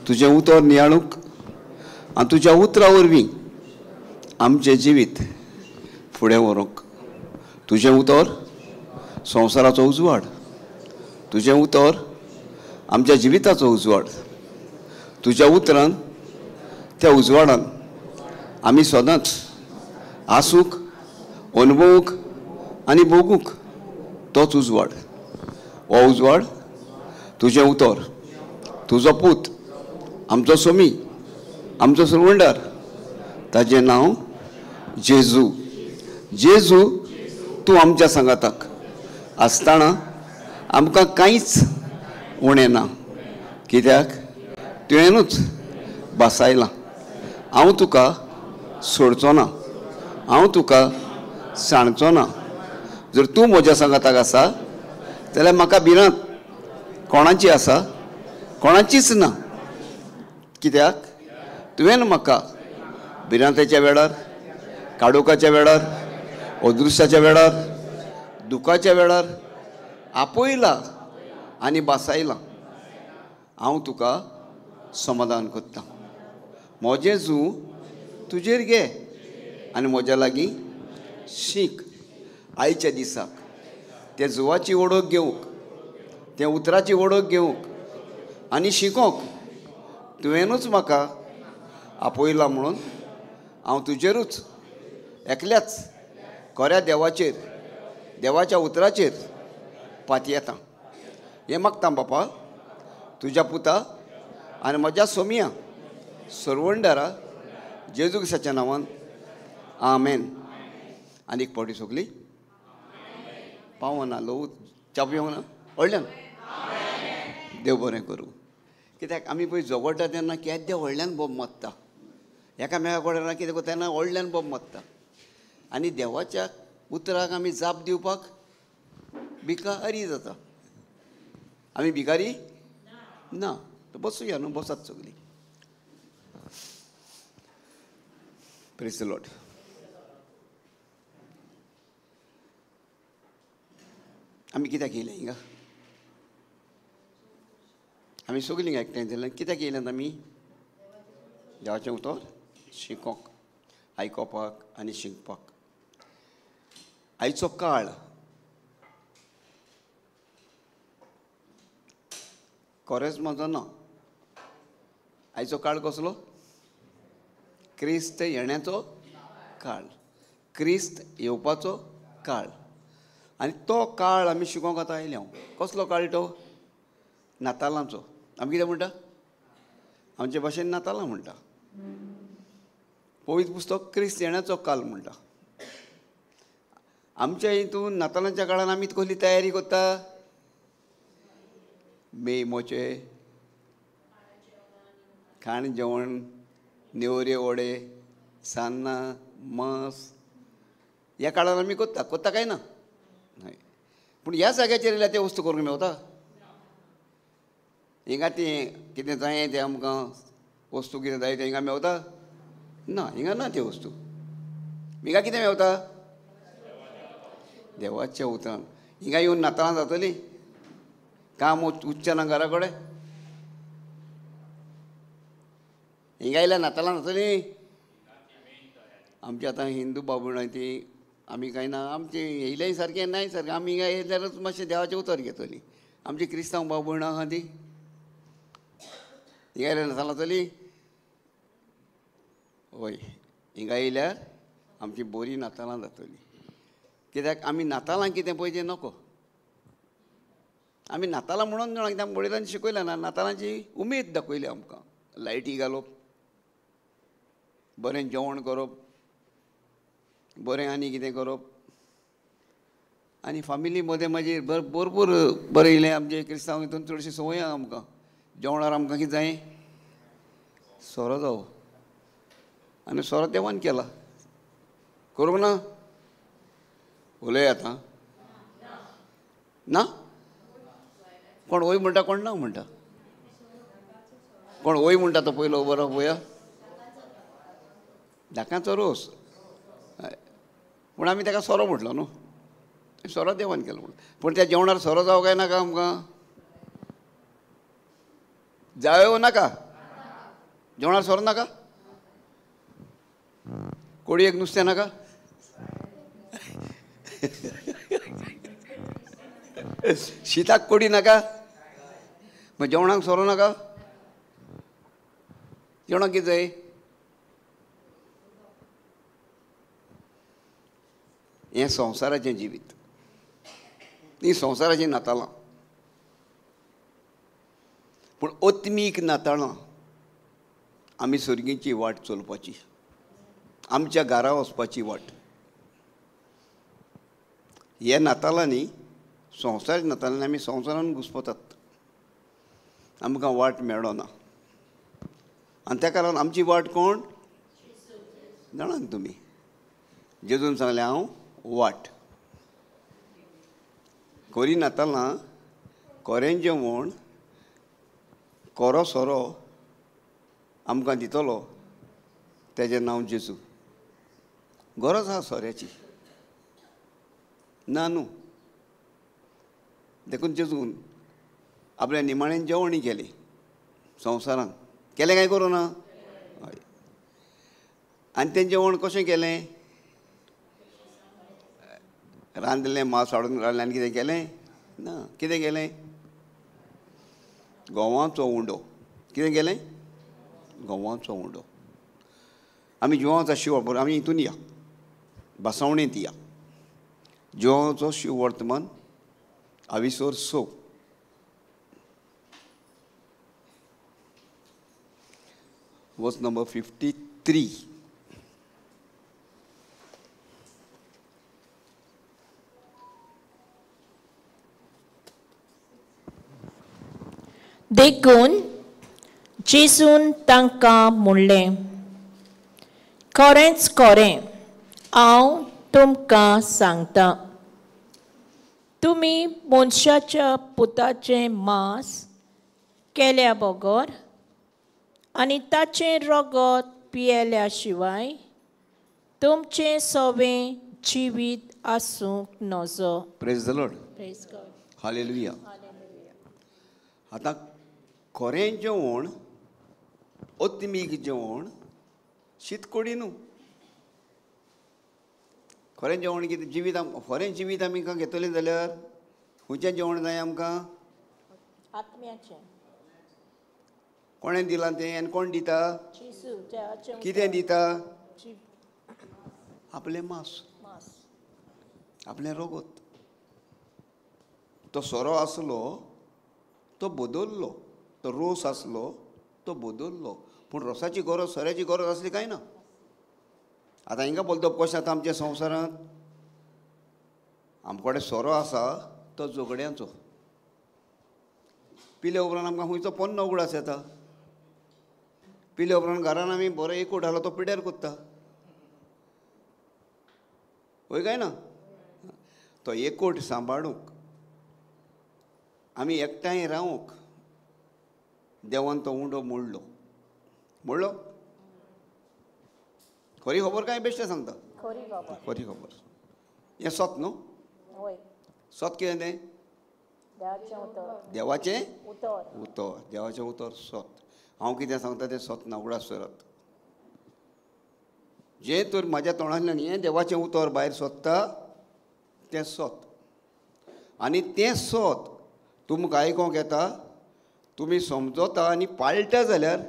तुजें उतर नियाळूंक आनी तुज्या उतरा वरवीं आमचें जिवीत फुडें व्हरूंक. तुजें उतर संवसाराचो उजवाड. तुजें उतर आमच्या जिविताचो उजवाड. तुज्या उतरान त्या उजवाडान आमी सदांच आसूंक, अनुभवूंक आनी भोगूंक तोच उजवाड. हो उजवाड तुजें उतर, तुजो पूत, आमचो सोमी, आमचो सुरवंडार, ताजें नांव जेजू. जेजू, तूं आमच्या सांगाताक आसतना आमकां कांयच उणें ना. कित्याक तुवेंनूच बासायलां. हांव तुका सोडचो ना, हांव तुका सांडचो ना. जर तूं म्हज्या सांगाताक आसा जाल्यार म्हाका भिरांत कोणाची आसा? कोणाचीच ना. कित्याक तुवें म्हाका भिरांतेच्या वेळार, काडोकाच्या वेळार, अदृश्याच्या वेळार, दुखाच्या वेळार आपयला आनी बासायला. हांव तुका समाधान करतां. म्हजें जू तुजेर घे आनी म्हज्या लागीं शीक. आयच्या दिसाक ते जुवाची वडोक घेवंक, ते उतराची वडोक घेवंक आनी शिकोवंक तुवेंनूच म्हाका आपयला. म्हणून हांव तुजेरूच एकल्याच खऱ्या देवाचेर, देवाच्या उतराचेर पातयेतां. हें मागतां बापा तुज्या पुता आनी म्हज्या सोमिया सरवंडारा जेजू क्रिस्ताच्या नांवान. आमेन. आनी एक पावटी सगली पावना लो च्या पिवंक ना व्हडल्यान. देव बरें करूं. कित्याक आमी पळय झगडटा तेन्ना केद्या व्हडल्यान बोब मारता. एकामेका कडेन कितें करता तेन्ना व्हडल्यान बोब मारता. आनी देवाच्या उतराक आमी जाप दिवपाक भिकारी जाता. आमी भिकारी ना. बसूया न्हू, बसात सगलीं. Praise the Lord. आमी कित्याक येयले हिंगा? आमी सगलीं एकठांय जाल्यार कित्याक येयल्यात आमी? देवाचें उतर शिकोवंक, आयकोपाक आनी शिकपाक. आयचो काळ कोरेस्माचो ना. आयचो काळ कसलो? क्रिस्त येण्याचो काळ, क्रिस्त येवपाचो काळ. आनी तो काळ आमी शिकोवंक आतां आयल्या. कसलो काळ तो? नातालांचो. आमी कितें म्हणटा? आमचे भाशेन नातालां म्हणटा. पवित्र पुस्तक क्रिस्त येण्याचो काल म्हणटा. आमच्या हितून नातालांच्या काळान आमी कसली तयारी करता? मेयमोचे खाण जेवण, नेवऱ्यो वडे, सान्नां, मांस ह्या काळान आमी कोत्ता काय ना? न्हय. पूण ह्या जाग्याचेर येयल्यार ते वस्तू करूंक मेवता? हिंगा ती कितें जाय तें आमकां वस्तू कितें जाय तें हिंगा मेवता? ना, हिंगा ना त्यो वस्तू. हिंगा कितें मेवता? देवाच्या उतरान. हिंगा येवन नातालां जातलीं? काम उच्च ना घरा कडेन? हिंगा येयल्यार नातालां जातलीं? आमची आतां हिंदू बाबूणां ती आमी कांय ना. आमचें येयलेंय सारकें नाय सारकें. आमी हिंगा येयल्यारूच मातशें देवाचें उतर घेतलीं. आमची क्रिस्तांव बाबूणां आहा तीं हिंगा येयल्यार नातालां जातलीं? हय, हिंगा येयल्यार आमची बरी नातालां जातलीं. कित्याक आमी नातालां कितें पळय तें नको. आमी नातालां म्हणून कितें आमी वडिलांनी शिकयलें ना. नातालांची उमेद दाखयली आमकां. लायटी घालप, बरें जेवण करप, बरें आनी कितें करप, आनी फामिली मदें मागीर भरपूर बरें येयलें. आमचे क्रिस्तांव हितून चडशी संवय आहा आमकां. जेवणार आमकां कितें जाय? सोरो जावो. आनी सोरो देवान केला. करूंक ना? उलय आतां. ना? कोण वय म्हणटा, कोण ना म्हणटा? कोण वय म्हणटा तो पयलो बरो पळया. दाकांचो रोस. पूण आमी ताका सोरो म्हटलो न्हू. सोरो देवान केलो म्हणून. पूण त्या जेवणार सोरो जावं काय नाका आमकां? जायो नाका? जेवणार सोर नाका? कोडयेक नुस्तें नाका? शीताक कोडी नाका? मग जेवणाक सोरो नाका? जेवणाक कितें जाय? हें संवसाराचें जिवीत, ही संवसाराचीं नातालां. पूण ओत्मीक नाताळां आमी सर्गीची वाट चलपाची, आमच्या घरा वचपाची वाट. हे नातालांनी संवसाराच्या नातालांनी आमी संवसारान घुस्पतात, आमकां वाट मेळना. आनी त्या कारण आमची वाट कोण जाणात तुमी? जेजून सांगलें हांव वाट. कोरी नातालां कोरें जेवण कोरो सोरो आमकां दितलो, तेजें नांव जेजू. गरज आहा सोऱ्याची ना न्हू? देखून जेजून आपल्या निमाणें जेवणय केलें संवसारान. केलें काय करूं ना? हय. आनी तें जेवण कशें केलें? रांदलें मांस हाडून घालें आनी कितें केलें ना. कितें केलें? गोवांचो उंडो. कितें केलें? गोवांचो उंडो. आमी जिवांचा शिव, आमी हितून या, बसवणेंत या. जिवांचो शिव वर्तमान आविसोर 6. वर्स नंबर 53. देखून जेजून तांकां म्हणलें, खरेंच खरें हांव तुमकां सांगतां, तुमी मनशाच्या पुताचें मांस केल्या बगर आनी ताचें रगत पियेल्या शिवाय तुमचें सवें जिवीत आसूंक नजो. Praise the lord. Praise God. Hallelujah. आतां खरें जेवण, ओत्मीक जेवण शीतकोडी न्हू. खरें जेवण कितें? जिवीत खरें जिवीत आमी घेतलीं जाल्यार खंयचें जेवण जाय आमकां? आत्म्याचें. कोणें दिलां तें आनी कोण दिता? जेजू. कितें दिता? आपलें मांस, आपलें रगत. तो सोरो आसलो तो बदल्लो, तो रोस आसलो तो बदल्लो, पूण रोसाची गरज सोऱ्याची गरज आसली काय ना? आतां हिंगा बोलतो कशें जाता आमच्या संवसारांत? आमचे कडेन सोरो आसा तो झगड्यांचो. पिले उपरांत आमकां खंयचो पोन्नो उगडास येता. पिले उपरांत घरान आमी बरो एकूट आसलो तो पिड्यार कोत्ता. वय काय ना? तो एकूट सांबाळूंक, आमी एकठांय रावूंक देवान तो उंडो मोडलो. मोडलो? खरी खबर काय बेश्टें सांगता? खरी खबर. हें सत न्हू? सत कितें तें? देवाचें उतर. देवाचें उतर सत. हांव कितें सांगता तें सत ना, उगडास सरत. जें तर म्हाज्या तोंडांतल्यान हें देवाचें उतर भायर सोदता तें सत. आनी तें सत तुमकां आयकोंक येता, तुमी समजता आनी पाळटा जाल्यार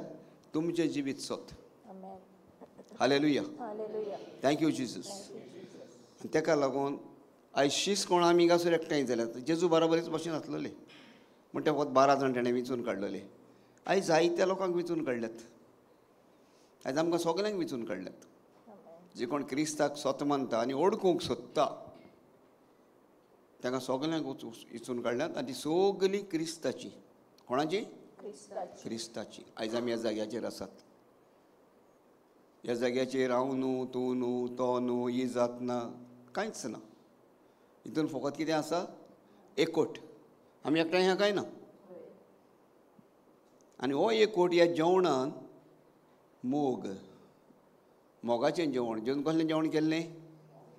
तुमचें जिवीत सत. हालेलुया. Thank you Jesus. ताका लागून आयज शीस कोण आमी हिंगासर एकठांय जाल्यात. जेजू बराबरीच भशेन आसलेले म्हण ते वत 12 जाण ताणें विंचून काडलेले. आयज जायत्या लोकांक विंचून काडल्यात. आयज आमकां सगल्यांक विंचून काडल्यात. जे कोण क्रिस्ताक सत मानता आनी ओळखूंक सोदता तांकां सगल्यांक विंचून काडल्यात. आनी ती सगलीं क्रिस्ताची. कोणाची? क्रिस्ताची. आयज आमी ह्या जाग्याचेर आसात. ह्या जाग्याचेर हांव न्हू, तूं न्हू, तो न्हू, ही जात ना, कांयच ना. हितून फकत कितें आसा? एकूट. आमी एकठांय ह्या काय ना. आनी हो एकूट ह्या जेवणान मोगाचें जेवण. जेवन कसलें जेवण केल्लें?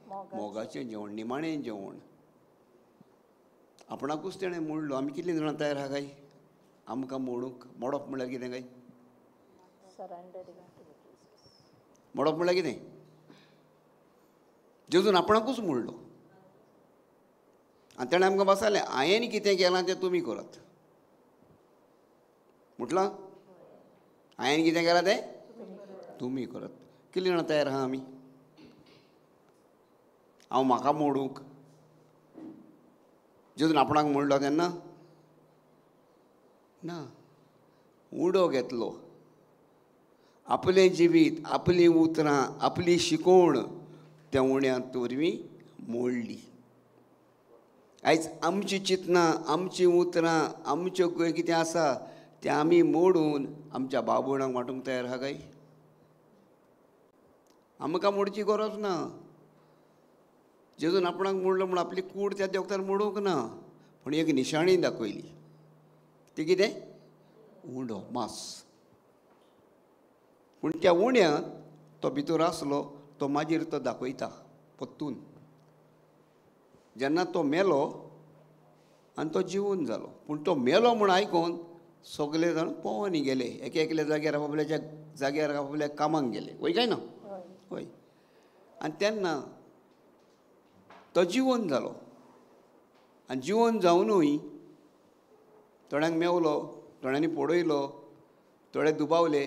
मोगाचें जेवण, निमाणें जेवण. आपणाकूच तेणें मोडलो. आमी कितलीं जाणां तयार आहा काय आमकां मोडूंक? मोडप म्हणल्यार कितें काय? मोडप म्हणल्यार कितें? जेजून आपणाकूच मोडलो आनी ताणें आमकां बसयलें हांवें कितें केलां तें तुमी करात. म्हटलां हांवें कितें केलां तें तुमी करात. कितलीं जाणां तयार आहा आमी? हांव म्हाका मोडूंक जेजून आपणाक मोडलो तेन्ना ना. उडो घेतलो, आपलें जिवीत, आपलीं उतरां, आपली शिकोवण त्या उण्यात वरवीं मोडली. आयज आमचीं चिंतनां, आमचीं उतरां, आमच्यो कितें आसा तें आमी मोडून आमच्या बाबुणाक वांटूंक तयार आहा काय? आमकां मोडची गरज ना. जेजून आपणाक मोडलो म्हूण आपली कूड त्या देवतार मोडूंक ना, पूण एक निशाणी दाखयली. ती कितें? उंडो, मांस. पूण त्या उण्यात तो भितर आसलो तो मागीर तो दाखयता परतून. जेन्ना तो मेलो आनी तो जिवून जालो, पूण तो मेलो म्हूण आयकून सगळे जाण पोवनी गेले, एकेल्या जाग्यार आपापल्याच्या जाग्यार आपापल्या कामाक गेले. वय काय ना? हय. आनी तेन्ना तो जिवोन जालो आनी जिवोन जावनूय थोड्यांक मेवलो, थोड्यांनी पडयलो, थोडे दुबावले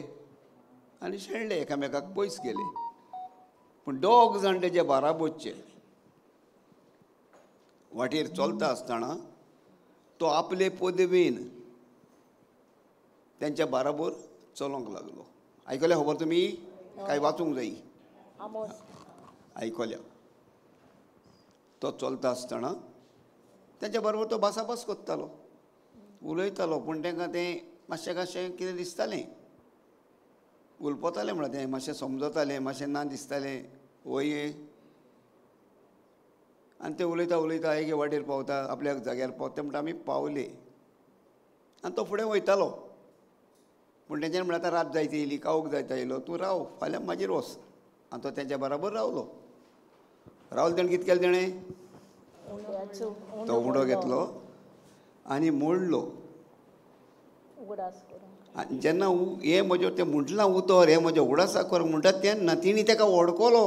आनी शेणले, एकामेकाक पयस गेले. पूण दोग जाण तेजे बाराबोरचे वाटेर चलता आसतना तो आपले पदवेन त्यांच्या बाराबर चलोंक लागलो. आयकल्या खबर तुमी? काय वाचूंक जायी? आयकल्या. तो चलता आसतना तेंच्या बरोबर तो भासाभास करतालो, उलयतालो, पूण तांकां तें मातशें कशें कितें दिसतालें. उलपतालें म्हणल्यार तें मातशें समजतालें, मातशें ना दिसतालें. वय आनी ते उलयता उलयता एके वाटेर पावता, आपल्या जाग्यार पावता म्हणटा आमी पावले. आनी तो फुडें वयतालो, पूण तेंच्यांनी म्हणलें आतां रात जायत येयली, कावूक जायत येयलो, तूं राव, फाल्यां मागीर वच. आनी तो तेंच्या बराबर रावलो. रावलो तेणें कितें केलें? तेणें तो उंडो घेतलो आनी मोडलो. आनी जेन्ना हें म्हज्यो तें म्हटलां उतर, हें म्हजें उडासा कर म्हणटा तेन्ना तिणी ताका वडकलो.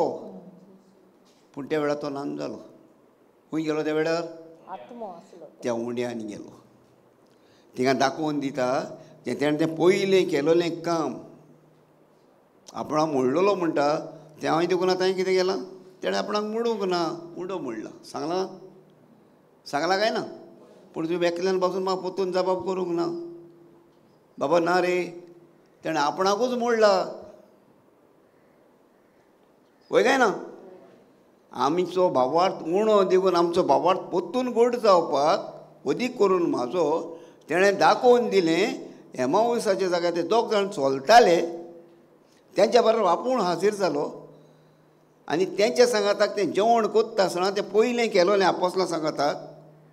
पूण त्या वेळार तो ल्हान जालो. खंय गेलो त्या वेळार? त्या उंड्यान गेलो. तिंगा दाखोवन दिता तें तेणें तें पयलें केलोलें काम. आपणाक मोडलेलो म्हणटा तें हांवें देखून आतां कितें केलां? तेणें आपणाक मोडूंक ना, उंडो मोडला. सांगलां? सांगलां काय ना? पूण तुवें एकल्यान पासून म्हाका परतून जबाब करूंक ना. बाबा ना रे, तेणें आपणाकूच मोडला. वय काय ना? आमचो भावार्थ उणो देखून आमचो भावार्थ परतून घट जावपाक अदीक करून म्हाजो तेणें दाखोवन दिलें. एमावसाच्या जाग्यार ते दोग जाण चलताले, तेंच्या बरोबर आपूण हाजीर जालो आनी तेंच्या सांगाताक तें जेवण करता आसतना तें पयलें केलोलें आपोसलां सांगाताक,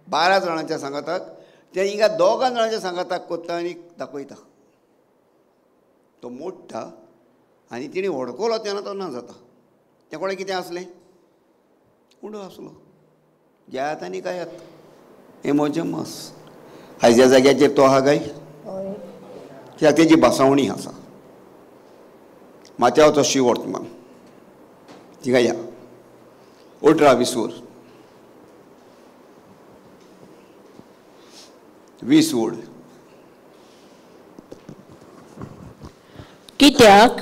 12 जाणांच्या सांगाताक, तें हिंगा दोगां जाणांच्या सांगाताक करता आनी दाखयता. तो मोडटा आनी तिणें वडकलो तेन्ना तो ना जाता. तें कोणें कितें आसलें? उंडो आसलो. घेयात आनी खायात. हें म्हजें मांस. आयज ह्या जाग्याचेर तो आहा काय? कित्याक तेजी भासावणी आसा. माथ्यावचो शिव वर्तमान थिंगा या 18-20 वर 20 वड. कित्याक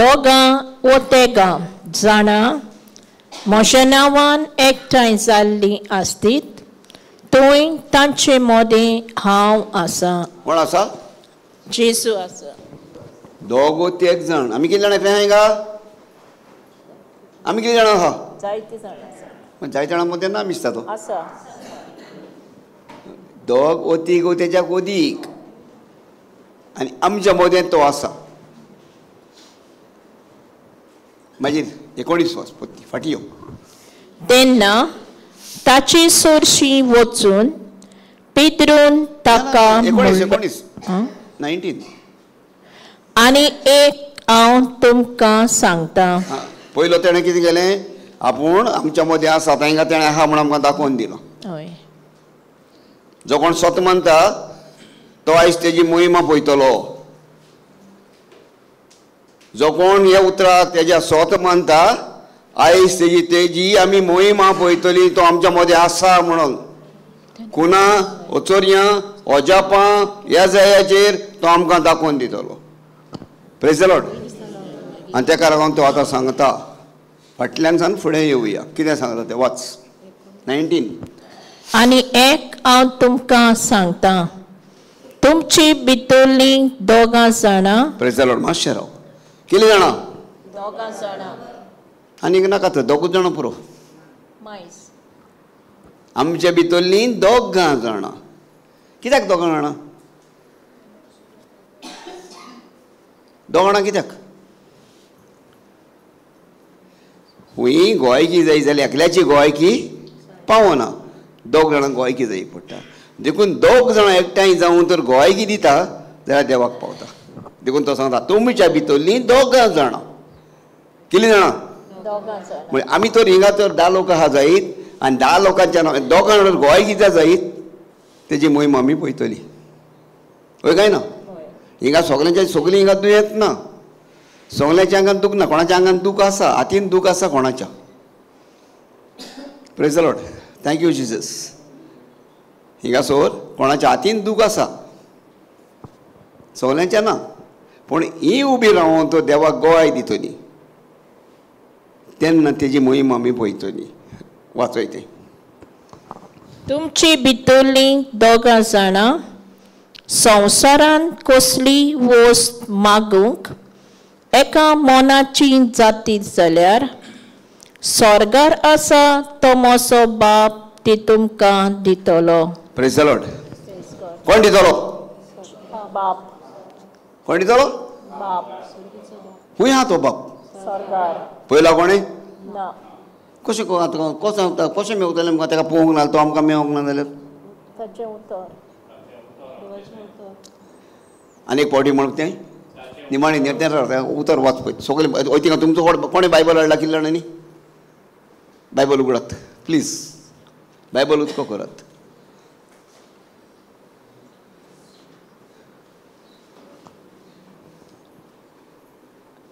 दोगां वो तेगां जाणां म्हज्या नांवान एकठांय जाल्लीं आसतीत थंय तांचे मदें हांव आसा. कोण आसा? जेजू आसा. दोगो तेग जाण. आमी कितले जाण एकठांय हिंगा? आमी कितले जाण आहा? जायते जाण आसा. पण जायते जाणां मदें ना दिसता तो. आसा. दोग वो तीग तेज्याक अदीक आनी आमच्या मदें तो आसा. मागीर 19 वर्स फाटीं यो. तेन्ना ताची सोरशी वचून पेद्रोन ताका 19 आनी एक हांव तुमकां सांगता. पयलो तेणें कितें केलें? आपूण आमच्या मदें आसा तांकां तेणें आहा म्हूण आमकां दाखोवन दिलो. हय. जो कोण स्वता मानता तो आयज तेजी मोहिमा पळयतलो. जो कोण हे उतराक तेज्या स्वत मानता आयज तेजी आमी मोहिमा पळयतली तो आमच्या मदें आसा म्हणून. कुणा ओचोरयां ओजापां ह्या जाग्याचेर तो आमकां दाखोवन दितलो. Praise the Lord. आनी तेका लागून तो आतां सांगता फाटल्यान सावन फुडें येवया. कितें सांगता तें वाच. 19. आनी एक हांव तुमकां सांगता, तुमची भितरलीं दोगां जाणां. Praise the Lord. मातशें राव. कितलीं जाणां? दोगां जाणां. आनीक नाका तर दोगूच जाणां पुरो. मायस. आमच्या भितरलीं दोगां जाणां. कित्याक दोगां जाणां? दोग जाणां कित्याक? हुंय गोंयकी जाय जाल्यार एकल्याची गोंयकी पावना. दोग जाणांक गोंयकी जाय पडटा. देखून दोग जाणां एकठांय जावन तर गोंयकी दिता जाल्यार देवाक पावता. देखून तो सांगता तुमच्या भितरलीं दोगां जाणां. कितलीं जाणां? दोगां जाणां. म्हणजे आमी तर हिंगा तर 10 लोक आहा जायत आनी 10 लोकांच्या दोगां जाणां गोंयकी जाय जायत तेजी मोहीम आमी पळयतली. होय काय ना? हिंगा सगळीं हिंगा दुयेंत ना. सगळ्यांच्या आंगान दूख ना. कोणाच्या आंगान दूख आसा. हातीन दूख आसा कोणाच्या. Praise the lord. Thank you Jesus. हिंगासोर कोणाच्या हातीन दूख आसा. सगळ्यांच्या ना. पूण ही उबी रावून तो देवाक गोवाय दितली तेन्ना तेजी मोहीम आमी पळयतली. वाचय तें. तुमची भितरलीं दोगां जाणां संवसारान कसली वस्त मागूंक एका मोनाची जाती जाल्यार स्वर्गार आसा तो मोसो बाप ती तुमकां दितलो. Praise the Lord. कोण दितलो? बाप. कोण दितलो? बाप. खूंय आहा तो बाप? स्वर्गार. पयला कोणें? ना. कशें आतां कसो कशें मेवतलें आमकां? तेका पळोवंक ना तो आमकां मेळोंक ना जाल्यार? ताचें उतर. आनीक पावटी म्हणून तें निमाणें तें उतर वाच पळय. सगळें हय थिंगा तुमचो कोणें बायबल हाडला कितले जाणांनी? बायबल उगडात प्लीज. बायबल उचको करात.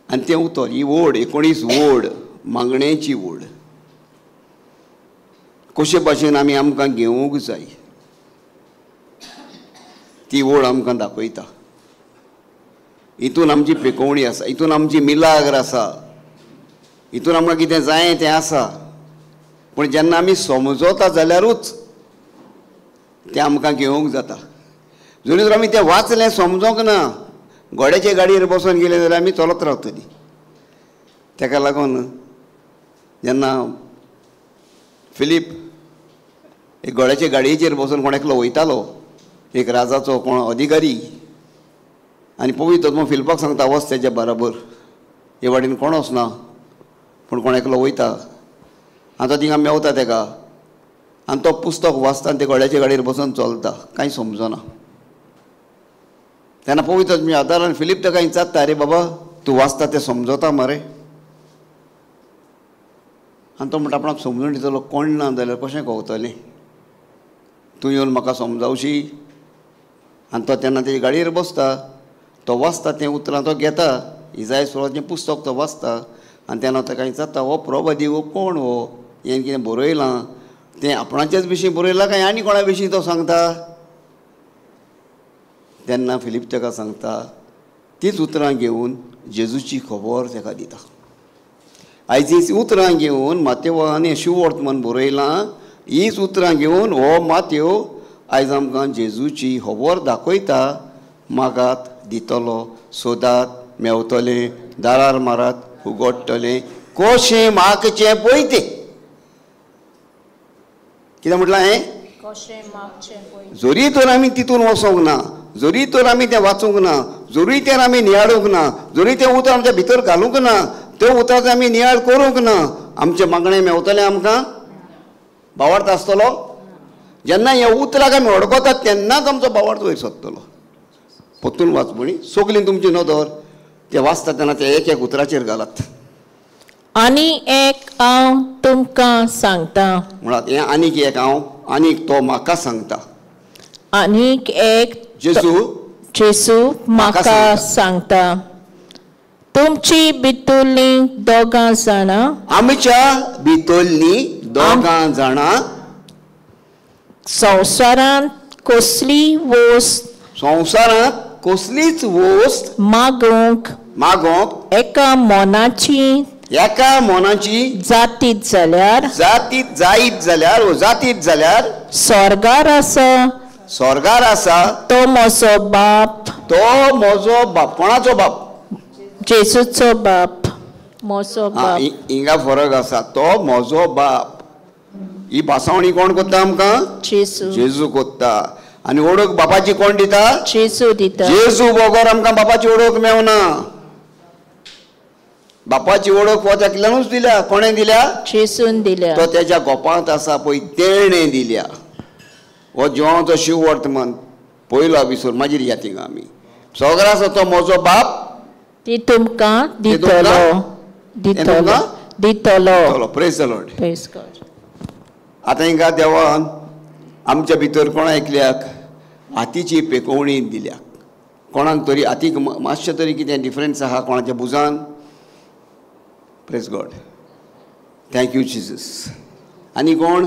आनी तें उतर. ही ओड 19 ओड मागणेची ओड. कशे भाशेन आमी आमकां घेवूंक जाय ती ओड आमकां दाखयता. हितून आमची पेकोवणी आसा. हितून आमची मिलाग्र आसा. हितून आमकां कितें जाय तें आसा. पूण जेन्ना आमी समजता जाल्यारूच तें आमकां घेवंक जाता. जरी तर आमी तें वाचलें समजोंक ना घोड्याचे गाडयेर बसून गेले जाल्यार आमी चलत रावतलीं. तेका लागून जेन्ना फिलीप एक घोड्याचे गाडयेचेर बसून कोण एकलो वयतालो एक राजाचो कोण अधिकारी आनी पवित्र आत्मो फिलिपाक सांगता वच तेच्या बराबर. हे वाटेन कोण वचना पूण कोण एकलो वयता आनी तो थिंगा मेवता तेका आनी तो पुस्तक वाचता आनी ते घोड्याचे गाडयेर बसून चलता. कांय समजना. तेन्ना पवित्र आत्म्याच्या आदारान फिलीप तेका विचारता अरे बाबा तूं वाचता तें समजता मरे? आनी तो म्हणटा आपणाक समजून दितलो कोण ना जाल्यार कशें कळटलें? तूं येवन म्हाका समजावशी. आनी तो तेन्ना तेजे गाडयेर बसता. तो वाचता तें उतरां तो घेता. इजाय सुवातेचें पुस्तक तो वाचता आनी तेन्ना ताका विचारता हो प्रवादी हो कोण हो? हें कितें बरयलां तें आपणाचेच विशीं बरयलां काय आनी कोणा विशीं तो सांगता? तेन्ना फिलीप ताका सांगता तीच उतरां घेवन जेजूची खबर ताका दिता. आयज हीच उतरां घेवन मातेवान हें शुवर्तमान बरयलां. हीच उतरां घेवन हो मातेव आयज आमकां जेजूची खबर दाखयता. मागात दितलो, सोदात मेवतलें, दारार मारात उगडटलें, कशें मागचें पळय तें. कितें म्हटलां हें? कशें मागचें पळय. जरी तर आमी तितून वचोंक ना, जरी तर आमी तें वाचूंक ना, जरी तर आमी नियाळूंक ना, जरी तें उतर आमच्या भितर घालूंक ना, तें उतर आमी नियाळ करूंक ना, आमचें मागणें मेवतलें आमकां? भावार्थ आसतलो? जेन्ना ह्या उतराक आमी अडकतात तेन्नाच आमचो भावार्थ वयर सरतलो. परतून वाचपणी सगलीं तुमची नदर तें वाचता तेन्ना ते एक एक उतराचेर घालात. आनी एक हांव तुमकां सांगता. म्हळ्यार हें आनीक एक हांव आनीक तो म्हाका सांगता. आनीक एक जेजू म्हाका सांगता. तुमची भितरली दोगां जाणां आमच्या भितरली दोगां जाणां संवसारांत कसली वस्त संवसारांत कसलीच वस्त मागूंक एका मोनाची एका मोनाची जातीत जाल्यार जातीत जाल्यार स्वर्गार आसा तो म्हजो बाप कोणाचो बाप जेजूचो बाप म्हजो बाप हिंगा फरक आसा तो म्हजो बाप ही भासावणी कोण कोत्ता आमकां जेजू कोत्ता आनी ओळख बापाची कोण दिता जेजू दिता जेजू बगर आमकां बापाची ओळख मेवना बापाची ओळख हो एकल्यानूच दिल्या कोणें दिल्या जेजून दिल्या तो तेज्या गोपांत आसा पळय तेणें दिल्या हो जिवांचो शिव वर्तमान पयलो एपिसोड मागीर या थिंगा आमी सगळो आसा तो म्हजो बाप ती तुमकां दितलो praise the lord praise God आतां हिंगा देवान आमच्या भितर कोणा एकल्याक हातीची पेकोवणी दिल्या कोणाक तरी हातीक मातशें तरी कितें डिफरन्स आहा कोणाच्या बुजान प्रेज गॉड थँक्यू जिजस आनी कोण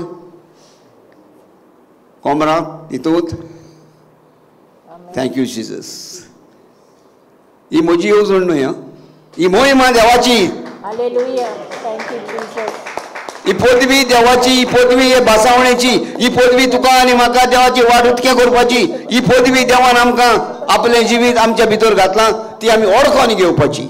कोमरां हितूंत थँक्यू जिजस ही म्हजी येवजण न्हय ही मोहीम देवाची हालेलुया थँक्यू जीसस ही पदवी देवाची ही पदवी हे भासावणेची ही पदवी तुका आनी म्हाका देवाची वाट उठके करपाची ही पदवी देवान आमकां आपलें जिवीत आमच्या भितर घातलां ती आमी ओळखोन घेवपाची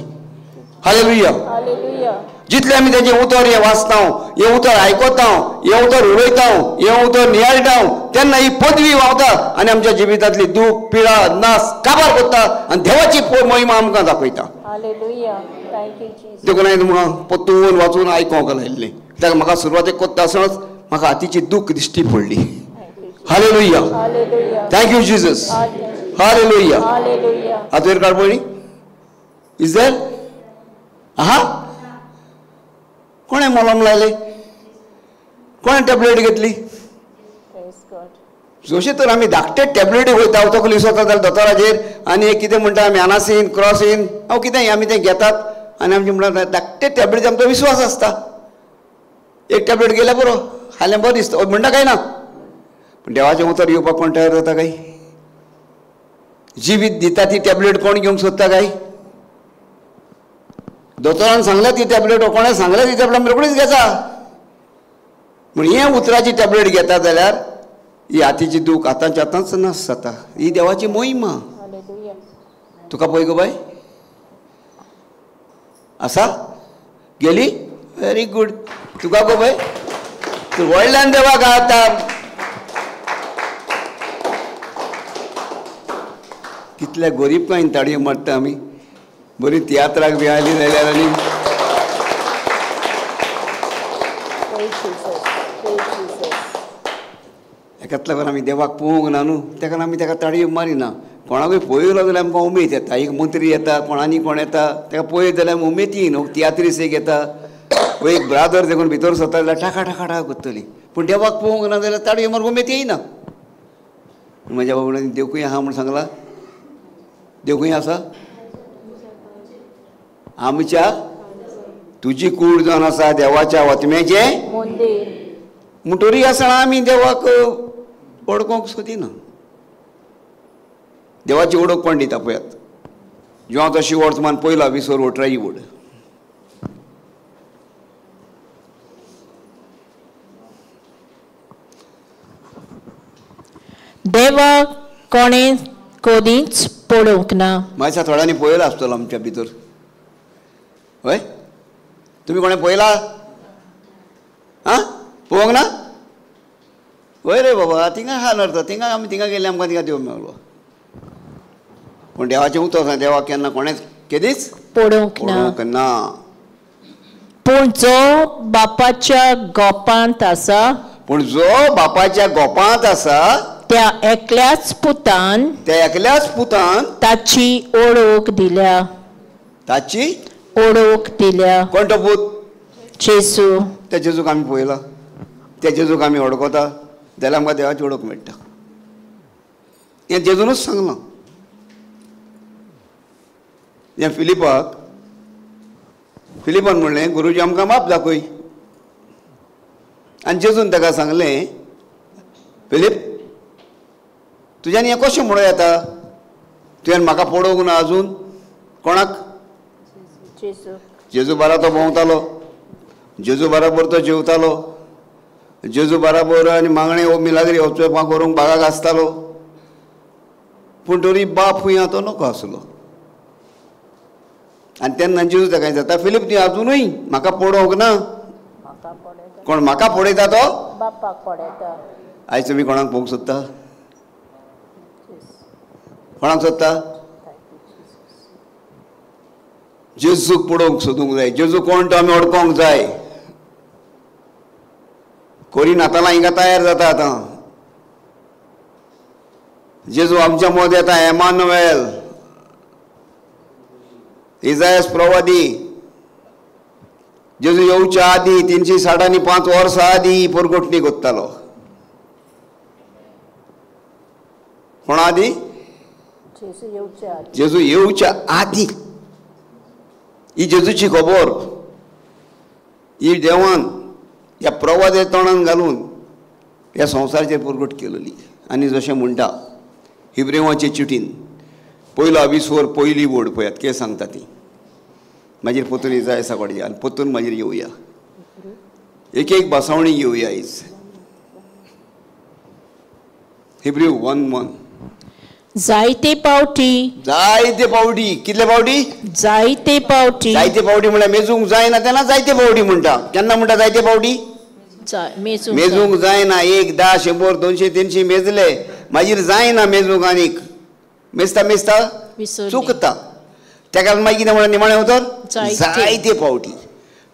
हालेलुया हालेलुया जितले आमी तेजें उतर हे वाचता हे उतर आयकता हे उतर उलयता हे उतर नियाळटा तेन्ना ही पदवी व्हांवता आनी आमच्या जिवितांतली दूख पिडा नास काबार करता आनी देवाची महिमा आमकां दाखयता हालेलुया थँक्यू जीसस देखून हांवें तुमकां पत्तून वाचून आयकोंक लायिल्लें कित्याक म्हाका सुरवातेक कोत्ता आसतनाच म्हाका हातीची दूख दिश्टी पडली hallelujah hallelujah thank you Jesus hallelujah hallelujah हात वयर काड पळय इज देर आहा कोणें मलम लायलें कोणें टॅबलेट घेतली प्रेज गॉड जशें तर आमी धाकटे टॅबलेटी वयता हांव तकली विसरता जाल्यार दोतोराचेर आनी कितें म्हणटा आमी आनासीन क्रॉसीन हांव कितें आमी तें घेतात आनी आमचे म्हणटा धाकटे टॅबलेटी आमचो विश्वास आसता एक टॅबलेट गेल्या बरो हालें बरें दिसता म्हणटा काय ना पूण देवाचें उतर येवपाक कोण तयार जाता काय जिवीत दिता ती टॅबलेट कोण घेवंक सोदता काय दोतोरान सांगल्या ती टॅबलेट कोणें सांगल्या ती टॅबलेट आमी रोखडीच घेता पूण हें उतराची टॅबलेट घेता जाल्यार ही हातीची दूख आतांच्या आतांच नास जाता ही देवाची मोहिमा हालेलुया तुका पळय गो बाय आसा गेली व्हेरी गूड तुका गो बाय तूं व्हडल्यान देवाक आता कितल्या गरीब कांय ताडयो मारता आमी बरी तियात्राक बी आयली जाल्यार आनी हेकाच लागून आमी देवाक पळोवंक ना न्हू तेका आमी तेका ताळयो मारिना कोणाकूय पळयलो जाल्यार आमकां उमेद येता एक मंत्री येता कोण आनी कोण येता तेका पळयत जाल्यार उमेद येयना तियात्रीस एक येता एक ब्रादर देखून भितर सरता जाल्यार टाका टाका टाका करतली पूण देवाक पळोवंक ना जाल्यार ताळयो मारूंक उमेद येयना म्हज्या बाबड्यान देवकूय आहा म्हूण सांगला देवकूय आसा आमच्या तुजी कूड जावन आसा देवाच्या वतम्याचें मंदीर म्हणटोरी आसतना आमी देवाक वळखोंक सोदिना देवाची ओळख कोण दिता पळयात जिवांचो शिव वर्तमान पयलो एपिसोड वोटराई वोड देवाक कोणें कधीच पळोवंक ना मातशा थोड्यांनी पळयला आसतलो आमच्या भितर हय तुमी कोणें पळयला आं पळोवंक ना वय रे बाबा थिंगा आहा नर्थ थिंगा आमी थिंगा गेले आमकां थिंगा देव मेळलो पूण देवाचें उतर आसा देवाक केन्ना कोणेंच केदीच पळोवंक ना पळोवंक ना पूण जो बापाच्या गोपांत आसा पूण जो बापाच्या गोपांत आसा त्या एकल्याच पुतान ताची ओळख दिल्या ताची ओळख दिल्या कोण तो पूत जेजू त्या जेजूक आमी पळयला त्या जेजूक आमी वळखता जाल्यार आमकां देवाची ओळख मेळटा हें जेजूनच सांगलां हें फिलिपाक फिलिपान म्हणलें गुरुजी आमकां माप दाखय. आनी जेजून ताका सांगलें फिलीप तुज्यान हें कशें म्हणूं येता तुवें म्हाका पळोवंक ना आजून. कोणाक? जेजू बाराबर तो भोंवतालो, जेजू बाराबर तो जेवतालो, जेजू बाराबर आनी मागणे हो मिलाग्री होचो करूंक बागाक आसतालो. पूण तरी बाप खंय तो नको आसलो. आनी तेन्ना जेजू ताका जाता फिलीप ती आजुनूय म्हाका पळोवंक ना. कोण म्हाका पळयता तो बापाक पळयता. आयज तुमी कोणाक पळोवंक सोदता? कोणाक सोदता? जेजूक पळोवंक सोदूंक जाय. जेजू कोण तो आमी ओळखोंक जाय. कोरी नातालां हिंगा तयार जाता आतां. जेजू आमच्या मदीं येता. एमानुएल, इजायास प्रवादी. जेजू येवच्या आदी 365 वर्सां आदी परगोटणी कोत्तालो. कोणा आदी? जेजू येवच्या आदी. ही जेजूची खबर ही देवान ह्या प्रवादे तोंडान घालून ह्या संवसाराचेर परगट केलेली. आनी जशें म्हणटा हिब्रेवाचे चिटीन पयलो 20 वर पयली वड पळयात कितें सांगता ती. मागीर पोतून इजायासा कडेन आनी पोतून मागीर येवया. एक एक भासावणी घेवया आयज. हिब्रू 1:1 जायते पावटी. जायते पावटी. कितले पावटी? जायते पावटी. जायते पावटी म्हळ्यार मेजूंक जायना तेन्ना जायते पावटी म्हणटा. केन्ना म्हणटा जायते पावटी? मेजूंक जायना. 1, 10, 100, 200, 300 मेजले मागीर जायना मेजूंक. आनीक मेजता मेजता चुकता. तेका मागीर कितें म्हणटा निमाणें उतर? जायते पावटी.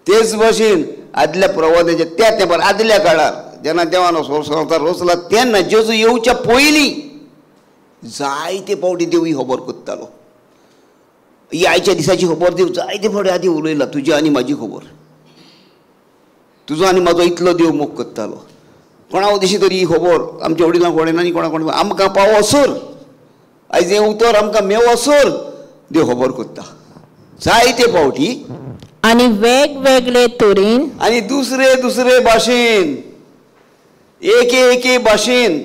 तेच भशेन आदल्या प्रवादाचे त्या तेंपार आदल्या काळार जेन्ना देवान संवसार रचला तेन्ना जेजू येवच्या पयलीं जायते पावटी देव ही खबर करतालो. ही आयच्या दिसाची खबर देव जायते फावटी आदी उलयला. तुजी आनी म्हाजी खबर. तुजो आनी म्हाजो इतलो देव मोग करतालो. कोणा उद्देशी तरी ही खबर आमच्या वडिलांक कळना आनी कोणा कोणा आमकां पावसर आयज हें उतर आमकां मेवसर देव खबर करता. जायते पावटी आनी वेगवेगळे तरेन आनी दुसरे दुसरे भाशेन एके एके भाशेन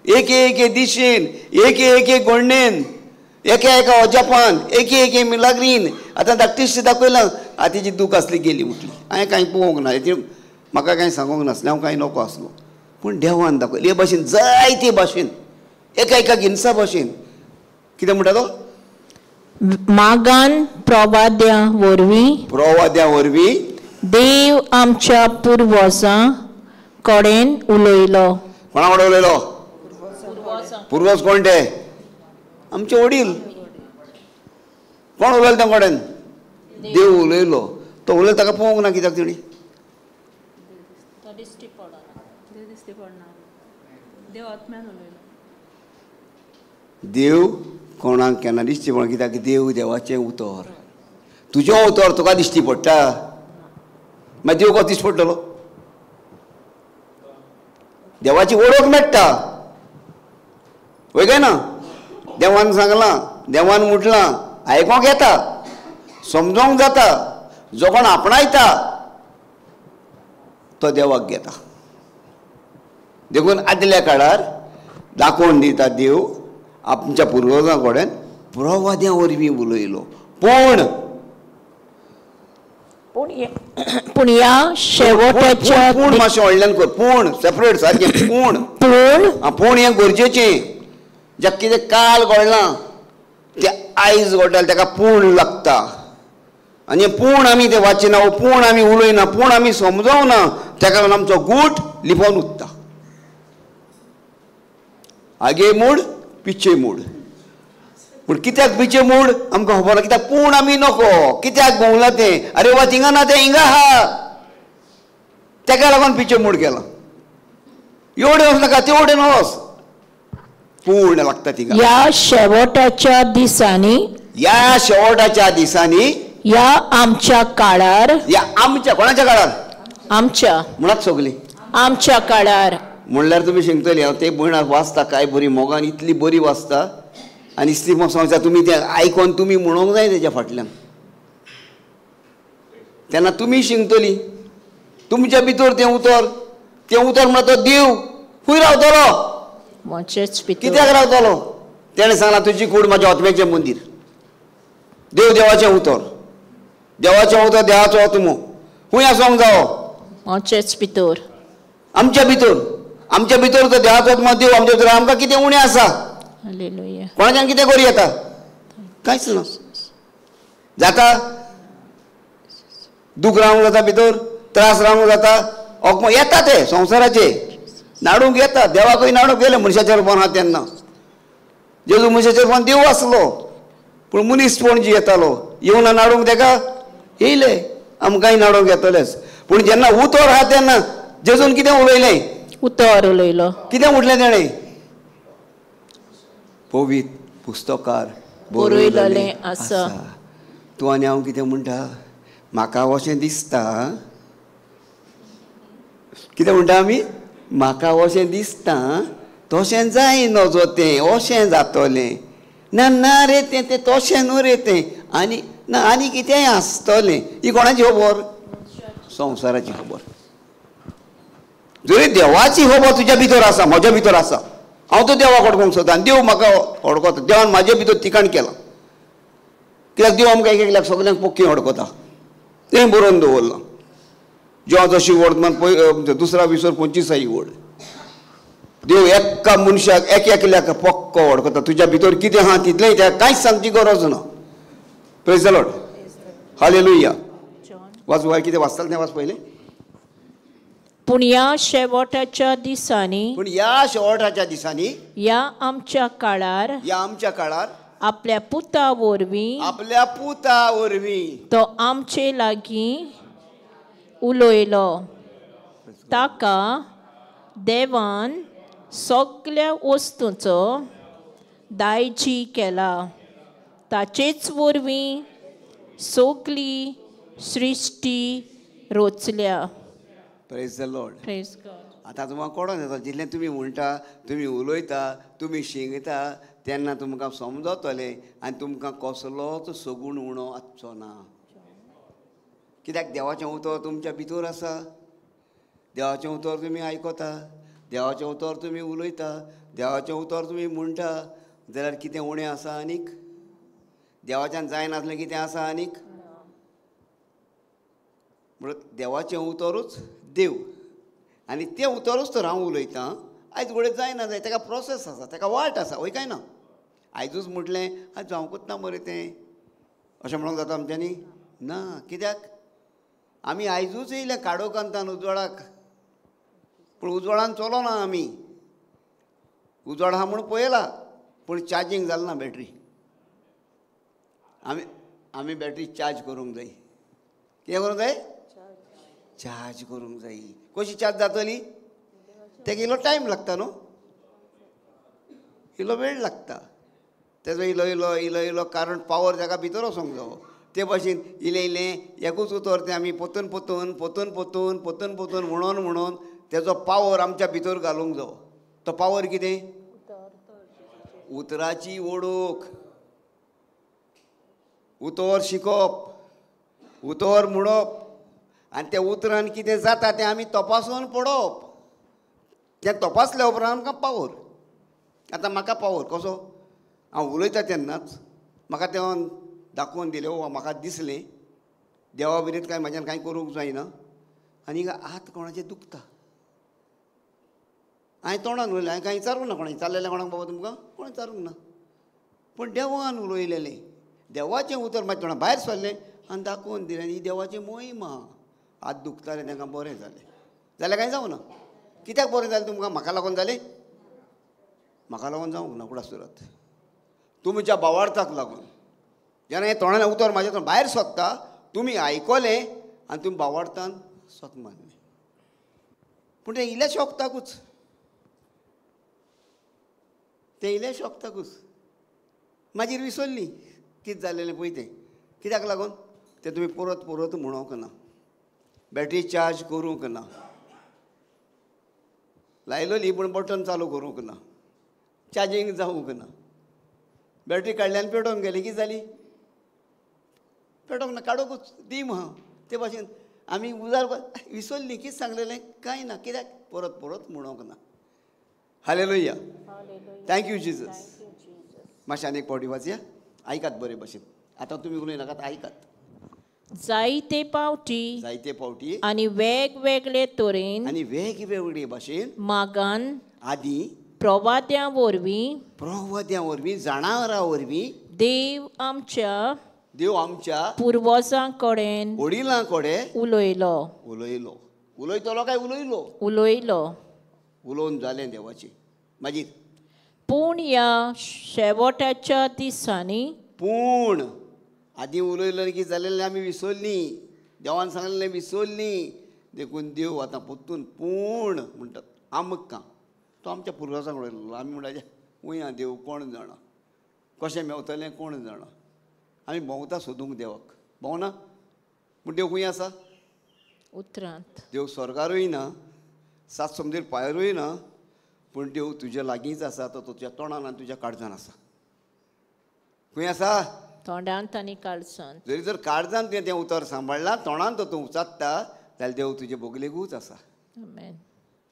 एके एके दिशेन एके एके गोंडेन एका एका अजापान एके एके मिलाग्रीन. आतां धाकटीशी दाखयलां आतांची दूख आसली गेली उठली. हांवें कांय पळोवंक ना. म्हाका कांय सांगूंक नासलें. हांव कांय नको आसलो. पूण देवान दाखयलें हे भाशेन जायते भाशेन एका एका गिन्सा भाशेन. कितें म्हणटा तो? मागान प्रवाद्या वरवीं देव आमच्या पुर्वजां कडेन उलयलो. कोणा कडेन उलयलो? पुर्वज कोण ते? आमचे वडील. कोण उलयलो त्या कडेन? देव उलयलो. तो उलयलो ताका पळोवंक ना. कित्याक तेणी? देव कोणाक केन्ना दिश्टी पडना. कित्याक देव देवाचें उतर. तुजें उतर तुका दिश्टी पडटा. मागीर देव कसो दिश्टी पडटलो? देवाची वळख मेळटा. वय काय ना? देवान सांगलां, देवान म्हटलां, आयकोंक येता, समजोंक जाता. जो कोण आपणायता तो देवाक घेता. देखून आदल्या काळार दाखोवन दिता देव आमच्या पुर्वजां कडेन प्रवाद्या वरवीं उलयलो. पूण ह्या शेवटाच्या पूण मातशें व्हडल्यान कर. पूण सेपरेट सारकें. पूण हें गरजेचें. ज्याक कितें काल घडलां तें आयज घडटालें ताका पूण लागता. आनी पूण आमी तें वाचिना, पूण आमी उलयना, पूण आमी समजोवना ताका लागून आमचो गूट लिपोवन उरता. आगे मूड पिच्छे मूड. पूण कित्याक पिच्छे मूड आमकां खबर ना. कित्याक पूण आमी नको. कित्याक भोंवलां तें? अरे वा थिंगा ना तें हिंगा आहा. ताका लागून पिच्छे मूड केला. एवढे वच नाका तेवढे वच. पूर्ण लागता थिंगा. या शेवटाच्या दिसांनी या आमच्या काळार. या आमच्या कोणाच्या काळार? आमच्या म्हणत सगळी आमच्या काळार म्हणल्यार तुमी शिंगतली. हांव ते भयण वाचता काय बरी मोगान इतली बरी वाचता. आनी इतली सांगता तुमी तें आयकोन तुमी म्हणूंक जाय तेच्या फाटल्यान. तेन्ना तुमी शिंगतली. तुमच्या भितर तें उतर म्हणटा तो देव खंय रावतलो? म्हजेच भितर कित्याक रावतलो? तेणें सांगलां तुजी कूड म्हाज्या आत्म्याचें मंदीर. देवाचें उतर देवाचो आत्मो खंय आसूंक जावो? म्हजेच भितर आमच्या भितर तो देवाचो आत्मा देव आमच्या भितर. आमकां कितें उणें आसा? हालेलुया. कोणाच्यान कितें करूं येता? कांयच ना. जाता दूख रावंक जाता भितर, त्रास रावंक जाता, अकमो येता ते संवसाराचे नाडूंक येता. देवाकूय नाडूंक गेले मनशाच्या रूपान आहा तेन्ना. जेजू मनशाच्या रूपान देव आसलो पूण मनीसपण जी येतालो येवना नाडूंक तेका येयले. आमकांय नाडूंक येतलेच. पूण जेन्ना उतर आहा तेन्ना जेजून कितें उलयलें? उतर उलयलो. कितें म्हटलें तेणें? पवित्र पुस्तकार बरयलेलें आसा. तूं आनी हांव कितें म्हणटा? म्हाका अशें दिसता. कितें म्हणटा आमी? म्हाका अशें दिसता तशें जायना तें अशें जातलें. ना रे तें तशें न्हू रे तें आनी कितेंय आसतलें. ही कोणाची खबर? संवसाराची खबर. जरी देवाची खबर तुज्या भितर आसा, म्हज्या भितर आसा, हांव तो देवाक अडकोंक सोदता आनी देव म्हाका अडकता. देवान म्हाजे भितर ठिकाण केलां. कित्याक देव आमकां एक सगल्यांक पोक्की अडकता. तें बरोवन दवरलां. जेवाचो वर्तमान 2:25 वड. देव एका मनशाक एकल्याक पक्को अडकता. तुज्या भितर कितें आहा तितलेंय त्या कांयच सांगची गरज ना. Praise the lord. हालेलुया. वाच कितें वाचतालें तें वाच पयलें. पूण ह्या शेवटाच्या दिसांनी ह्या आमच्या काळार आपल्या पुता वरवीं तो आमचे लागीं उलयलो. ताका देवान सगळ्या वस्तूंचो दायजी केला. ताचेच वरवीं सगळी सृश्टी रचल्या. Praise the lord. Praise God. आतां तुमकां कळोन येता जितलें तुमी म्हणटा, तुमी उलयता, तुमी शिंगता तेन्ना तुमकां समजतलें आनी तुमकां कसलोच सगूण उणो आसचो ना. कित्याक देवाचें उतर तुमच्या भितर आसा. देवाचें उतर तुमी आयकता, देवाचें उतर तुमी उलयता, देवाचें उतर तुमी म्हणटा. जाल्यार कितें उणें आसा आनीक? देवाच्यान जायनासलें कितें आसा आनीक? म्हणून देवाचें उतरूच देव आनी तें उतरूच तर हांव उलयतां. आयज घडये जायना जाय, ताका प्रोसेस आसा, ताका वाट आसा. वय काय ना? आयजूच म्हटलें आयज जावंकूच ना मरे तें अशें म्हणूंक जाता आमच्यांनी? ना. कित्याक? आमी आयजूच येयले काडोकांतान उजवाडाक पूण उजवाडान चलोना आमी. उजवाड आहा म्हूण पळयला पूण चार्जींग जालें ना बॅटरी. आमी बॅटरी चार्ज करूंक जाय. कितें करूंक जाय? चार्ज करूंक जाय. कशी चार्ज जातली? तेका इल्लो टायम लागता न्हू, इल्लो वेळ लागता. तेजो इल्लो कारण पावर ताका भितर वचोंक जावो. ते भाशेन इल्लें एकूच उतर तें आमी पोतून म्हणून तेजो पावर आमच्या भितर घालूंक जावो. तो पावर कितें? उतराची ओळख. उतर शिकप, उतर म्हणप आनी त्या उतरान कितें जाता तें आमी तपासून पळोवप. तें तपासल्या उपरांत आमकां पावर. आतां म्हाका पावर कसो? हांव उलयता तेन्नाच म्हाका देवान दाखोवन दिलें वा म्हाका दिसलें देवा विरीत कांय म्हाज्यान कांय करूंक जायना आनी हात कोणाचे दुखता. हांवें तोंडान उलयलें, हांवें कांय विचारूंक ना कोणाक. चाललेलें कोणाक बाबा तुमकां? कोणें विचारूंक ना. पूण देवान उलयलेलें, देवाचें उतर म्हाज्या तोंडां भायर सरलें आनी दाखोवन दिलें. ही देवाची मोहीम आहा. हात दुखतालें तांकां बरें जालें. जाल्यार कांय जावं ना. कित्याक बरें जालें तुमकां? म्हाका लागून जालें? म्हाका लागून जावंक ना. कुडासुरात तुमच्या भावार्थाक लागून. जेन्ना हें तोंडान उतर म्हाज्या तोंड भायर सोदता, तुमी आयकलें आनी तुमी भावार्थान स्वत मानलें. पूण तें इल्ल्याशा वखदाकूच, तें इल्ल्याशा वखदाकूच मागीर विसरलीं कितें जाल्लेलें पळय तें. कित्याक लागून? तें तुमी परत म्हणोंक ना. बॅटरी चार्ज करूंक ना. लायलोली पूण बटन चालू करूंक ना. चार्जींग जावंक ना. बॅटरी काडल्यान पेटोवंक गेली. कितें जाली? पेटोवंक ना. काडोकूच डीम आहा. ते भाशेन आमी उजार विसरलीं कितें सांगलेलें कांय ना कित्याक परत परत म्हणोंक ना. हालेलुया. Thank you Jesus. मातशें आनी एक पावटी वाचया. आयकात बरे भशेन. आतां तुमी उलयनाकात, आयकात. जायते पावटी जायते पावटी आनी वेगवेगळे तरेन आनी वेगवेगळे भाशेन मागान आदी प्रवाद्यां वरवीं प्रवाद्यां वरवीं जाणावरां वरवीं देव आमच्या देव आमच्या पुर्वजां कडेन वडिलां कडेन उलयलो उलयतलो काय उलयलो उलोवन जालें देवाचें. मागीर पूण ह्या शेवटाच्या दिसांनी पूण आदी उलयलें कितें जालेलें आमी विसरलीं. देवान सांगलेलें विसरलीं. देखून देव आतां परतून पूण म्हणटात आमकां तो आमच्या पुर्वजांक उलयलो. आमी म्हणटाचे वया देव कोण जाणा कशें मेवतलें कोण जाणा. आमी भोंवता सोदूंक देवाक भोंवना. पूण देव खंय आसा? उतरांत देव स्वर्गारूय ना, सात समुद्र पांयारूय ना, पूण देव तुज्या लागींच आसा. तो तुज्या तोंडान आनी तुज्या काळजान आसा. खंय आसा? तोंडांत आनी काळजांत. जर काळजान तुवें तें उतर सांबाळ्ळां, तोंडान तो तूं उचात्ता जाल्यार देव तुजे बोगलेकूच आसा. आमेन.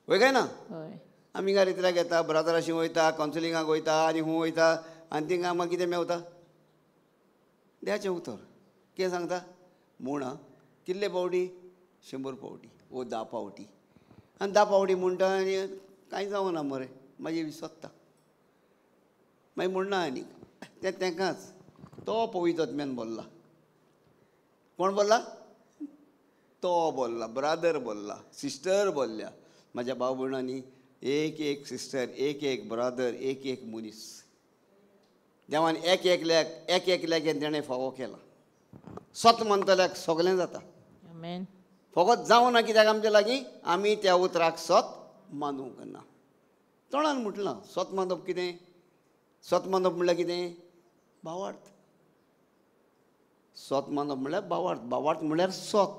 वय काय ना? हय. आमी गारित्राक येता, ब्रादराशी वयता, कावन्सिलिंगाक वयता आनी हूं वयता आनी थिंगा आमकां कितें मेवता? देवाचें उतर. कितें सांगता? म्हूण कितले पावटी? 100 पावटी वो 10 पावटी. आनी 10 पावटी म्हणटा आनी कांय जावना मरे, मागीर विसरता. मागीर म्हणना आनी तें तेंकांच तो पवित्र आत्म्यान बोल्ला. कोण बोल्ला? तो बोल्ला. ब्रादर बोल्ला, सिस्टर बोल्ल्या. म्हाज्या भाव भयणांनी एक एक सिस्टर, एक एक ब्रादर, एक एक मनीस देवान एक एकल्याक तेणें फावो केला. स्वत म्हणटल्याक सगलें जाता. आमेन. फकत जावना कित्याक आमच्या लागीं आमी त्या उतराक स्वत मानूंक ना. तोंडान म्हटलां स्वत मानप कितें? स्वत मानप म्हणल्यार कितें? भावार्थ. स्वत मानप म्हणल्यार भावार्थ म्हणल्यार स्वत.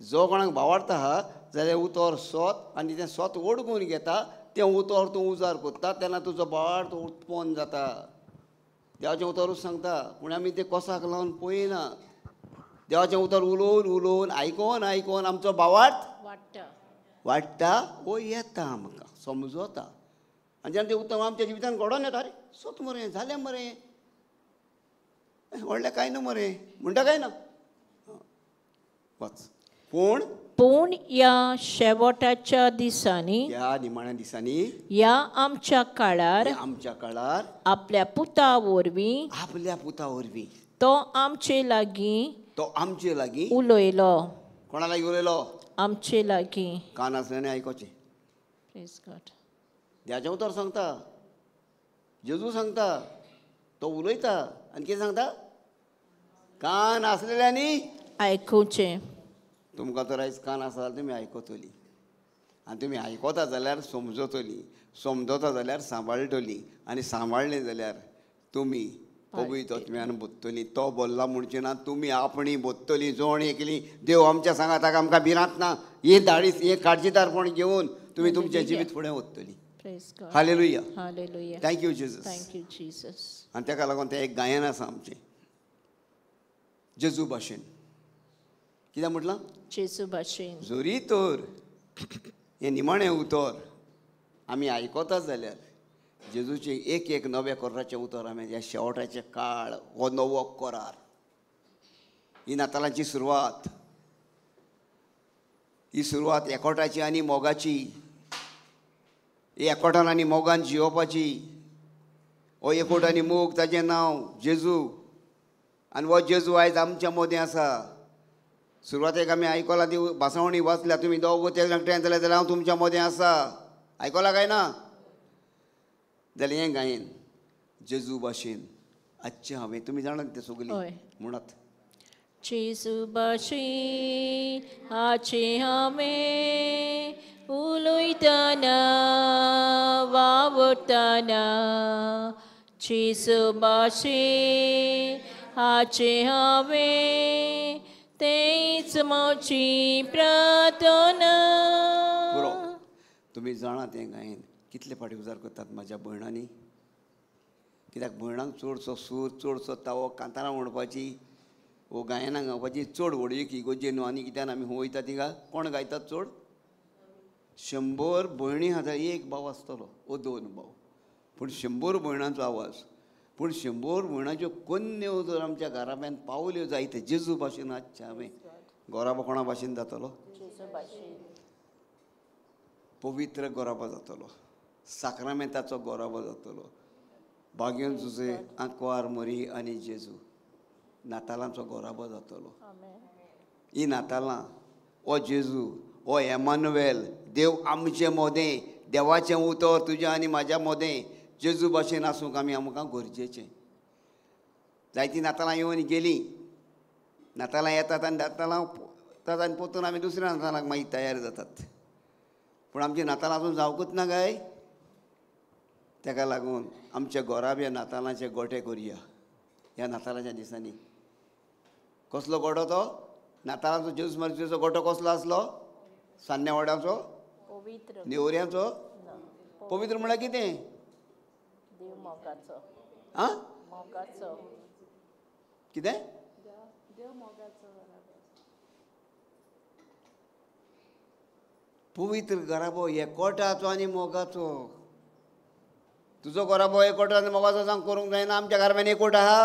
जो कोणाक भावार्थ आहा जाल्यार उतर स्वत आनी तें स्वत ओडकून घेता. तें उतर तूं उजार कोत्ता तेन्ना तुजो भावार्थ उत्पन्न जाता. देवाचें उतरूच सांगता. पूण आमी तें कोसाक लावन पळयना. देवाचें उतर उलोवन आयकोन आमचो भावार्थ वाडटा वो येता आमकां समजता. आनी जेन्ना तें उतर आमच्या जिवितान घडोवन येता. अरे स्वत मरे जालें मरे, व्हडलें कांय ना मरे म्हणटा काय ना. वाच. पूण ह्या शेवटाच्या दिसांनी ह्या निमाण्या दिसांनी ह्या आमच्या काळार आपल्या पुता वरवीं तो आमचे लागीं उलयलो. कोणा लागीं उलयलो? आमचे लागीं. कान आसल्याने आयकोचें. Praise God. देवाचें उतर सांगता. जेजू सांगता. तो उलयता आनी कितें सांगता? कान आसलेल्यांनी आयकुचें. तुमकां तर आयज कान आसा जाल्यार तुमी आयकतलीं. आनी तुमी आयकता जाल्यार समजता जाल्यार सांबाळटलीं. आनी सांबाळ्ळें जाल्यार तुमी पवित्र आत्म्यान बोधतलीं. तो बोल्ला म्हणचें ना, तुमी आपणी बोधतलीं. जोण एकली देव आमच्या सांगात आमकां भिरांत ना. हे धाडीस हे काळजीदारपण घेवन तुमी तुमचें जिवीत फुडें वतलीं. Hallelujah. Hallelujah. Thank you Jesus. Thank you Jesus. आनी ताका लागून तें एक गायन आसा आमचें जेजू भाशेन. कित्याक म्हटलां? जेजू भाशेन. जोरी तर हें निमाणें उतर आमी आयकता जाल्यार जेजूचें एक एक नव्या कराराचें उतर आमी ह्या शेवटाचे काळ हो नवो करार. ही नातालांची सुरवात. ही सुरवात एकोठाची आनी मोगाची. एकोठान आनी मोगान जियोवपाची. हो एकवट आनी मोग ताचें नांव जेजू. आनी हो जेजू आयज आमच्या मदें आसा. सुरवातेक आमी आयकलां ती भासावणी वाचल्या. तुमी दोग ते एकठांय जाल्यार हांव तुमच्या मदें आसा. आयकलां काय ना? जाल्यार हें गायन जेजू भाशेन आजचें हांवें. तुमी जाणात तें सगलीं म्हणत. जेजू भाशेन आजचें हांवें उलयतना वावरतना. जेजू भाशेन आजचें हांवें तेच म्हजी प्रार्थना. पुरो. तुमी जाणात हें गायन कितले फावटी उजार करतात म्हाज्या भयणांनी. कित्याक भयणांक चडसो सूर चडसो तावो कांतारां म्हणपाची हो गायनां गावपाची चड व्हडली की गोजे न्हू आनी कित्यान आमी वयता थिंगा कोण गायतात चड 100 भयणी आसा एक भाव आसतलो वो 2 भाव पूण 100 भयणांचो आवाज पूण 100 भयणांच्यो कन्यो जर आमच्या घराब्यान पावल्यो जायते जेजू भाशेन आजचे हांवें गोराबो कोणा भाशेन जातलो पवित्र गोराबो जातलो साक्रामेंताचो गोराबो जातलो बागेन जुजे आंकवार मरी आनी जेजू नातालांचो गोराबो जातलो ही नातालां ओ जेजू ओ एमानुवेल देव आमचे मोदें देवाचें उतर तुज्या आनी म्हाज्या मोदें जेजू भाशेन आसूंक आमकां गरजेचें जायतीं नातालां येवन गेलीं नातालां येतात आनी नातालां वतात आनी परतून आमी दुसऱ्या नातालांक मागीर तयार जातात पूण आमची नातालां अजून जावंकूच ना काय ताका लागून आमच्या गोराब्या नातालांचे गोठे करुया ह्या नातालांच्या दिसांनी कसलो गोठो तो नातालांचो जेजू मार्तीचो गोठो कसलो आसलो सान्नेवाड्याचो पवित्र नेवऱ्याचो पवित्र म्हळ्यार कितें देव मोगाचो आं मोगाचो कितें देव मोगाचो पवित्र गराबो एकोटाचो आनी मोगाचो तुजो गराबो एकोटो आनी मोगाचो सांग करूंक जायना आमच्या घराब्यान एकवट आहा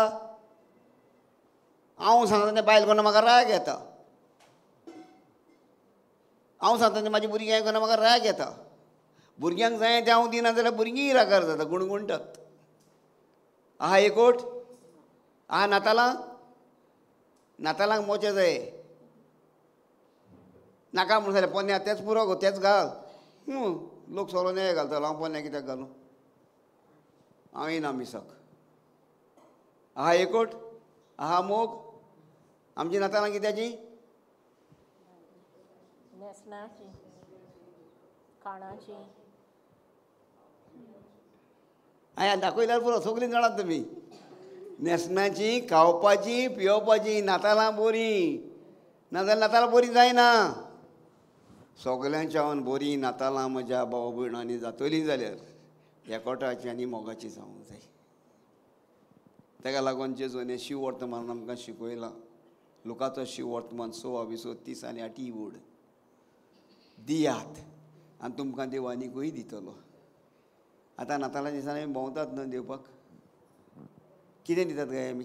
हांव सांगता तें बायल कोन्ना म्हाका राग येता हांव सांगता तें म्हाजी भुरगीं आयकना म्हाका राग येता भुरग्यांक जाय तें हांव दिना जाल्यार भुरगीं रागार जाता गुणगुणटात आहा एकवट आहा नातालांक मोचे जाय नाका म्हूण जाल्यार पोन्या तेच पुरो गो तेच घाल लोक सोरो न्याय घालतलो हांव पोन्या कित्याक घालूं हांव येना मिसाक आहा एकवट आहा मोग आमची नातालां कित्याची नेसनाची खाणाची हांवें दाखयल्यार पुरो सगळीं जाणात तुमी नेसनाची खावपाची पिवपाची नातालां बरीं नाजाल्यार नातालां बरीं जायना सगल्यांच्यान बरीं नातालां म्हज्या भाव भयणांनी जातलीं जाल्यार एकोटाची आनी मोगाची जावंक जाय ताका लागून जेजून शिव वर्तमान आमकां शिकयलां लुकाचो शिव वर्तमान 26:30 आनी 8 वड दियात आनी तुमकां देव आनीकूय दितलो आतां नातालां दिसांनी आमी भोंवतात न्हू दिवपाक कितें दितात काय आमी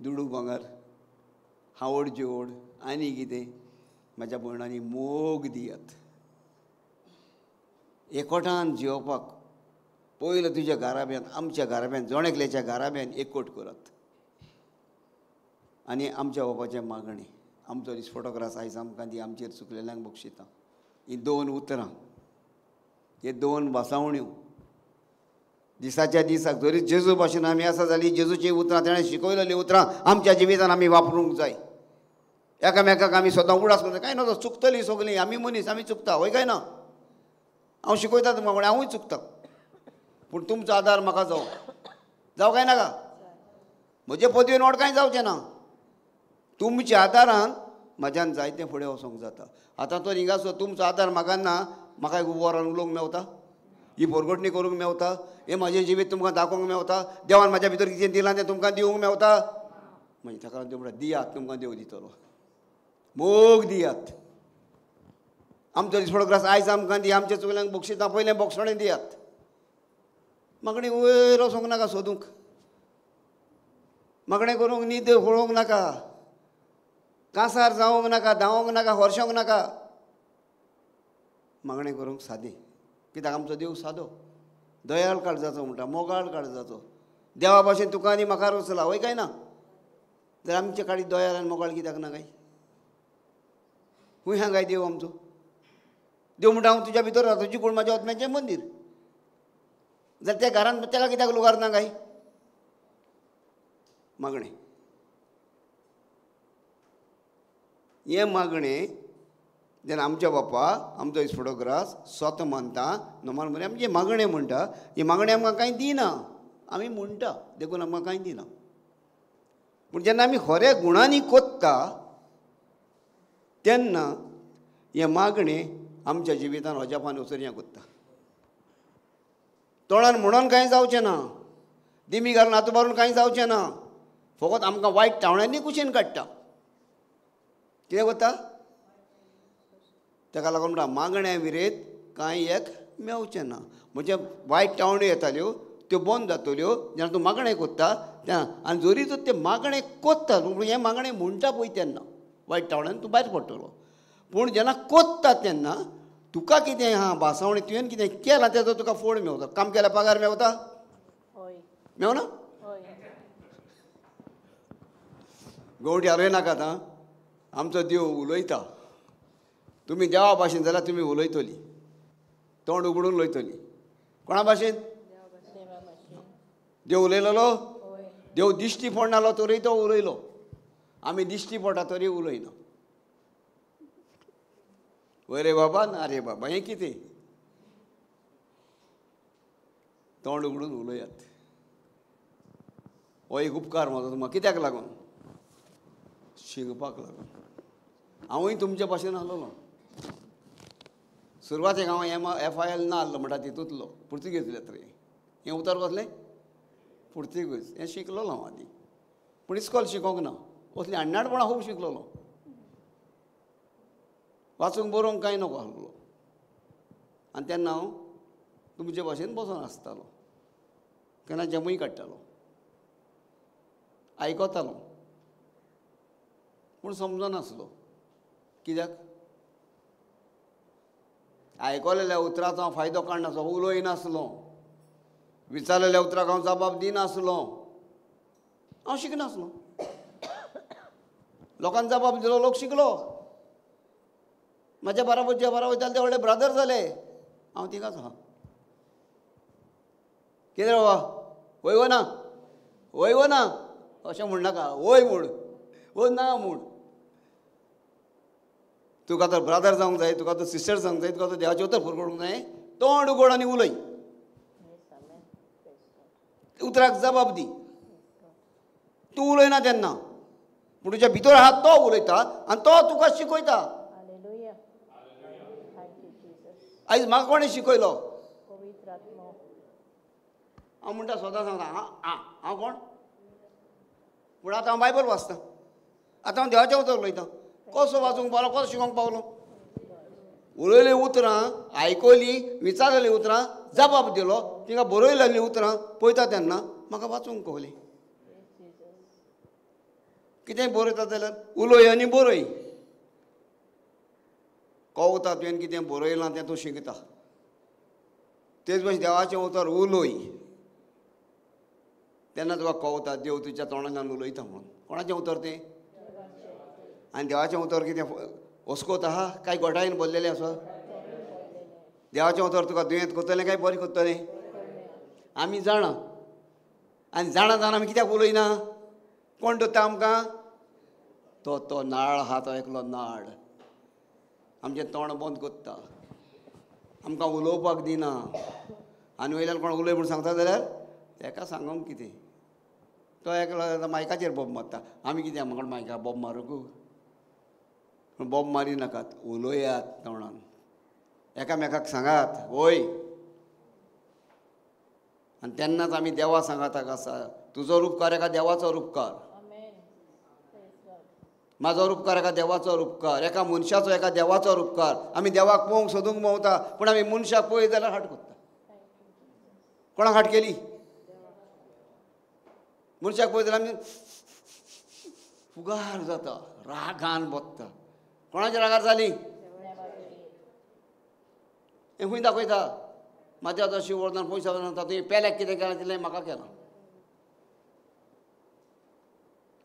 दुडू भांगर हावड जेवड आनी कितें म्हाज्या भयणांनी मोग दियात एकोठान जेवपाक पयलो तुज्या घराब्यान आमच्या घराब्यान जोणेकल्याच्या घराब्यान एकवट करात आनी आमच्या बापाचें मागणें आमचो फोटोग्राफ आयज आमकां दी आमचेर चुकलेल्यांक बक्षितां ही 2 उतरां हे 2 भासावण्यो दिसाच्या दिसाक जरी जेजू भाशेन आमी आसा जाली जेजूची उतरां ताणें शिकयलेलीं उतरां आमच्या जिवितान आमी वापरूंक जाय एकामेकाक आमी सदां उडास करूं काय ना चुकतलीं सगलीं आमी मनीस आमी चुकता वय काय ना हांव शिकयता तुमकां म्हळ्यार हांवूय चुकता पूण तुमचो आदार म्हाका जावं काय नाका म्हजे पदवेन व्हड कांय जावचें ना तुमच्या आदारान म्हाज्यान जायतें फुडें वचोंक जाता आतां तो हिंगासो तुमचो आदार म्हाका ना म्हाका वरान उलोवंक मेवता ही परगटणी करूंक मेवता हें म्हाजें जिवीत तुमकां दाखोवंक मेवता देवान म्हाज्या भितर कितें दिलां तें तुमकां दिवंक मेवता म्हणजे ताका देव म्हणटा दियात तुमकां देव दितलो मोग दियात आमचो फोटोग्राफ आयज आमकां दी आमच्या चुकल्यांक बक्षिसां पयलें बोक्षणें दियात मागणी वयर वचोंक नाका सोदूंक मागणें करूंक न्हीद पळोवंक नाका कांसार जावंक नाका धांवोंक नाका हरशोंक नाका मागणें करूंक सादें कित्याक आमचो देव सादो दयाळ काळजाचो म्हणटा मोगाळ काळजाचो देवा भाशेन तुका आनी म्हाका वचला वय काय ना तर आमचे काळी दयाळ आनी मोगाळ कित्याक ना काय खूंय हा काय देव आमचो देव म्हणटा हांव तुज्या भितर रावता तुजी कूड म्हाज्या आत्म्याचें मंदीर जाल्यार त्या घरान ताका कित्याक लुगार ना काय मागणें हें मागणें जेन्ना आमच्या बापा आमचो फोटोग्राफ स्वता मानता नमान म्हळ्यार आमी जें मागणें म्हणटा ही मागणी आमकां कांय दिना आमी म्हणटा देखून आमकां कांय दिना पूण जेन्ना आमी खऱ्या गुणांनी कोत्ता तेन्ना हें मागणें आमच्या जिवितान अजापान उसर्या कोत्ता तोंडान म्हणून कांय जावचें ना दिमी घालून हात मारून कांय जावचें ना फकत आमकां वायट टावण्यांनी कुशीन काडटा. कितें करता? ताका लागून म्हणटा मागण्या विरेत कांय एक मेवचें ना. म्हणजे वायट टावण्यो येताल्यो त्यो बंद जातल्यो जेन्ना तूं मागणें कोत्ता तेन्ना. आनी जरी तर ते मागणें कोत्ता हें मागणें म्हणटा पळय तेन्ना वायट टावण्यान तूं भायर पडटलो. पूण जेन्ना कोत्ता तेन्ना तुका कितें भासावणी तुवें कितें केलां तेजो तुका फळ मेवता. काम केल्यार पगार मेवता? होय. मेवना? होय. गवटी हालय नाकात. आमचो देव उलयता. तुमी देवा भाशेन जाल्यार तुमी उलयतली, तोंड उगडून उलयतली. कोणा भाशेन? देवा भाशेन. देव उलयलोलो? होय. देव दिश्टी पडनालो तरी तो उलयलो. आमी दिश्टी पडटा तरी उलयना. वय रे बाबा ना रे बाबा हें कितें? तोंड उगडून उलयात. हो एक उपकार म्हाजो तुमकां. कित्याक लागून? शिंगपाक लागून. हांवूय तुमचे भाशेन आसलोलो. सुरवातेक हांव FIL ना आसलो म्हणटा तितूंतलो पुर्तुगेज रे. हें उतर कसलें? पुर्तुगेज. हें शिकलोलो हांव आदीं. पूण इस्कॉल शिकोंक ना. असलीं आडनाडपणां खूब शिकलोलो. वाचूंक बरोवंक कांय नको आसलो. आनी तेन्ना हांव तुमचे भाशेन बसोन आसतालो. केन्ना जमूय काडटालो, आयकतालो, पूण समजनासलो. कित्याक? आयकलेल्या उतराचो हांव फायदो काडनासलो, उलयनासलो. विचारलेल्या उतराक हांव जबाब दिनासलो. हांव शिकनासलो. लोकांनी जबाब दिलो, लोक शिकलो. म्हाज्या बाराबर जे बारा वयताले ते व्हडले ब्रदर जाले. हांव थिंगाच आहा. कितें रे बाबा वय वो ना? वय वो ना अशें म्हणनाका. वय म्हूण, वो ना म्हूण. तुका तर ब्रदर जावंक जाय, तुका तर सिस्टर जावंक जाय, तुका तर देवाचे उतर फुरगडूंक जाय. तोंड उगड आनी उलय. उतराक जबाब दी. तूं उलयना तेन्ना, पूण तुज्या भितर आहा तो उलयता आनी तो तुका शिकयता. हालेलुया. Thank you Jesus. आयज म्हाका कोणें शिकयलो? पवित्र आत्मा. हांव म्हणटा सदां सांगता हांव कोण? पूण आतां हांव बायबल वाचतां. आतां हांव देवाचें उतर उलयतां. कसो वाचूंक पावलो, कसो शिकोवंक पावलो? उलयलीं उतरां आयकलीं, विचारलेलीं उतरां जबाब दिलो. तिका बरयलेलीं उतरां पळयता तेन्ना म्हाका वाचूंक कळ्ळें. कितेंय बरयता जाल्यार उलय आनी बरय. कळटा तुवें कितें बरयलां तें तूं शिकता. तेच भशेन देवाचें उतर उलय तेन्ना तुका कळटा देव तुज्या तोंडांतल्यान उलयता म्हणून. कोणाचें उतर तें? आनी देवाचें उतर कितें हुस्कोत आहा काय गोठायेन भरलेलें आसा? देवाचें उतर तुका दुयेंत करतलें काय बरें करतलें? आमी जाणा. आनी जाणा जावन आमी कित्याक उलयना? कोण धरता आमकां? तो नाळ आहा तो एकलो नाळ. आमचें तोंड बंद करता, आमकां उलोवपाक दिना. आनी वयल्यान कोण उलय म्हूण सांगता जाल्यार ताका सांगूंक कितें? तो एकलो मायकाचेर बोब मारता. आमी कितें म्हाका मायका बोब मारूंक? बोब मारी नाकात. उलयात तोंडान. एकामेकाक सांगात वय. आनी तेन्नाच आमी देवा सांगाताक आसा. तुजो उपकार एका देवाचो उपकार, म्हाजो उपकार एका देवाचो उपकार, एका मनशाचो एका देवाचो उपकार. आमी देवाक पळोवंक सोदूंक मेवता पूण आमी मनशाक पळय जाल्यार हाट करता. कोणाक हाट केली? मनशाक पळय जाल्यार आमी फुगार जाता, रागान बसता. कोणाच्या रागार जाली? हें खंय दाखयता? म्हाज्या शिवर्धन पयशे सांगता तुवें पेल्याक कितें केलां तितलें म्हाका केलां.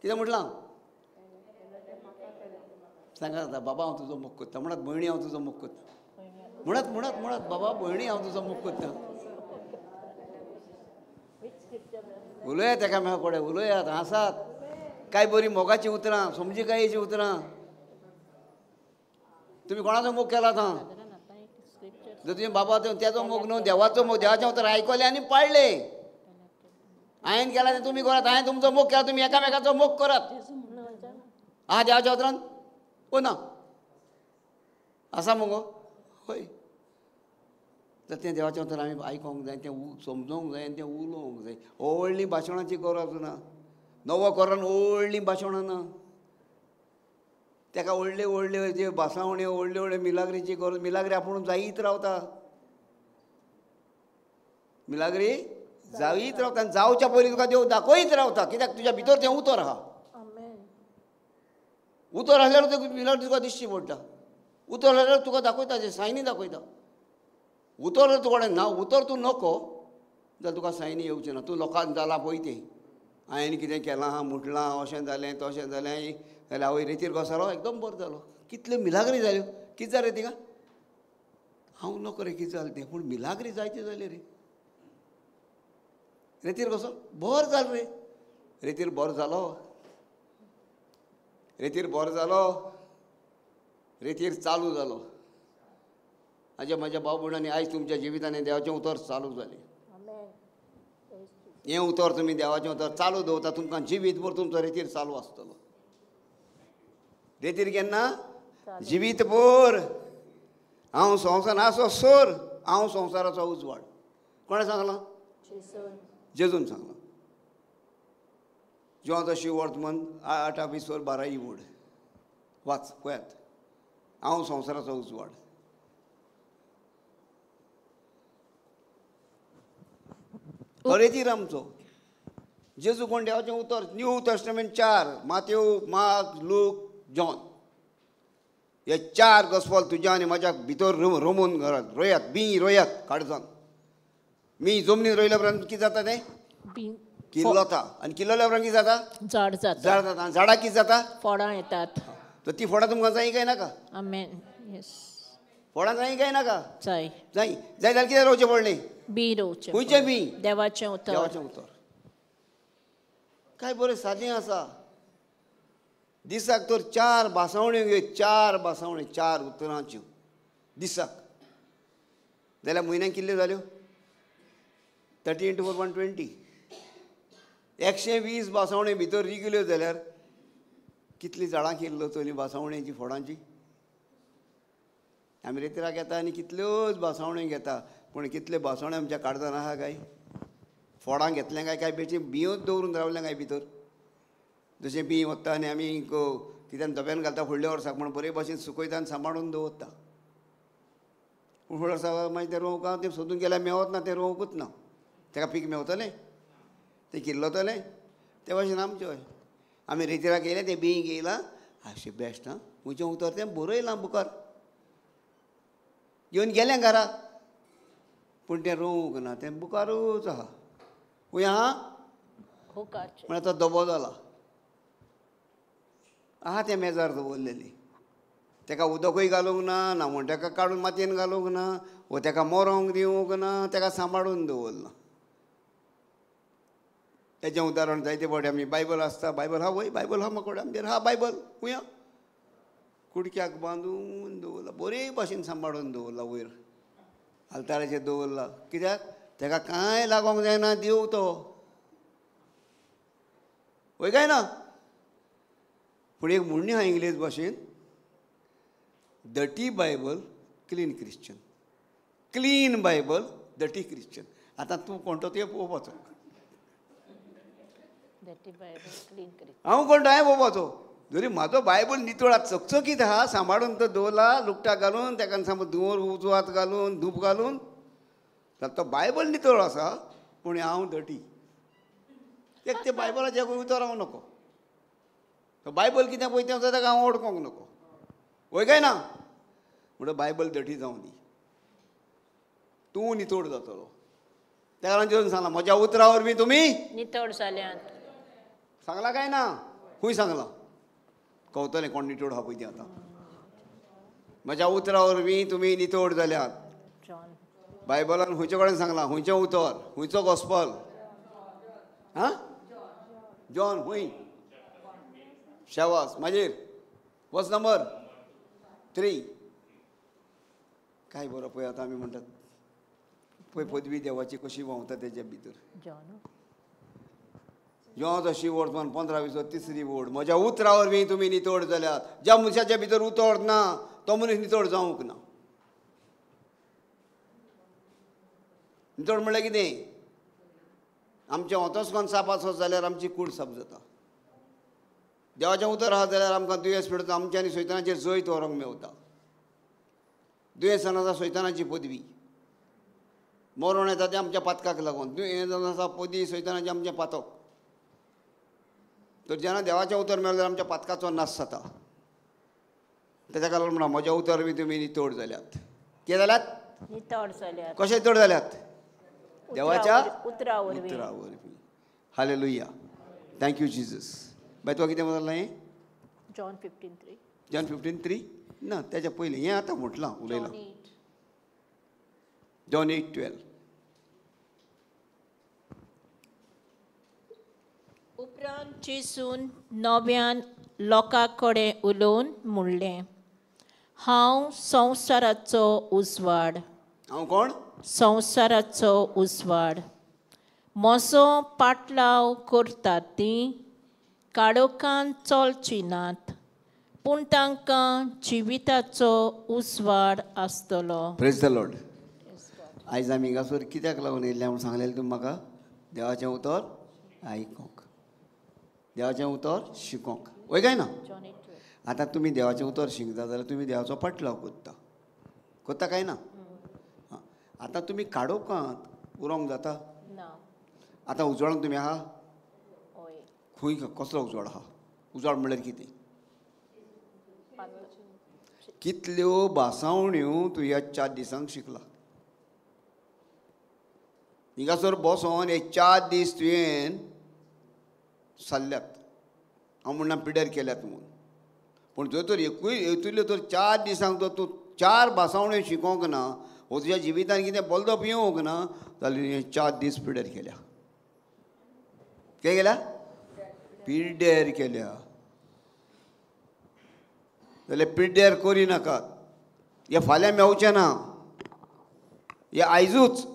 कितें म्हटलां? सांगात बाबा हांव तुजो मोग करता. म्हणत भयणी हांव तुजो मोग करता. म्हणत म्हणत म्हणत बाबा भयणी हांव तुजो मोग करता. उलयात एकामेका कडेन, उलयात, हांसात. काय बरी मोगाची उतरां, समजिकायेची उतरां. तुमी कोणाचो मोग केला आतां? जर तुवें बाबा तेजो मोग न्हू, देवाचो मोग, देवाचें उतर आयकलें आनी पाळलें. हांवें केलां तें तुमी करात. हांवें तुमचो मोग केला, तुमी एकामेकाचो मोग करात. आहा देवाच्या उतरान? हो ना? आसा मुगो? हय. तर तें देवाचें उतर आमी आयकोंक जाय, तें समजोवंक जाय आनी तें उलोवंक जाय. व्हडली भाशणाची गरज ना. नवो कोरान व्हडलीं भाशणां ना, ताका व्हडल्यो व्हडल्यो ज्यो भासावण्यो व्हडल्यो व्हडल्यो मिलाग्रीची करून मिलाग्री आपूण जायत रावता, मिलाग्री जायत रावता आनी जावच्या पयलीं तुका देव दाखयत रावता, कित्याक तुज्या भितर तें उतर आहा. Amen. उतर आसल्यार तें मिलाग्री तुका दिश्टी पडटा. उतर आसल्यार तुका दाखयता, तें सायनी दाखयता. उतर जर तुका ना, उतर तूं नको जाल्यार तुका सायनी येवचें ना. तूं लोकांक जाला पळय तें हांवें कितें केलां, मुटलां, अशें जालें तशें जालें जाल्यार आवय रेतीर घोसालो एकदम बरो जालो. कितल्यो मिलाग्री जाल्यो. कितें जालें तिका? हांव नोको रे कितें जालें तें, पूण मिलाग्री जायत्यो जाल्यो रे. रेतीर कसो बरो जालो रे. रेतीर बरो जालो, रेतीर बरो जालो, रेतीर चालू जालो. म्हाज्या भाव भयणांनी आयज तुमच्या जिवितांनी देवाचें उतर चालू जालें. Amen. Praise Jesus. हें उतर तुमी देवाचें उतर चालू दवरता, तुमकां जिवीतभर तुमचो रेतीर चालू आसतलो. रेतीर केन्ना? जिवीतभर. हांव संवसार आसो सोर, हांव संवसाराचो उजवाड. कोणें सांगलां? Jesus. जेजून सांगलां. जॉन द वर्तमान 8:20-12 वड वाच पळयात. हांव संवसाराचो उजवाड. तो रेतीर आमचो. जेजू कोण? देवाचें उतर. New testament 4 Matthew, mark, look, John. हे 4 गॉस्पेल तुज्या आनी म्हाज्या भितर रमून रोयात. बी रोयात काळजान. मी जमनीन रोयल्या उपरांत कितें जाता तें? Being किल्लोता. आनी किल्लोल्या उपरांत कितें जाता? झाड जाता. झाड जाता. आनी झाडाक कितें जाता? फळां येतात. तर ती फळां तुमकां जायी काय नाका? Amen. Yes. फळां जायी काय नाका? जाय. जायी जाल्यार कितें रोवचें पडलें? बी रोवचें. खंयचें बी? देवाचें उतर. देवाचें उतर. काय बरें सादें आसा. दिसाक तर 4 भासावण्यो घे. 4 भासावण्यो 4 उतरांच्यो दिसाक. जाल्यार म्हयन्याक कितल्यो जाल्यो? 30 × 4 120. 120 भासावण्यो भितर रिगिल्यो जाल्यार कितलीं झाडां केल्लो चली भासावण्याची फळांची. आमी रेतीराक येता आनी कितल्योच भासावण्यो घेता, पूण कितल्यो भासावण्यो आमच्या काळजान आहा काय? फळां घेतलें काय बेची बियोच दवरून रावलें काय भितर? जशें बी वता आनी आमी कितें धब्यान घालता फुडल्या वर्साक म्हण बरे भशेन सुकयता आनी सांबाळून दवरता. पूण फुडल्या वर्साक मागीर तें रोवंक तें सोदून गेल्यार मेवत ना, तें रोवंकूच ना. ताका पीक मेवतलें, तें किल्लतलें. ते भाशेन आमचें हय. आमी रेतीराक येयलें, तें बी घेयलां, अशें बेस्ट आं. खंयचें उतर तें बरयलां बुकार. घेवन गेलें घरा, पूण तें रोवंक ना, तें बुकारूच आहा. खंय आहा? हुकाचें. म्हळ्यार तो दबो जाला. आहा तें मेजार दवरलेली. ताका उदकूय घालूंक ना, ना म्हण ताका काडून मातयेन घालूंक ना, वो ताका मरोंक दिवंक ना, ताका सांबाळून दवरला. हेजें उदाहरण जायते फावटी आमी बायबल आसता, बायबल हा वय, बायबल हा म्हाका आमगेर हा बायबल खुंया कुडक्याक बांदून दवरला, बरे भाशेन सांबाळून दवरला. वयर आल्ताराचेर दवरला. कित्याक? ताका कांय लागोंक जायना, देव तो. वय काय ना? पूण एक म्हणणी आहा इंग्लीश भाशेन, डटी Bible clean Christian. Clean Bible डटी Christian. आतां तूं कोणतो तें पळोवपाचो. Dirty Bible, clean Christian. हांव कोणतो हांवें पळोवपाचो. जरी म्हाजो बायबल नितळ चकचकीत आहा, सांबाळून तो दवरला, लुकटा घालून, ताका सामको धुंवर उजवात घालून, धूप घालून, जाल्यार तो बायबल नितळ आसा, पूण हांव डटी. एक ते बायबलाचे उतर हांव नको. तो बायबल कितें पळय तें ताका हांव ओळखोंक नको. वय काय ना? म्हणून बायबल डटी जावं दी. तूं नितळ जातलो. त्या लागून सांगला म्हज्या उतरा वरवीं तुमी नितळ जाल्यात. सांगला काय ना? खूंय सांगलां? कळटलें कोण नितळ आहा पळय तें आतां. म्हज्या उतरा वरवीं तुमी नितळ जाल्यात. John. बायबलान खंयचे कडेन सांगलां? खंयचें उतर? खंयचो गॉस्पल? हां? जॉन खंय? शेवास. मागीर वच नंबर 3. काय बरो पळय आतां आमी म्हणटात पळय पदवी देवाची कशी व्हांवता तेच्या भितर. John. जॉन अशी वर्तमान 15-23 वड. म्हज्या उतरा वरवीं तुमी नितळ जाल्यात. ज्या मनशाच्या भितर उतर ना तो मनीस नितळ जावंक ना. नितळ म्हणल्यार कितें? आमचें ओतोस कोण साप आसत जाल्यार आमची कूड साफ जाता. देवाचें उतर आहा जाल्यार आमकां दुयेंस पेडटा आमच्या आनी सैतानाचेर जैत व्हरोंक मेवता. दुयेंसान आसा सैतानाची पदवी, मरण येता तें आमच्या पातकाक लागून. दुयेंसान आसा पदवी सैतानाचें आमचें पातक. तर जेन्ना देवाचें उतर मेळ्ळें जाल्यार आमच्या पातकाचो नाश जाता. तेच्या लागून म्हणा म्हज्या उतर बी तुमी नितळ जाल्यात. कितें जाल्यात? नितळ जाल्यात. कशें नितळ जाल्यात? देवाच्या उतरा वरवीं. उतरा वरवीं. हालेलुया. Thank you Jesus. बाय तुका कितें म्हणलें हें? जॉन 15:3. जॉन 15:3 ना तेच्या पयलीं हें आतां म्हटलां उलयलां. जॉन 8:12. उपरांत जेसून नव्यान लोकां कडेन उलोवन म्हणलें, हांव संवसाराचो उजवाड. हांव कोण? संवसाराचो उजवाड. म्हजो पाटलाव करतात तीं काळोखांत चलचीं नात, पूण तांकां जिविताचो उजवाड आसतलो. Praise the Lord. आयज आमी हिंगासर कित्याक लागून येयल्ले म्हूण सांगलेलें तुमी म्हाका? देवाचें उतर आयकोंक, देवाचें उतर शिकोंक. वय काय ना? आतां तुमी देवाचें उतर शिकता जाल्यार तुमी देवाचो पाटलाव कोत्ता. कोत्ता काय ना? आतां तुमी काळोखांत उरोंक जाता? ना. आतां उजवाडांत तुमी आहा? हय. खंय कसलो उजवाड आहा? उजवाड म्हणल्यार कितें? कितल्यो भासावण्यो तूं ह्या 4 दिसांक शिकला? हिंगासर बसोन हे 4 दीस तुवें सारल्यात. हांव म्हणना पिड्यार केल्यात म्हणून, पूण जर तर हेतूंतल्यो तर 4 दिसांक जर तूं 4 भासावण्यो शिकोंक ना, वो तुज्या जिवितान कितें बोल्दप येवंक ना, जाल्यार हे 4 दीस पिड्यार केल्या. कितें केल्या? पिड्यार केल्या. जाल्यार पिड्ड्यार करी नाकात. हे फाल्यां मेवचें ना. हे आयजूच,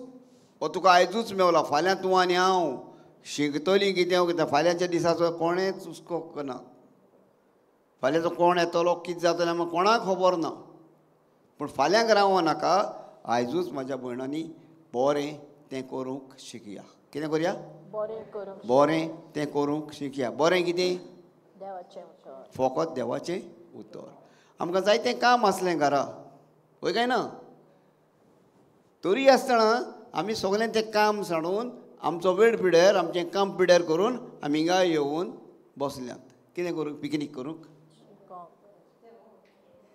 हो तुका आयजूच मेवला. फाल्यां तूं आनी हांव शिकतलीं कितें फाल्यांच्या दिसाचो कोणेंच हुस्को ना. फाल्यांचो कोण येतलो कितें जातलें आमकां कोणाक खबर ना. पूण फाल्यांक रावों नाका. आयजूच म्हाज्या भयणांनी बरें तें करूंक शिकया. कितें करया? बरें करूंक. बरें तें करूंक शिकया. बरें कितें? देवाचें उतर. फकत देवाचें उतर. आमकां जायतें काम आसलें घरा, वय काय ना? तरी आसतना आमी सगळें तें काम साडून आमचो वेळ पिड्यार, आमचें काम पिड्यार करून आमी हिंगा येवन बसल्यांत. कितें करूंक? पिकनीक करूंक?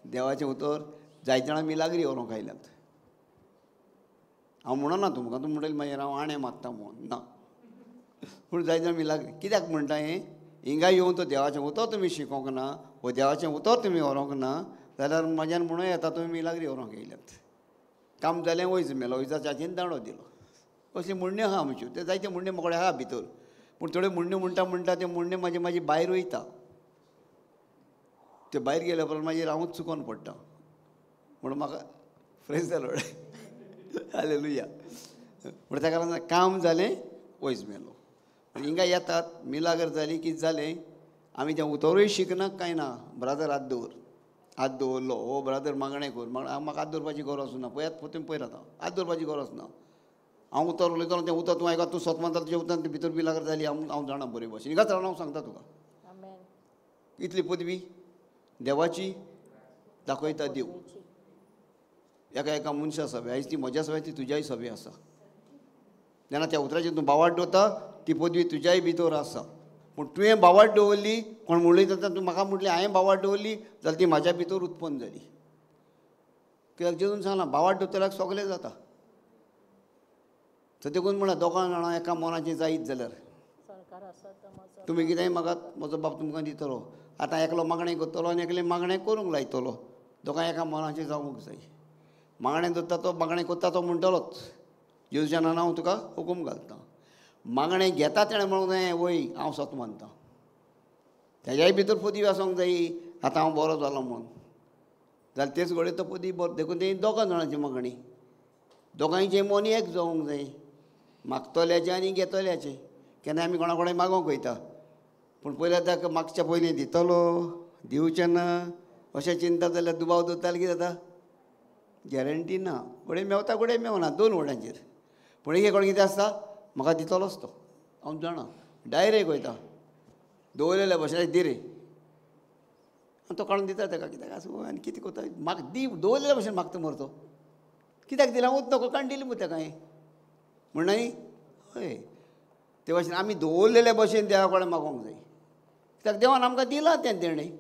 देवाचें उतर जायते जाणां मिलाग्री व्हरोंक आयल्यात. हांव म्हणना तुमकां, तूं म्हणटलें मागीर हांव आणे मागता म्हणून. ना, पूण जायते जाणां मिलाग्री. कित्याक म्हणटा हें? हिंगा येवन तो देवाचें उतर तुमी शिकोंक ना, वो देवाचें उतर तुमी व्हरोंक ना, जाल्यार म्हाज्यान म्हणूं येता तुमी मिलाग्री व्हरोंक येयल्यात. काम जालें वयच मेलो, वयचा च्याचेन दांडो दिलो. अशें म्हणण्यो आहा आमच्यो. ते जायते म्हणणे मोकळे आहा भितर. पूण थोडे म्हणण्यो म्हणटा ते म्हणणे म्हाजी भायर वयता. ते भायर गेल्या उपरांत मागीर हांवूच चुकोन पडटा. म्हणून म्हाका प्रेज द लॉर्ड. हालेलुया. म्हणून ताका लागून काम जालें वयच मेलो. हिंगा येतात, मिलागर जाली, कितें जालें, आमी तें उतरूय शिकना काय ना. ब्रादर हात दवर. हात दवरलो. हो ब्रादर मागणें कर. म्हाका हात दवरपाची गरज ना. पळयात तुमी पयर आतां हात दवरपाची गरज ना. हांव उतर उलयतलो तें उतर तूं आयकता. तूं सतमांता तुजें उतर तें भितर मिलागर जाली. हांव जाणा बरे भशेन. हिंगाच रावन हांव सांगता तुका. इतली पदवी देवाची दाखयता देव. एका मनशा सभे. आयज ती म्हज्या सभे, ती तुज्याय सभे आसा. जेन्ना त्या उतराचेर तूं बावाट दवरता, ती पदवी तुज्याय भितर आसा. पूण तुवें बावाट दवरली, कोण म्हणली जाता तूं म्हाका म्हटलें हांवें बावाट दवरली, जाल्यार ती म्हाज्या भितर उत्पन्न जाली. कित्याक जेजून सांगलां बावाट दवरतल्याक सगलें जाता. तर देखून म्हणा दोगां जाणां एका मनाचें जायत जाल्यार तुमी कितेंय मागात, म्हजो बाप तुमकां दितलो. आतां एकलो मागणें करतलो आनी एकलें मागणें करूंक लायतलो. दोगां एका मनाचें जावूंक जाय. मागणें धरता तो मागणें करता तो म्हणटलोच. जेजूच्या नांवान हांव तुका हुकूम घालतां. मागणें घेता तेणें म्हणूंक जाय वय हांव सत मानतां. तेज्याय भितर पदवी आसूंक जायी. आतां हांव बरो जालो म्हणून जाल्यार तेच घडये तो पदवी बरो. देखून तें दोगां जाणांची मागणी. दोगांयचें मन एक जावंक जाय. मागतल्याचें आनी घेतल्याचें. केन्ना आमी कोणा कडेन मागोंक वयता, पूण पयलीं ताका मागच्या पयलीं दितलो दिवचें ना अशें चिंता जाल्यार दुबाव दवरता जाल्यार कितें जाता? गॅरंटी ना. घडये मेवता घडये मेवना 2 वटांचेर. पूण एक कोण कितें आसता, म्हाका दितलोच तो. हांव जाणा डायरेक्ट वयता दवरलेल्या भशेन दी रे आनी तो काडून दिता ताका कित्याक आसूं आनी कितें कोता म्हाका दी दवरलेल्या भशेन मागता मरो तो कित्याक दिला वच नको काडून दिली मग ताका हांवें म्हणना न्ही हय ते भाशेन आमी दवरलेल्या भशेन देवा कडेन मागोंक जाय कित्याक देवान आमकां दिलां तें देणें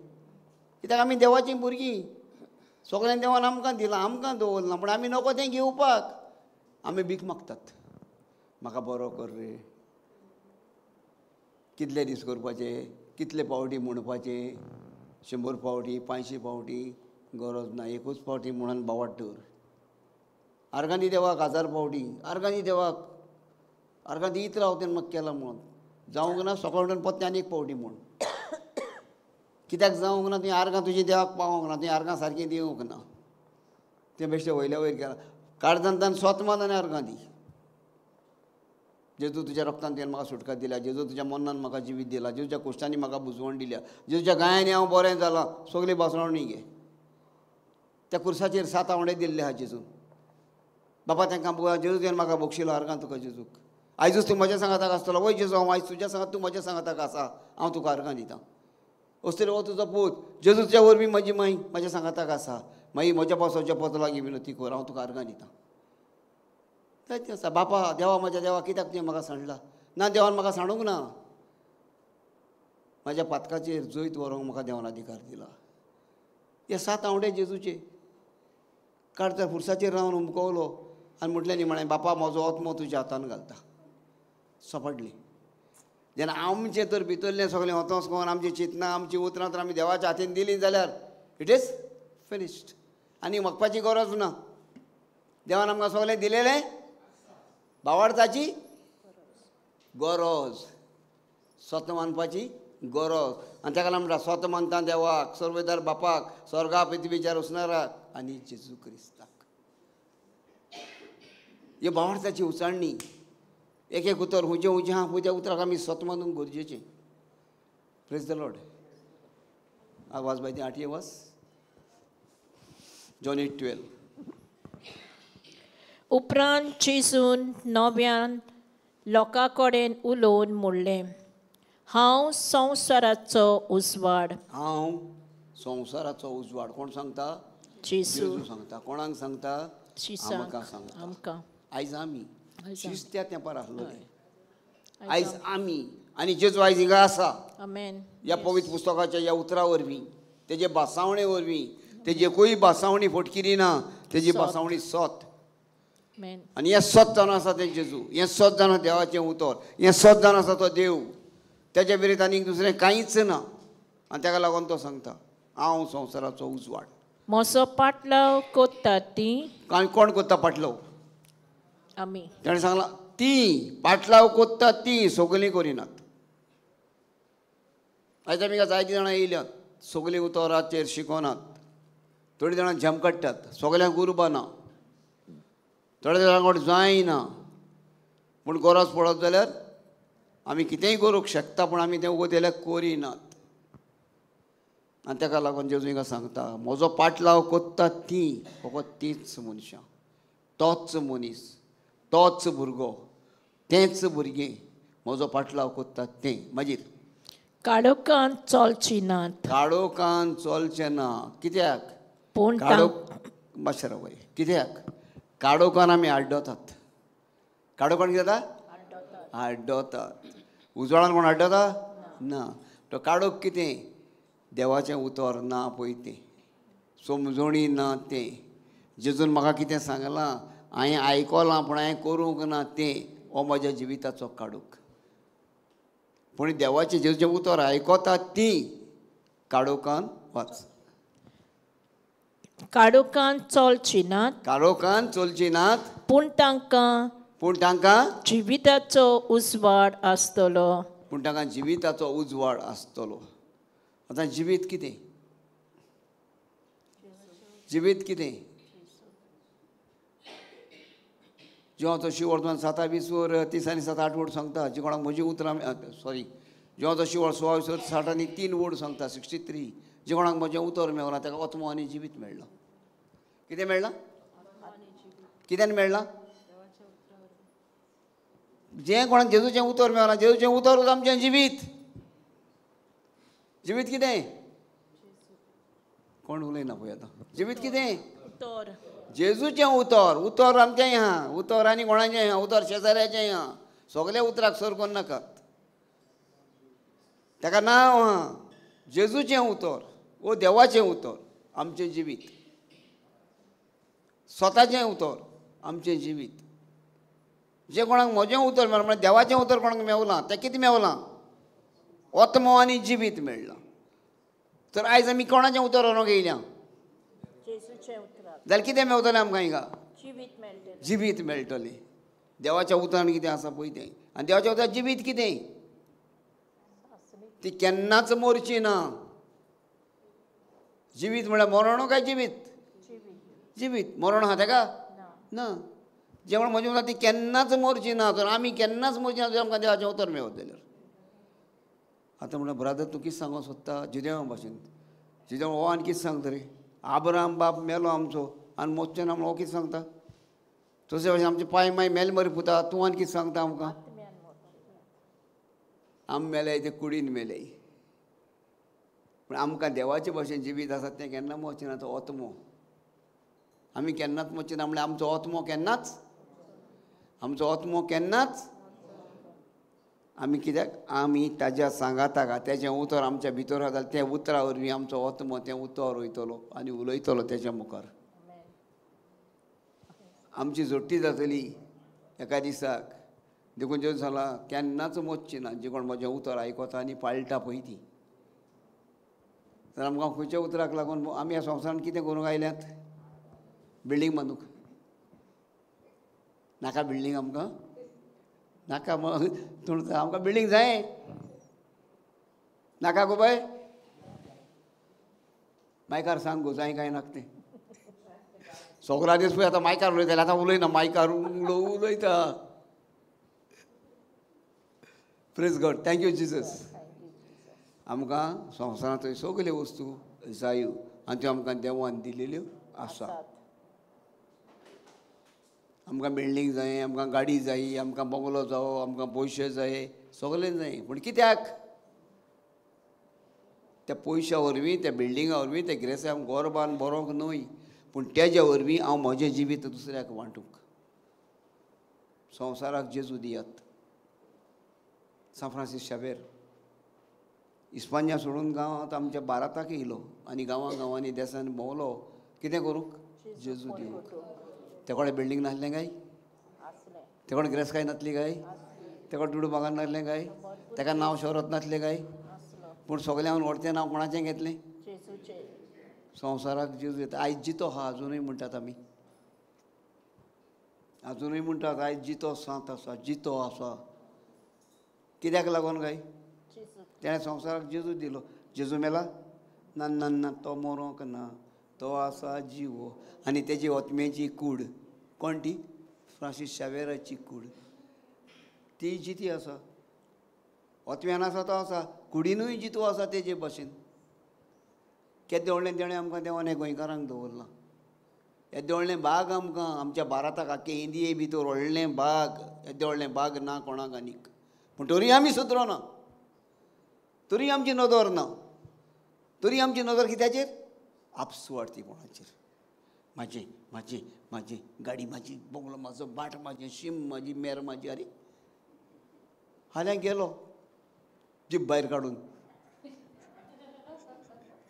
कित्याक आमी देवाचीं भुरगीं सगळ्यांक देवान आमकां दिलां आमकां दवरलां पूण आमी नको तें घेवपाक आमी भीक मागतात म्हाका बरो कर रे कितले दीस करपाचे कितले पावटी म्हणपाचे 100 पावटी 500 पावटी गरज ना एकूच पावटी म्हणून बावाट दवर आर्गां दी देवाक 1000 पावटी आर्गां दी देवाक आर्गां दीत राव तेणें म्हाका केलां म्हणून जावंक ना सकाळ उठून पत्नी आनी एक पावटी म्हूण कित्याक जावंक ना तुवें आर्गां तुजी देवाक पावोंक ना तुवें आर्गां सारकीं दिवंक ना तें बेश्टें वयल्या वयर केलां काळजांतान स्वतमान आनी आर्गां दी जेजू तुज्या रोगतान तुवें म्हाका सुटका दिल्या जेजू तुज्या मनान म्हाका जिवीत दिला जेजूच्या कुश्टांनी म्हाका बुजवण दिल्या जेजूच्या गायांनी हांव बरें जालां सगळीं बासणावणी घे त्या कुर्साचेर 7 आंवडे दिल्ले आहा जेजून बाबा तांकां जेजू तुवें म्हाका बक्षिलो आर्गां तुका जेजूक आयजूच तूं म्हज्या सांगाताक आसतलो वय जेजू हांव आयज तुज्या सांगात तूं म्हज्या सांगाताक आसा हांव तुका आर्गां दितां असतरी हो तुजो पूत जेजू तुज्या वरवीं म्हजी मांय म्हज्या सांगाताक आसा मागीर म्हज्या पावसाच्या पोतलागी विनंती कर हांव तुका आर्गां दितां तें आसा बापा देवा म्हज्या देवा कित्याक तुवें म्हाका सांडला ना देवान म्हाका सांडूंक ना म्हाज्या पातकाचेर जैत व्हरूंक म्हाका देवान अधिकार दिला हे 7 आंवडे जेजूचे काडच्या फुरसाचेर रावन हुमकवलो आनी म्हटलें न्ही म्हळें बापा म्हजो आत्मो तुज्या हातान घालता सोंपडली जेन्ना आमचें तर भितरलें सगळें वतोस कोण आमची चिंतना आमची उतरां तर आमी देवाच्या हातीन दिलीं जाल्यार इट इज फिनिश्ड आनी मागपाची गरज ना देवान आमकां सगळें दिलेलें भावार्थाची गरज स्वत मानपाची गरज आनी ताका लागून म्हणटा स्वत मानता देवाक सर्वेदार बापाक स्वर्गा पृथ्वीचेर उसणाराक आनी जेजू क्रिस्ताक हे भावार्थाची उचाळणी एक एक उतर हुंचें हुंचें आहा पळय त्या उतराक आमी स्वत मानूंक गरजेचें प्रेज द लॉर्ड आवाज बाय ती 8 वास जॉन 8:12 उपरांत जेजून नव्यान लोकां कडेन उलोवन म्हणलें हांव संवसाराचो उजवाड हांव संवसाराचो उजवाड कोण सांगता जेजू सांगता कोणाक सांगता आमकां सांगता आमकां आयज आमी शीस त्या तेंपार आसलोले आयज आमी आनी जेजू आयज हिंगा आसा आमेन ह्या पवित्र पुस्तकाच्या ह्या उतरा वरवीं तेजे भासावणे वरवीं तेजी एकूय भासावणी फटकिरी ना तेजी भासावणी सत आमेन आनी हें सत जावन आसा तें जेजू हें सत जावन देवाचें उतर हें सत जावन आसा तो देव तेच्या विरीत आनीक दुसरें कांयच ना आनी ताका लागून तो सांगता हांव संवसाराचो उजवाड म्हजो पाटलाव कोत्तात ती कोण कोत्ता पाटलो आमी ताणें सांगलां ती पाटलाव कोत्तात ती सगलीं करिनात आयज आमी जायतीं जाणां येयल्यात सगलीं उतराचेर शिकोनात थोडीं जाणां झम काडटात सगल्यांक उर्बा ना थोड्या जाणांक जायना पूण गरज पडत जाल्यार आमी कितेंय करूंक शकता पूण आमी तें उगो तेल्याक करिनात आनी ताका लागून जेजू हिंगा सांगता म्हजो पाटलाव कोत्ता ती फकत तीच मनशां तोच मनीस तोच भुरगो तेंच भुरगें म्हजो पाटलाव कोत्तात तें मागीर काळोखांत चलची नात काळोखान चलचें ना कित्याक पूण मातशें राव कित्याक काळोखान आमी आड्डोतात काळोखान कितें जाता आड्डोतात उजवाडान कोण आड्डोता ना तो काळोख कितें देवाचें उतर ना पळय तें समजणी ना तें जेजून म्हाका कितें सांगलां हांवें आयकलां पूण हांवें करूंक ना तें हो म्हज्या जिविताचो काळोख पूण देवाचें जेजूचें उतर आयकतात ती काळोखान वाच काळोखांत चलची नात काळोखान चलची नात पूण तांकां जिविताचो उजवाड आसतलो पूण तांकां जिविताचो उजवाड आसतलो आतां जिवीत कितें जिवीत कितें जेव्हा शिवळ तुमकां 7-20 वर 30 आनी 7-8 वोड सांगता जे कोणाक म्हजी उतरां सॉरी जेव्हा शिवळ 16 वर 60 आनी 3 वोड सांगता 63 जे कोणाक म्हजें उतर मेळना ताका आत्मो आनी जिवीत मेळ्ळां कितें मेळ्ळां कित्यान मेळ्ळां जें कोणाक जेजूचें उतर मेळना जेजूचें उतर आमचें जिवीत जिवीत कितें कोण उलयना पळय आतां. जिवीत कितें? उतर. जेजूचें उतर. उतर आमचें आहा. उतर आनी कोणाचें आहा? उतर शेजाऱ्याचें आहा. सगल्या उतराक सर कोन्न नाकात. ताका नांव आहा जेजूचें उतर वो देवाचें उतर आमचें जिवीत. स्वताचें उतर आमचें जिवीत. जे कोणाक म्हजें उतर मेळ्ळां म्हळ्यार देवाचें उतर कोणाक मेवलां तें कितें मेवलां? आत्मो आनी जिवीत मेळ्ळां. तर आयज आमी कोणाचें उतर व्हरोंक येयल्या? जेजूचें उतराक जाल्यार कितें मेवतलें आमकां हिंगा? जिवीत मेळटलें. जिवीत मेळटलें. देवाच्या उतरान कितें आसा पळय तें. आनी देवाच्या उतरान जिवीत कितें? ती केन्नाच मरची ना. जिवीत म्हळ्यार मरणो काय जिवीत? जिवीत. मरण आहा ताका? ना. जे म्हण म्हजें उतर ती केन्नाच मरची ना. तर आमी केन्नाच मरची ना. आमकां देवाचें उतर मेळत जाल्यार आतां म्हणल्यार ब्रादर तूं कितें सांगूंक सोदता जिदेवा भाशेन? जिदेवा हो आनी कितें सांगता रे? आब्राम बाप मेलो आमचो आनी मोच्चो ना म्हणून हो कितें सांगता? तशें भशेन आमचे पांय माय मेल मरे पुता तूं आनी कितें सांगता आमकां? आमी मेले ते कुडीन मेले. पूण आमकां देवाचे भाशेन जिवीत आसा तें केन्ना मरचें ना. तो आत्मो आमी केन्नाच मरचें ना म्हणल्यार आमचो आत्मो केन्नाच आमचो आत्मो केन्नाच आमी कित्याक आमी ताज्या सांगाताका तेजें उतर आमच्या भितर आसा जाल्यार त्या उतरा वरवीं आमचो आत्मो तें उतर वयतलो आनी उलयतलो तेच्या मुखार. आमची जोडटी जातली एका दिसाक. देखून जेजू सांगलां केन्नाच मरची ना. जी कोण म्हजें उतर आयकता आनी पाळटा पळय ती. तर आमकां खंयच्या उतराक लागून आमी ह्या संवसारांत कितें करूंक आयल्यात? बिल्डींग बांदूंक. नाका बिल्डींग आमकां? नाका मग आमकां बिल्डींग जाय नाका गो बाय? मायकार सांग गो जाय काय नाका तें. सगळा दीस पळय आतां मायकार उलयताले आतां उलयना. मायकार उलयता. Praise God. Thank you Jesus. आमकां संवसारांत थंय सगल्यो वस्तू जायो आनी त्यो आमकां देवान दिलेल्यो आसा. आमकां बिल्डींग जाय, आमकां गाडी जाय, आमकां बंगलो जावो, आमकां पयशे जाय, सगळें जाय. पूण कित्याक? त्या पयशा वरवीं त्या बिल्डिंगा वरवीं त्या गिरेस्तांक घर बांदून भरोंक न्हय. पूण तेज्या वरवीं हांव म्हजें जिवीत दुसऱ्याक वांटूंक. संवसाराक जेजू दियात. सान फ्रांसीस शावेर इस्पान्या सोडून गांवांत आमच्या बाराताक येयलो आनी गांवांनी देसांनी भोंवलो. कितें करूंक? जेजू दिवंक. ते कोणें बिल्डींग नासलें काय? ते कोण गिरेस्ताय नासली काय? ते कोण दुडू बागान नासलें काय? ताका नांव शहरांत नासलें काय? पूण सगळ्यांक व्हडचें नांव कोणाचें घेतलें? संवसाराक जेजू येता. आयज जितो आहा अजुनूय म्हणटात आमी. अजुनूय म्हणटात आयज जितो सांत आसा, जितो आसा. कित्याक लागून काय? तेणें संवसाराक जेजू दिलो. जेजू मेला? ना ना ना. तो मरोंक ना. तो आसा जिवो आनी तेजी आत्म्याची कूड. कोण ती? फ्रांसीस शावेराची कूड. ती जिती आसा. आत्म्यान आसा तो आसा. कुडीनूय जितो आसा तेजे भाशेन. केदें व्हडलें देणें आमकां देवान हे गोंयकारांक दवरलां. येदें व्हडलें बाग आमकां आमच्या भारताक आख्खे इंडिये भितर व्हडलें बाग. येदें व्हडलें बाग ना कोणाक आनीक. पूण तरी आमी सुदरना. तरी आमची नदर ना. तरी आमची नदर कित्याचेर? आपसुवार्थीपणाचेर. म्हाजें म्हाजें म्हाजें. गाडी म्हाजी, बंगलो म्हाजो, बाट म्हाजें, शीम म्हाजी, मेर म्हाजी. अरे हाल्यां गेलो जीब भायर काडून.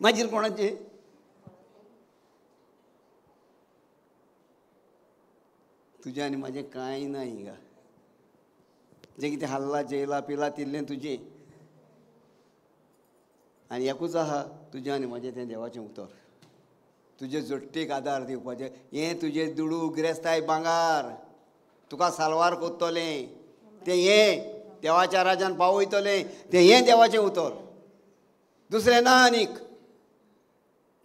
मागीर कोणाचें? तुजें आनी म्हाजें कांय ना हिंगा. जें कितें हाल्ला जेयला पिला तिल्लें तुजें. आनी एकूच आहा तुजें आनी म्हाजें तें देवाचें उतर. तुजे जोडटेक आदार दिवपाचें. हें तुजें दुडू गिरेस्ताय भांगार तुका साल्वार कोत्तोलें. तें हें देवाच्या राज्यान पावयतलें. तें हें देवाचें उतर. दुसरें ना आनीक.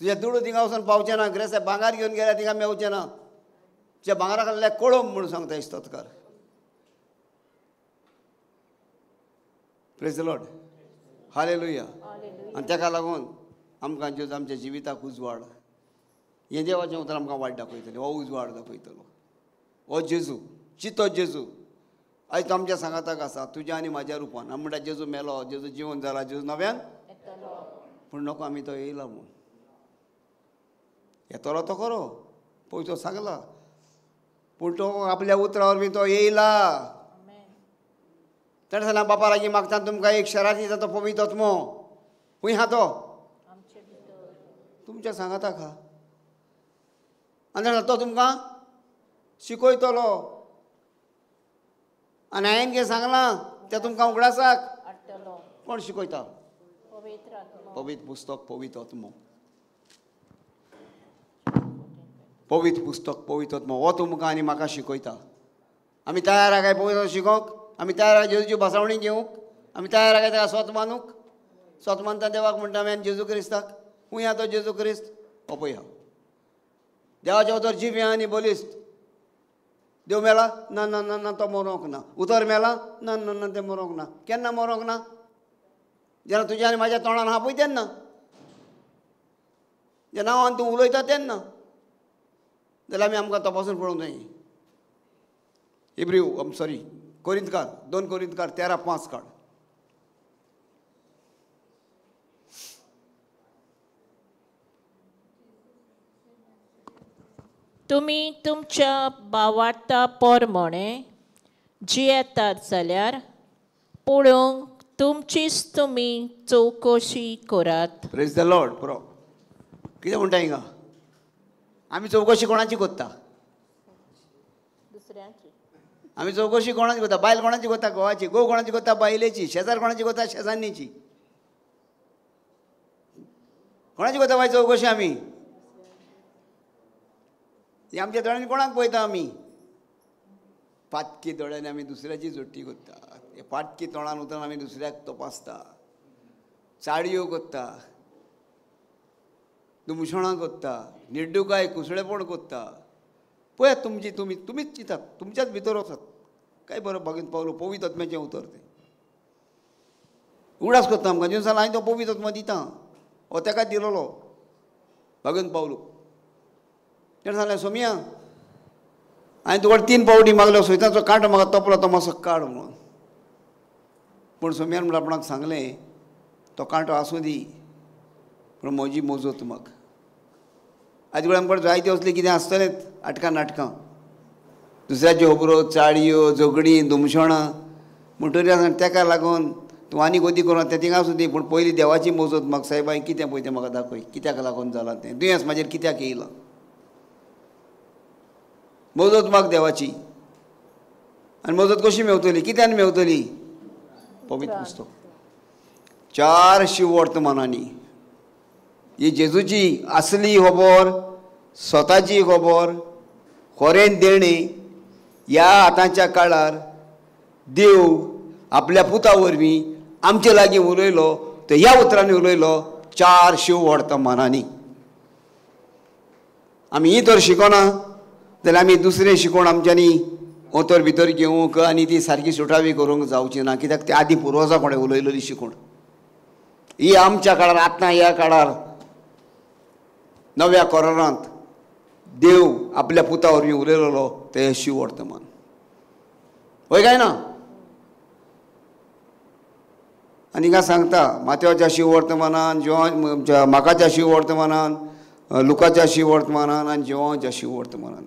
तुजें दुडू थिंगा वचून पावचें ना. गिरेस्ताय भांगार घेवन गेल्यार थिंगा मेवचें ना. तुज्या भांगारा खाल्ल्या कळम म्हणून सांगता इस्तोतकार. Praise the lord. हालेलुया. आनी ताका लागून आमकां जेजू आमच्या जिविताक उजवाड. हें देवाचें उतर आमकां वायट दाखयतलें. हो उजवाड दाखयतलो. हो जेजू चितो जेजू आयज तो आमच्या सांगाताक आसा तुज्या आनी म्हाज्या रुपान. आमी म्हणटा जेजू मेलो, जेजू जिवन जाला, जेजू नव्यान. पूण नको आमी तो येयला म्हूण. येतलो तो खरो पयसो सांगला पूण तो आपल्या उतरावर बी तो येयला तेणें सांगला बापा लागीं मागता तुमकां एक शरात दिता तो पवित्र आत्मो खूंय आहा तो आमचे भितर तुमच्या सांगाता खा आनी तो तुमकां शिकयतलो आनी हांवें कितें सांगलां तें तुमकां उगडासाक हाडटलो कोण शिकयता पवित्र आत्मा पवित्र पुस्तक पवित्र आत्मो पवित्र पुस्तक पवित्र आत्मो हो तुमकां आनी म्हाका शिकयता आमी तयार आहा काय पवित्र शिकोवंक आमी तयार आहा जेजूची भासावणी घेवंक आमी तयार आहा काय ताका स्वत मानूंक स्वत मानता देवाक म्हणटा आमी आनी जेजू क्रिस्ताक खूंय आहा तो जेजू क्रिस्त हो पळय आहा देवाच्या उतर जीव आनी बलिश्ट देव मेला ना ना ना ना तो मरोंक ना उतर मेला ना ना ना तें मरोंक ना केन्ना मरोंक ना जेन्ना तुज्या आनी म्हाज्या तोंडान आहा पळय तेन्ना जेन्ना हांव आनी तूं उलयता तेन्ना जाल्यार आमी आमकां तपासून पळोवंक जाय इब्रिव सॉरी कोरिंतकार 2 कोरिंतकार 13:5 काड तुमी तुमच्या भावार्था पोरमोणे जियेतात जाल्यार पळोवंक तुमचीच तुमी चवकशी करात प्रेज द लॉर्ड पुरो कितें म्हणटा हिंगा आमी चवकशी कोणाची कोत्ता दुसऱ्यांची आमी चवकशी कोणाची कोत्ता बायल कोणाची कोत्ता घोवाची घोव कोणाची कोत्ता बायलेची शेजार कोणाची कोत्ता शेजान्नीची कोणाची कोत्ता बाय चवकशी आमी ही आमच्या दोळ्यांनी कोणाक पळयता आमी पातकी दोळ्यांनी आमी दुसऱ्याची जोडटी कोत्ता हे पाटकी तोंडान उतरून आमी दुसऱ्याक तपासता चाळयो कोत्ता दुमशणां कोत्ता निर्डुकाय कुसळेपण कोत्ता पळयात तुमची तुमीच चिंतात तुमच्याच भितर वचात काय बरं भगीन पावलो पवित्र आत्म्याचें उतर तें उगडास कोत्ता आमकां जेन्ना हांवें तो पवित्र आत्मा दिता हो ताका दिलोलो भगीन पावलो तेणें सांगलें सोमिया हांवें तुका 3 पावटी मागलो सोयताचो कांटो म्हाका तपलो तो मातसो काड म्हणून पूण सोम्यान म्हणून आपणाक सांगलें तो कांटो आसूं दी पूण म्हजी मोजत मग आयज वेळ आमकां जायते असले कितें आसतलेंच आटकां नाटकां दुसऱ्याच्यो खबरो चाळयो झगडीं दुमशणां म्हणटरीर ताका लागून तूं आनी गोदी करून तें थिंगा आसूं दी पूण पयलीं देवाची मोजत म्हाका सायबाई कितें पळय तें म्हाका दाखय कित्याक लागून जालां तें दुयेंस म्हाजेर कित्याक येयलां मोजत माग देवाची आनी मोजत कशी मेवतली कित्यान मेवतली पवित्र पुस्तक 4 शिववर्तमानांनी ही जेजूची असली खबर स्वताची खबर खरें देणें ह्या आतांच्या काळार देव आपल्या पुता वरवीं आमचे लागीं उलयलो तो ह्या उतरांनी उलयलो 4 शिववर्तमानांनी आमी ही तर शिकोना जाल्यार आमी दुसरें शिकोवन आमच्यांनी ओतर भितर घेवंक आनी ती सारकी सुटावी करूंक जावची ना कित्याक ते आदी पुर्वजां कोणें उलयलेली शिकोण ही आमच्या काळार आतां ह्या काळार नव्या कोरांत देव आपल्या पुता वरवीं उलयलेलो तें शिववर्तमान होय काय ना आनी हिंगा सांगता माथेवाच्या शिववर्तमानान जिवा माकाच्या शिववर्तमानान लुकाच्या शिववर्तमानान आनी जिवाच्या शिववर्तमानान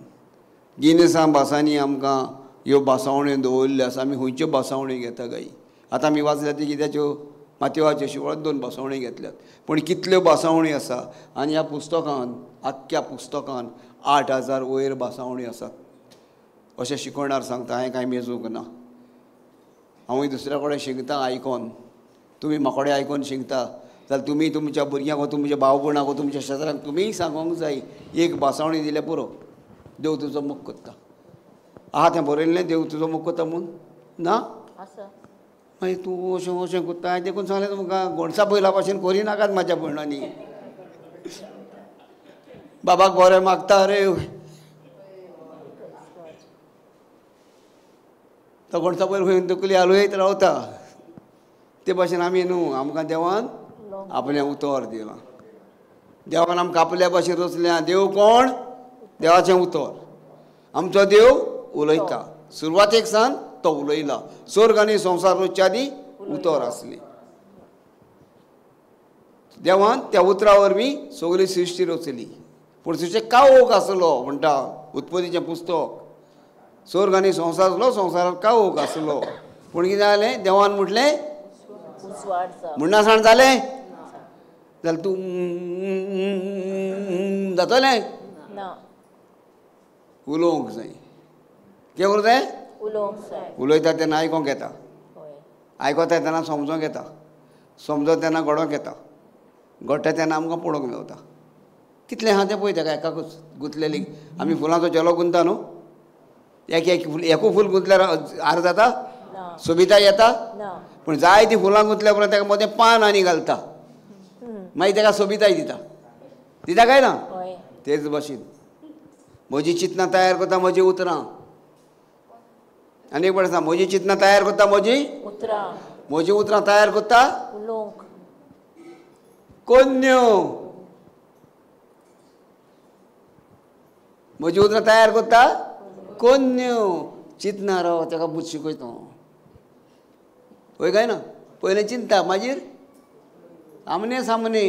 गिनेसां भासांनी आमकां ह्यो भासावण्यो दवरल्यो आसा आमी खंयच्यो भासावण्यो घेता गाय आतां आमी वाचल्यात ती कित्याच्यो माथेवाच्यो शिवळात 2 भासावण्यो घेतल्यात पूण कितल्यो भासावण्यो आसा आनी ह्या पुस्तकांत आख्ख्या पुस्तकांत 8000 वयर भासावण्यो आसात अशें शिकवणार सांगता हांवें कांय मेजूंक ना हांवूय दुसऱ्या कडेन शिकता आयकोन तुमी म्हाका कडेन आयकोन शिकता जाल्यार तुमी तुमच्या भुरग्यांक तुमच्या भाव भयणांक तुमच्या शेजाऱ्यांक तुमीय सांगोंक जाय एक भासावणी दिल्यार पुरो देव तुजो मोग करता आहा तें बरयल्लें देव तुजो मोग करता म्हूण ना आसा मागीर तूं अशें अशें करता हांवें देखून सांगलें तुमकां गोणसा पयला भाशेन करिनाकात म्हाज्या भयणांनी बाबाक बरें मागता रे तो गोणसा पयर खंय तकली हालयत रावता ते भाशेन आमी न्हू आमकां देवान आपलें उतर दिलां देवान आमकां आपल्या भाशेन रचल्या देव कोण देवाचें उतर आमचो देव उलयता सुरवातेक सावन तो उलयला स्वर्ग आनी संवसार रचच्या आदी उतर आसली देवान त्या उतरा वरवीं सगळी सृश्टी रचली पृथ्वीचे कावोक आसलो म्हणटा उत्पत्तीचें पुस्तक. स्वर्ग आनी संवसार आसलो, संवसारांत कावोक आसलो. पूण कितें जालें, देवान म्हटलें म्हणनासण जालें जाल्यार तूं जातलें उलोवंक जाय. कितें करूं जाय? उलयता तेन्ना आयकोंक येता, आयकता तेन्ना समजोंक येता, समजता तेन्ना घडोवंक येता, घडटा तेन्ना आमकां पळोवंक मेवता. कितलें आहा तें पळय ताका एकाकूच गुंतलेली. आमी फुलांचो चेलो गुंतता न्हू, एकू फूल गुंतल्यार हार जाता, सोबिता येता. पूण जाय ती फुलां गुंतल्या उपरांत ताका मदें पान आनी घालता, मागीर ताका सोबिताय दिता. दिता काय ना? तेच भाशेन म्हजी चिंतनां तयार करता म्हजी उतरां. आनी एक फावट सांग, म्हजी चिंतनां तयार करता म्हजी उतरां तयार करता कोन्यो. म्हजी उतरां तयार करता कोन्यो. चिंतना राव ताका बूत शिकयता. वय काय ना? पयलें चिंता, मागीर आमने सामने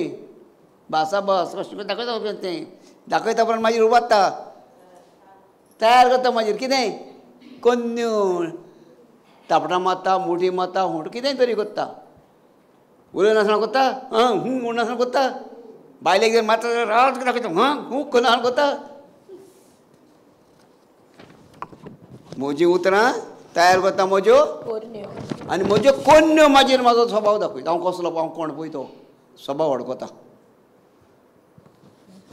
भासा भास कशें दाखयता तें दाखयता उपरांत मागीर उबारता, तयार करता. मागीर कितें कोन्यो तापटां मारता, मुठी मारता, होंट कितें तरी करता. उलयनासतना करता, म्हणनासतना करता. बायलेक जर मारता रात दाखयता, करनासतना करता. म्हजी उतरां तयार करता म्हज्यो आनी म्हज्यो कोन्यो मागीर म्हाजो स्वभाव दाखयता. हांव कसलो, हांव कोण पळय तो स्वभाव वळखता,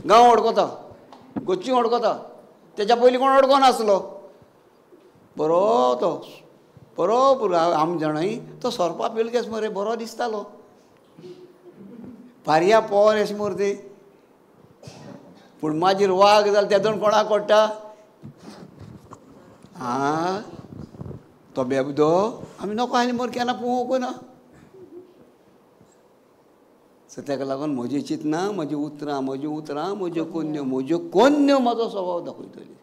गांव वळखता, गोच्ची वळखता. तेच्या पयलीं कोण वळखो नासलो. बरो तो बरो आमी जाणाय तो सोरपा पिलकेस मरे बरो दिसतालो. पारया पोर अशें मरे. पूण मागीर वाग जालो तेदून कोणाक कोडटा? तो बेबदो आमी नोको आसली मरे केन्ना पळोवंकूय ना. सो ताका लागून म्हजी चिंतनां म्हजी उतरां म्हज्यो कोन्यो म्हाजो स्वभाव दाखयतली.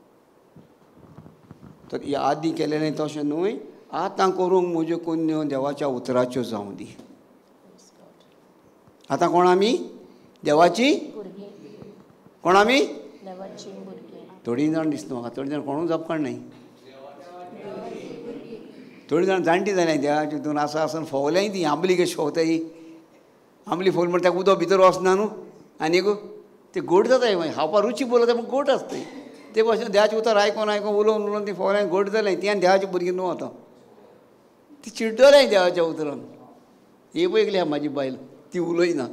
तर हे आदीं केलेलें तशें न्हय, आतां करूंक म्हज्यो कोन्यो देवाच्या उतराच्यो जावं दी. आतां कोण आमी? देवाची. कोण आमी? थोडी जाण दिसता म्हाका, थोडी जाण कोणूच जावपाक नाही. थोडी जाण जाणटी जाल्याय देवाच्या हितून आसा आसन फोवल्याय ती आंबली कशी फोवताय. आंबली फोल म्हणटा उदक भितर वचना न्हू, आनीक ते गोड जाताय. मागीर खावपाक रुची बोलता पूण गोड आसताय. ते भाशेन देवाचें उतर आयकोन उलोवन ती फोवल्यान गोड जालें. ती आनी देवाची भुरगीं न्हू आतां ती चिड्डोलाय देवाच्या उतरान. हे पळयली आहा म्हाजी बायल, ती उलयना.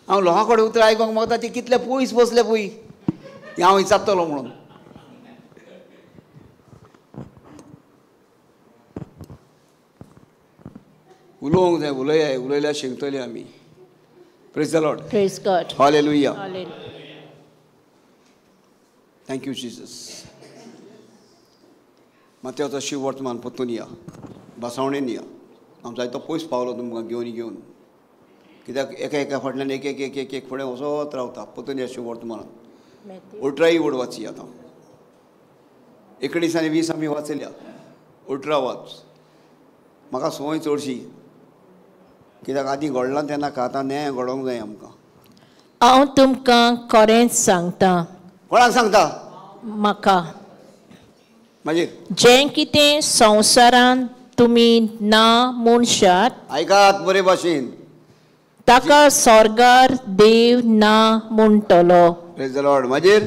हांव लोकां कडेन उतर आयकोंक मागता, ती कितले पयस बसले पळय, हांव विचारतलो म्हणून. उलोवंक जाय, उलयल्यार शिकतली आमी. Praise the Lord. Praise God. Hallelujah. Hallelujah. Thank you Jesus. मातयेचो शिव वर्तमान परतून या, भासावणेन या. हांव जाय तो पयस पावलो तुमकां घेवन कित्याक एका फाटल्यान एक फुडें वचत रावता. परतून या शिव वर्तमानांत. अठराय वड वाची आतां. 19 आनी 20 आमी वाचल्या. 18 वाच. म्हाका संवय चडशी, कित्याक आदीं घडलां तेन्ना आतां न्याय घडोवंक जाय आमकां. हांव तुमकां खरेंच सांगता. कोणाक सांगता? म्हाका. मागीर जें कितें संवसारांत तुमी ना म्हणशात, आयकात बरे भाशेन, ताका स्वर्गार देव ना म्हणटलो. Praise the Lord. मागीर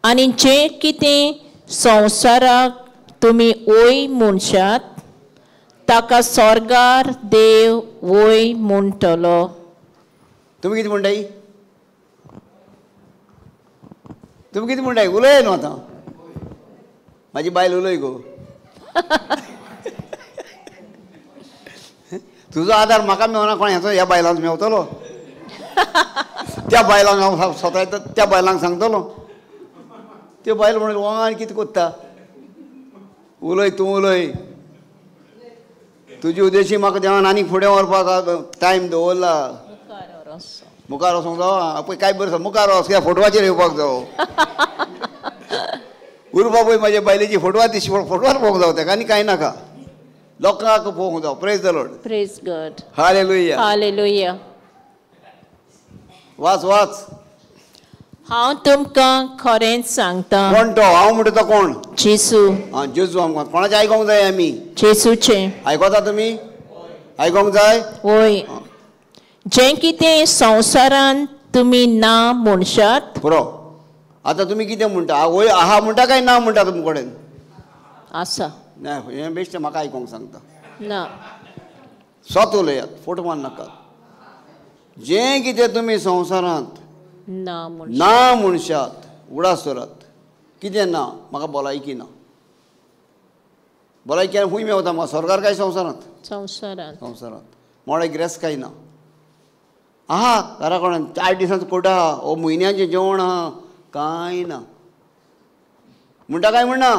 आनी जें कितें संवसाराक तुमी वय म्हणशात, ताका स्वर्गार देव वय म्हणटलो. तुमी कितें म्हणटाय? तुमी कितें म्हणटाय? उलय न्हू आतां. म्हाजी बायल उलय गो. तुजो आदार म्हाका मेवना, कोण हेचो ह्या बायलांक मेवतलो. त्या बायलांक हांव स्वता त्या बायलांक सांगतलो. त्यो बायल म्हणून वांगड कितें कोत्ता? उलय, तूं उलय. तुजी उद्देशी म्हाका देवान आनीक फुडें व्हरपाक टायम दवरला. मुखार वचूंक जावो. पळय काय बरें मुखार वच, कित्याक फोटवाचेर येवपाक जावो. उरपा पळय म्हाजे बायलेची फोटवार पळोवंक जावो ताका, आनी कांय नाका. लोकांक पळोवंक जावो. Praise the Lord. Praise God. Hallelujah. Hallelujah. वाच वाच. हांव तुमकां खरेंच सांगता. कोण तो? हांव म्हणटा तो कोण? जेसू. हां जेजू. आमकां कोणाचें आयकोंक जाय आमी? जेसूचें. आयकोता तुमी? आयकोंक जाय? वय. जें कितें संवसारांत तुमी ना म्हणशात. पुरो. आतां तुमी कितें म्हणटा? वय आहा म्हणटा काय ना म्हणटा तुमचे कडेन? आसा. ना हें बेश्टें म्हाका आयकोंक सांगता. ना. स्वत उलयात, फोट मार नाकात. जें कितें तुमी संवसारांत ना म्हण. ना म्हणशात उडासोरात. कितें ना? म्हाका भलायकी ना. भलायकी खूंय मेवता? म्हाका स्वर्गार काय संवसारांत? संवसारांत. संवसारांत. मोडे गिरेस्त काय ना. आहा घरा कोणान 4 दिसांचो कोट आहा, ओ म्हयन्याचें जेवण आहा, कांय ना. म्हणटा काय म्हणना?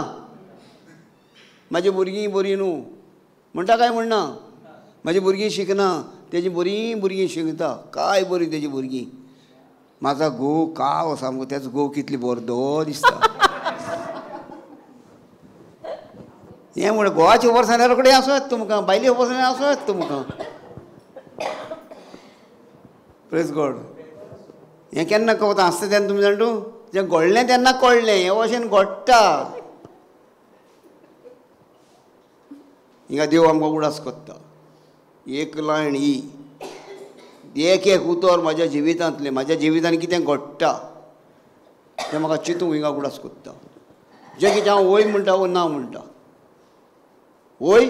म्हाजी भुरगीं बरीं न्हू म्हणटा काय म्हणना? म्हाजी भुरगीं शिकना, तेजी बरीं भुरगीं शिकता, काय बरीं तेजी भुरगीं. म्हाजो घोव काव सामको, तेचो घोव कितली बरो दिसता. हें म्हण घोवाची खबर सांगल्यार रोखडें आसूं येता तुमकां, बायली खबर सांगल्यार आसूं येता तुमकां. Praise God. हें केन्ना कळटा? आसता तेन्ना तुमी जाणटू, जें घडलें तेन्ना कळ्ळें, हे भशेन घडटा. हिंगा देव आमकां उडास कोत्ता. एक लायन ही, एक एक उतर म्हाज्या जिवितांतलें, म्हाज्या जिवितांत कितें घडटा तें म्हाका चिंतूंक हिंगा उडास कोत्ता. जें कितें हांव वय म्हणटा वो ना म्हणटा. वय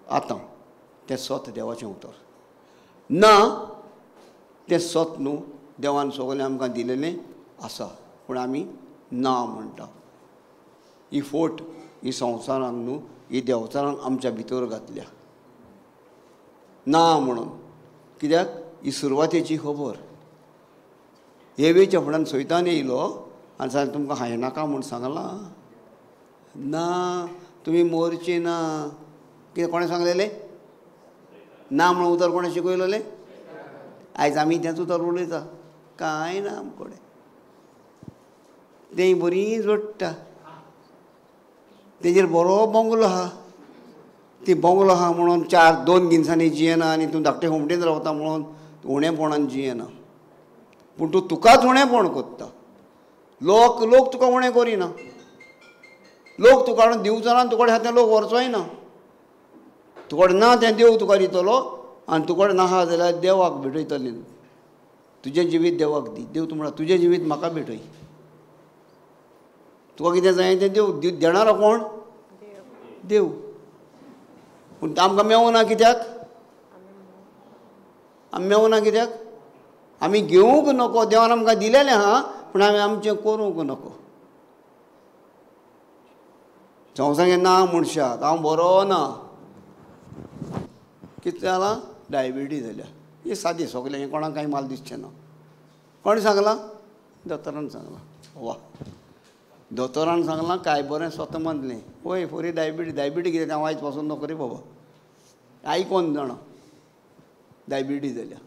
आतां तें स्वत देवाचें उतर. ना तें स्वत न्हू, देवान सगलें आमकां दिलेलें आसा, पूण आमी ना म्हणटा. ही फोट ही संवसारान न्हू, ही देवचारान आमच्या भितर घातल्या. ना म्हणून. कित्याक? ही सुरवातेची खबर. हेवेच्या फुड्यान सैतान येयलो आनी सांगलें तुमकां हांवें नाका म्हूण सांगलां. ना तुमी मरचीं ना. कितें कोणें सांगलेलें? ना म्हणून उतर कोणें शिकयलेलें? आयज आमी तेंच उतर उलयता. कांय ना आमचे कडेन. तें बरीं जोडटा. तेजेर बरो बंगलो आहा. ती बंगलो आहा म्हणून 2 गिन्सांनी जियेना आनी तूं धाकटें होमटेन रावता म्हणून उणेपणान जियेना. पूण तूं तुकाच उणेपण कोत्ता. लोक तुका उणें करिना. लोक तुका हाडून दिवचारान तुका कडेन आहा तें लोक व्हरचोय ना. तुका कडेन ना तें देव तुका दितलो आनी तुका कडेन नाहा जाल्यार देवाक भेटयतली. तुजें जिवीत देवाक दी. देव तूं म्हणटा तुजें जिवीत म्हाका भेटय. तुका कितें जाय तें देव देणारो कोण? देव. पूण आमकां मेवना कित्याक? आमी मेवना कित्याक? आमी घेवंक नको. देवान आमकां दिलेलें आहा पूण आमी आमचें करूंक नको. संवसारान ना म्हणशात हांव बरो ना. कितें जालां? डायबिटीज जाल्या. हें सादें सगलें, हें कोणाक कांय माल दिसचें ना. कोणें सांगलां? दोतोरान सांगलां. वा. दोतोरान सांगलां काय बरें स्वता मानलें. पळय फुडें डायबिटीज कितें हांव आयज पासून नको रे बाबा. आयकोन जाणा डायबिटीज जाल्या.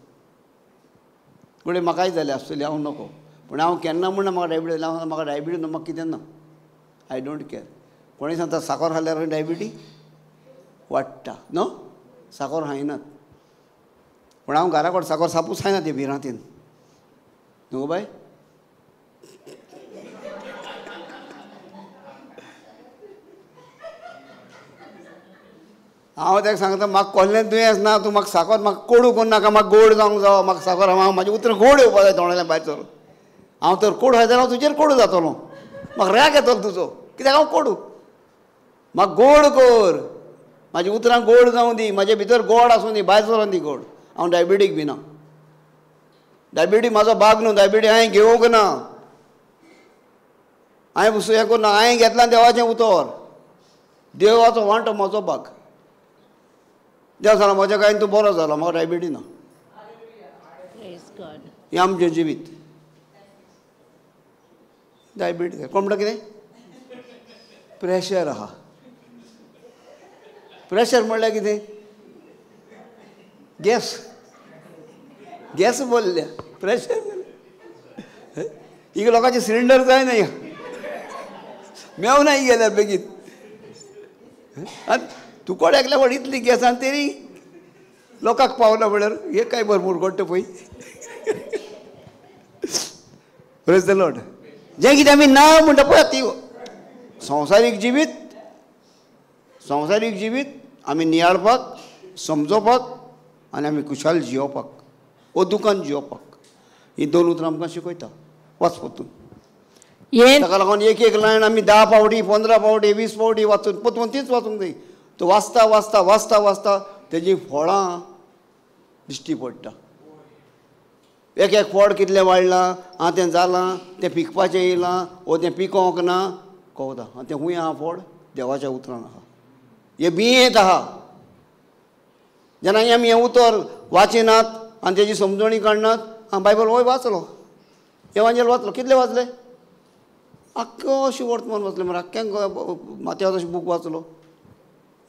फुडें म्हाकाय जालें आसतली, हांव नको. पूण हांव केन्ना म्हणना म्हाका डायबिटीज जाल्या. हांव म्हाका डायबिटीज म्हाका कितें ना. I don't care. कोणें सांगता साखर खाल्ल्यार डायबिटीज वाडटा? न्हू, साखर खायनात. पूण हांव घरा कडेन साखर सापूच खायना ते भिरांतीन. न्हू बाय? हांव ताका सांगता म्हाका कसलें दुयेंस ना, तूं म्हाका साखर म्हाका कोडू करूं नाका, म्हाका गोड जावंक जावो. म्हाका साखर हांव म्हाजें उतर गोड येवपा जाय तोंडांतल्यान भायर सरून. हांव तर कोड खायत जाल्यार हांव तुजेर कोडू जातलो. म्हाका राग येतलो तुजो. कित्याक हांव कोडू. म्हाका गोड कर. म्हाज्या उतरां गोड जावं दी. म्हाजे भितर गोड आसूं दी, भायर सरून दी गोड. हांव डायबिटीक बी ना. डायबिटीज म्हाजो भाग न्हू. डायबिटीज हांवें घेवंक ना. हांवें हें करूं हांवें घेतलां देवाचें उतर. देवाचो वांटो म्हाजो भाग. देव सांगला म्हज्या कांय तूं बरो जालो, म्हाका डायबिटीज ना. हें आमचें जिवीत. डायबिटीज कोण म्हणटा कितें? प्रेशर आहा. प्रेशर म्हणल्यार कितें? गॅस. गॅस बोल्ल्या प्रेशर. हिंगा लोकांचे सिलिंडर जायना. मेवना ही गेल्यार बेगीन. तूं कोड्याकल्या व्हड इतली गॅस आनी तरी लोकांक पावना म्हळ्यार हें काय भरपूर घडटा पळय. Praise the Lord. जें कितें आमी ना म्हणटा पळय ती संवसारीक जिवीत आमी नियाळपाक, समजोवपाक आनी आमी खुशाल जियोवपाक, ओदुकान जियोवपाक ही 2 उतरां आमकां शिकयता. वाच परतून. हे ताका लागून एक एक लायन आमी 10 फावटी 15 फावटी 20 फावटी वाचून परतून तीच वाचूंक जाय. तो वाचता वाचता वाचता वाचता तेजी फळां दिश्टी पडटा. एक एक फावट कितलें वाडलां, तें जालां, तें पिकपाचें येयलां, वो तें पिकोवंक ना कळटा. आनी तें खूंय आहा फावट देवाच्या उतरान आहा, हे बियेंत आहा. जेन्ना आमी हें उतर वाचिनात आनी तेजी समजणी काडनात, बायबल होय वाचलो, एवांजेल वाचलो, कितले वाचले? आख्खो अशें वर्तमान वाचलें मरे, आख्ख्यान माथ्यावर अशें बूक वाचलो,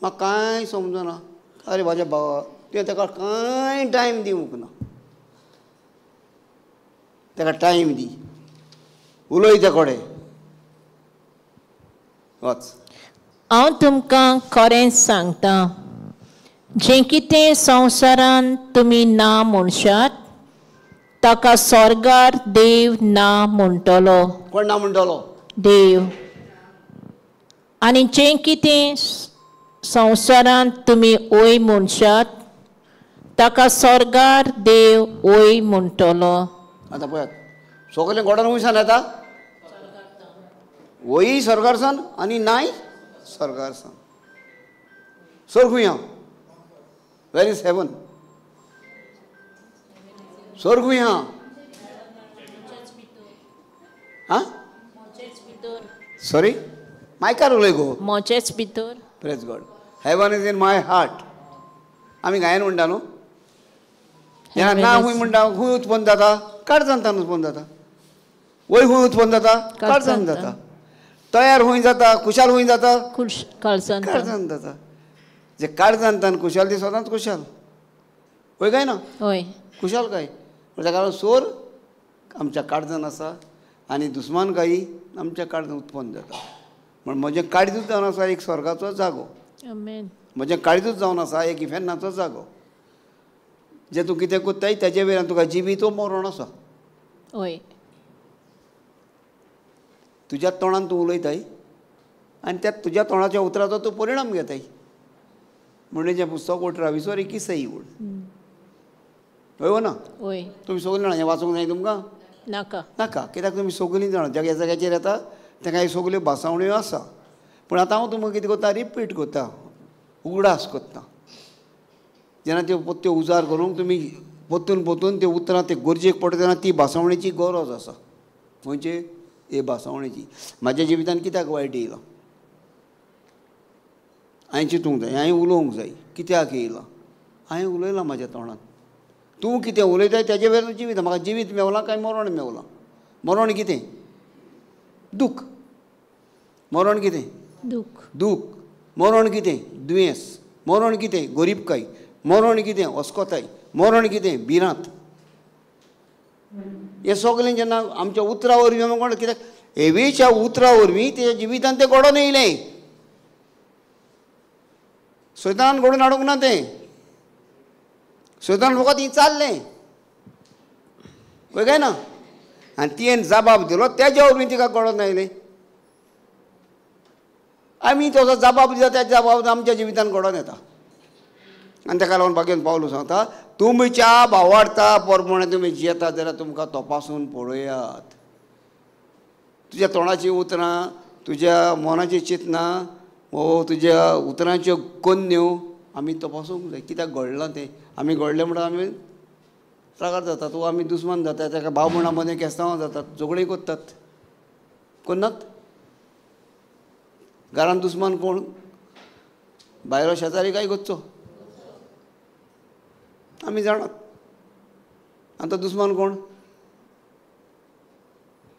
म्हाका कांय समजना. अरे म्हाज्या भावा, तुवें ताका कांय टायम दिवंक ना. ताका टायम दी, उलय ते कडेन. वाच. हांव तुमकां खरेंच सांगता, जें कितें संवसारान तुमी ना म्हणशात ताका स्वर्गार देव ना म्हणटलो. कोण ना म्हणटलो? देव. आनी जें कितें संवसारान तुमी ओय म्हणशात ताका स्वर्गार देव ओय म्हणटलो. आतां पळयात, सगलें गोडान हुंयसान येता, वही स्वर्गारसान आनी नाय स्वर्गारसान. स्वर्ग खूंय आहा? वेर इज हेवन? स्वर्ग खूंय आहा? आं? सॉरी, मायकार उलय गो. मोचेच भितर. Praise God. Heaven is in my heart. आमी गायन म्हणटा न्हू, जेन्ना ना खूंय म्हणटा, खूंय उत्पन्न जाता? काळजांतल्यान उत्पन्न जाता. वय खूंय उत्पन्न जाता? काळजांत जाता. तयार खूंय जाता? खुशाल खूंय जाता? काळजांत जाता. जे काळजांत आनी खुशाल ती सदांच खुशाल. वय काय ना? होय. खुशाल काय? ताका लागून सोर आमच्या काळजांत आसा आनी दुस्मानकायी आमच्या काळजांत उत्पन्न जाता. म्हण म्हजें काळजूच जावन आसा एक स्वर्गाचो जागो. आमेन. म्हजें काळजूच जावन आसा एक इफेन्नाचो जागो. जें तूं कितें कोत्ताय तेजे वयल्यान तुका जिवीत वो मरण आसा. होय. तुज्या तोंडान तूं उलयताय आनी त्या तुज्या तोंडाच्या उतराचो तूं परिणाम घेताय. म्हणून जें पुस्तक 18:21 सही उड. हय वो ना? होय. तुमी सगलीं जाणां हें वाचूंक जाय तुमकां? नाका. नाका. कित्याक तुमी सगलीं जाणां ज्या जाग्याचेर येता ताका ह्यो सगल्यो भासावण्यो आसा. पूण आतां हांव तुमकां कितें कोत्ता, रिपीट कोत्ता, उगडास कोत्ता. जेन्ना त्यो उजार करूंक तुमी पोतून त्यो उतरां ते गरजेक पडटा तेन्ना ती भासावणेची गरज आसा. म्हणजे हे भासावणेची म्हाज्या जिवितान कित्याक वायट येयलां, हांवें चिंतूंक जाय, हांवें उलोवंक जाय, कित्याक येयलां. हांवें उलयलां म्हाज्या तोंडान. तूं कितें उलयताय तेजे वेल्यान जिवीत. म्हाका जिवीत मेवलां काय मरण मेवलां? मरण कितें? दूख. मरण कितें? दूख. मरण कितें? दुयेंस. मरण कितें? गरीबकाय. मरण कितें? अस्कोताय. मरण कितें? भिरांत. हें सगलें जेन्ना आमच्या उतरा वरवीं आमी कोण कित्याक हेवेच्या उतरा वरवीं तेज्या जिवितान तें घडोवन येयलें. सैतान घडोवन हाडूंक ना तें. सैतान फकत ही चाललें. कळ्ळें काय ना? आनी तुवें जबाब दिलो तेज्या वरवीं तिका घडोवन आयलें. आमी तसो जबाब दिता त्या जबाब आमच्या जिवितान घडोवन येता. आनी ताका लागून भाग्यान पावलो सांगता, तुमच्या भावार्था प्रमाणे तुमी जियेतात जाल्यार तुमकां तपासून पळयात. तुज्या तोंडाची उतरां, तुज्या मनाची चिंतनां, वो तुज्या उतरांच्यो कन्यो आमी तपासूंक जाय. कित्याक घडलां तें. आमी घडलें म्हणून आमी रागार जातात, वो आमी दुस्मान जातात, ताका भाव म्हणा मदें केस्तांवां जातात, झगडीं कोत्तात. कोन्नात? घरान दुस्मान कोण? भायलो शेजारी काय गोच्चो? आमी जाणात. आनी तो दुस्मान कोण?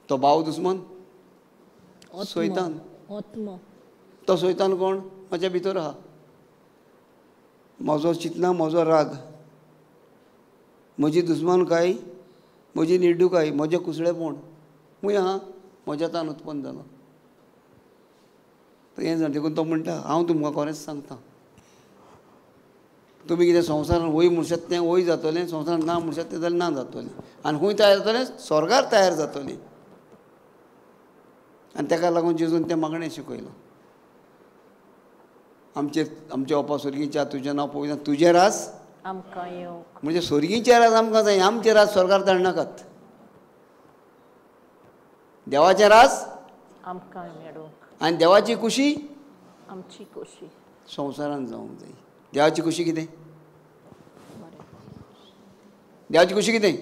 तो भाव दुस्मान? सैतान. तो सैतान कोण? म्हज्या भितर आहा. म्हजो चिंतना, म्हजो राग, म्हजी दुस्मानकाय, म्हजी निर्डूकाय, म्हजें कुसळेपण खूंय आहा? म्हज्यातान उत्पन्न जालां. हें जाण देखून तो म्हणटा, हांव तुमकां खरेंच सांगता, तुमी कितें संवसारान वय म्हणशात तें वय जातलें, संवसारान ना म्हणशात तें जाल्यार ना जातलें. आनी खूंय तयार जातलें? स्वर्गार तयार जातलें. आनी ताका लागून जेजून तें मागणें शिकयलो. आमचे ओपा स्वर्गीच्या तुजें नांव पळोवना तुजें रास आमकां येवंक. म्हणजे स्वर्गीचे राज आमकां जाय, आमचे राज स्वर्गार धाडनाकात. देवाचें राज आमकां मेळूंक. आनी देवाची खुशी आमची खोशी. संवसारान जावंक जाय. देवाची खुशी कितें? बरें. देवाची खुशी कितें?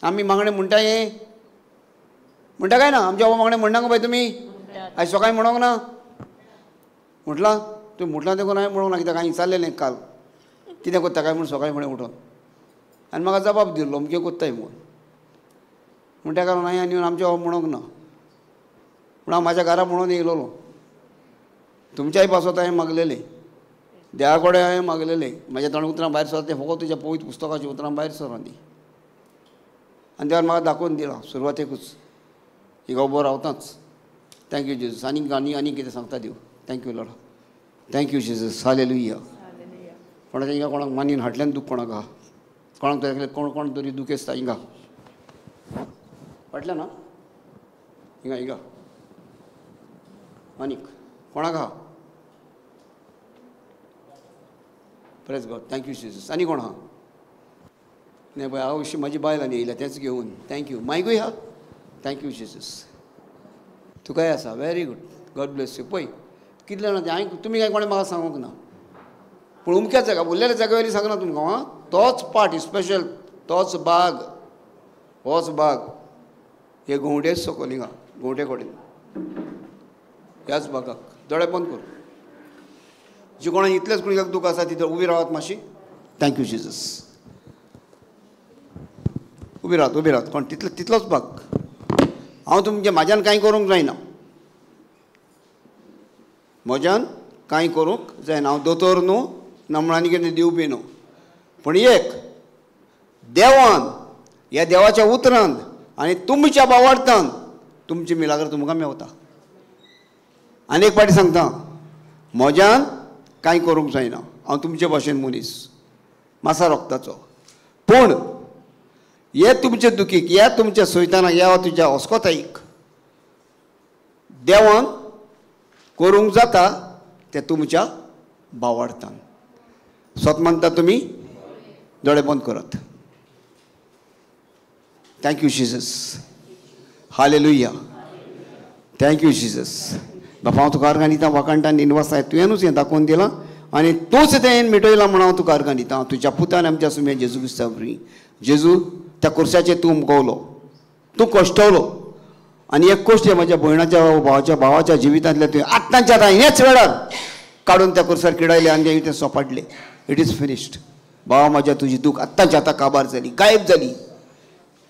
आमी मागणें म्हणटा हें म्हणटा काय ना? आमच्या बाबा मागणें म्हणना गो बाय तुमी? आयज सकाळीं म्हणोंक ना? म्हटलां तुवें म्हटलां देखून हांवें म्हणोंक ना, कित्याक हांवें विचारलेलें काल कितें कोत्ता काय म्हूण सकाळीं फुडें उठोन, आनी म्हाका जबाब दिलो अमकें कोत्ताय म्हूण. म्हणटा लागून हांवें आनी आमच्या बाबा म्हणोंक ना. पूण हांव म्हाज्या घरा म्हणून येयलोलो. तुमच्याय पासत हांवें मागलेलें, देवा कडेन हांवें मागलेलें, म्हाज्या तोंड उतरां भायर सर तें फकत तुज्या पवित्र पुस्तकाच्या उतरां भायर सर दी. आनी देवान म्हाका दाखोवन दिलां सुरवातेकूच ही उबो रावताच. Thank you Jesus. आनी कितें सांगता देव. Thank lord. थँक्यू जेजूस. हालेलुया. कोणाच्या हिंगा कोणाक मानीन हाटल्यान दूख कोणाक आहा, कोणाक तरी कोण तरी दूख आसता हिंगा फाटल्या ना हिंगा आनीक कोणाक आहा? Praise God. Thank you Jesus. आनी कोण आहा? नाही बाय हांव म्हाजी बायल आनी येयल्या तेंच घेवन. थँक्यू. मायकूय आहा? Thank you Jesus. तुकाय आसा? Very good. God bless you. पळय कितले जाणां तें हांवें तुमी काय कोणें म्हाका सांगूंक ना, पूण उमक्याच जागा उरलेल्या जाग्या वयली सांगना तुमकां. हां तोच पार्ट स्पेशल, तोच बाग, होच बाग हे घोवटेच सकयल हिंगा घोवटे कडेन ह्याच बागाक. दोळे बंद कर. जी कोणाक इतलेंच कुणीक दूख आसा तिथं उबी रावात मातशी. Thank you Jesus. उबी रावात कोण तितलोच बाग. हांव तुमचें म्हाज्यान कांय करूंक जायना, म्हज्यान कांय करूंक जायना. हांव दोतोर न्हू, नमळांनी कितें दिवपी न्हू, पूण एक देवान ह्या देवाच्या उतरान आनी तुमच्या बावार्थान तुमची मिलाग्र तुमकां मेवता. आनी एक पाटी सांगता, म्हज्यान कांय करूंक जायना, हांव तुमचे भाशेन मनीस मासा रोगताचो, पूण हे तुमचे दुखीक, ह्या तुमच्या सोयतानाक, ह्या तुज्या अस्कोताईक देवान करूंक जाता तें तुमच्या भावार्थान. स्वत म्हणटा तुमी दोळे बंद करात. Thank you Jesus. Hallelujah. Thank you Jesus. बापा हांव तुका अर्गां दिता, वाकाणटा निनवासाय तुवेंनूच हें दाखोवन दिलां आनी तूंच तें मिटयलां म्हणून हांव तुका अर्गां दिता. तुज्या पुतान आमच्या सुम्या जेजू क्रिस्ता वरवीं. जेजू त्या कुर्साचेर तूं मुगवलो, तूं कश्टवलो आनी एक गोश्ट म्हज्या भयणाच्या भावाच्या जिवितांतले तुवें आत्तांच्या आतां हेच वेळार काडून त्या कुर्सार किडयले आनी तें सोपाडलें. It is finished. भावा म्हाज्या तुजी दूख आत्तांच्या आतां काबार जाली, गायब जाली.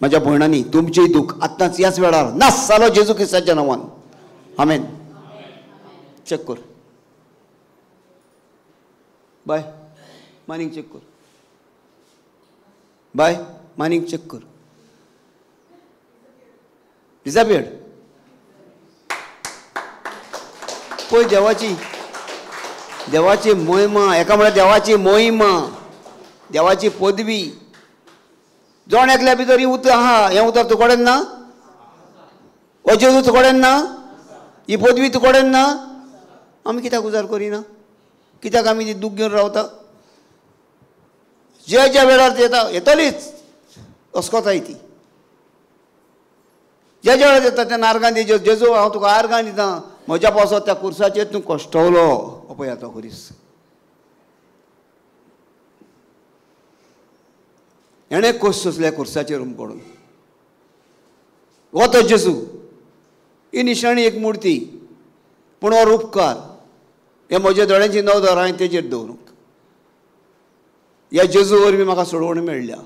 म्हाज्या भयणांनी तुमचीय दूख आत्तांच ह्याच वेळार नास जालो जेजू क्रिस्ताच्या नांवान. आमेन. चेक कर बाय, मानींग चेक कर बाय, मानींग चेक कर. डिसअपियर्ड. पळय देवाची मोहिमा, एका म्हळ्यार देवाची मोहिमा, देवाची पदवी. जोण एकल्या भितर उतर आहा, हें उतर तुकोडेन ना? हो जेजू तुकोडेन ना? ही पदवी तुकोडेन ना? आमी कित्याक उजार करिना? कित्याक आमी ती दूख घेवन रावता? ज्या वेळार ती येतलीच अस्कोताय ती. ज्या वेळार येता तेन्ना आर्गां दी. जेजू हांव तुका आर्गां दिता, म्हज्या पासत त्या कुर्साचेर तूं कश्टवलो. पळय आतां खरीच एणे कश्ट सोंसल्या कुर्साचेर उमकडून. हो तो जेजू. ही निशाणी एक मुर्ती, पूण हो उपकार हे म्हज्या दोळ्यांची नदर हांवें तेजेर दवरूंक. ह्या जेजू वरवीं म्हाका सोडवण मेळ्ळ्या.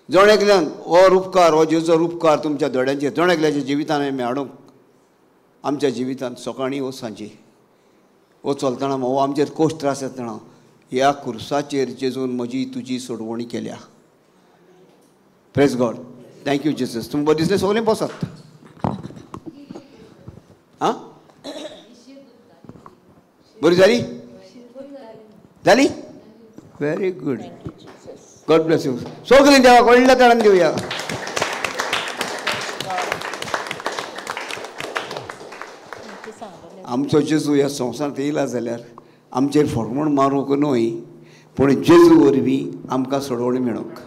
जोण एकल्यान हो उपकार, हो जेजू उपकार तुमच्या दोळ्यांचेर जोण एकल्याच्या जिवितान हांवें हाडूंक आमच्या जिवितांत सकाळीं हो सांजे हो चलतना हो आमचेर कोश त्रास येतना ह्या कुर्साचेर जेजून म्हजी तुजी सोडवणी केल्या. Praise God. Thank you Jesus. तुमकां दिसलें सगळें बसात. हां बरी जाली? जाली? Very good. God bless you. सगळीं देवाक व्हडल्या तळान दिवया. आमचो जेजू ह्या संवसारांत येयला जाल्यार आमचेर फडमण मारूंक न्हय, पूण जेजू वरवीं आमकां सोडवण मेळोंक.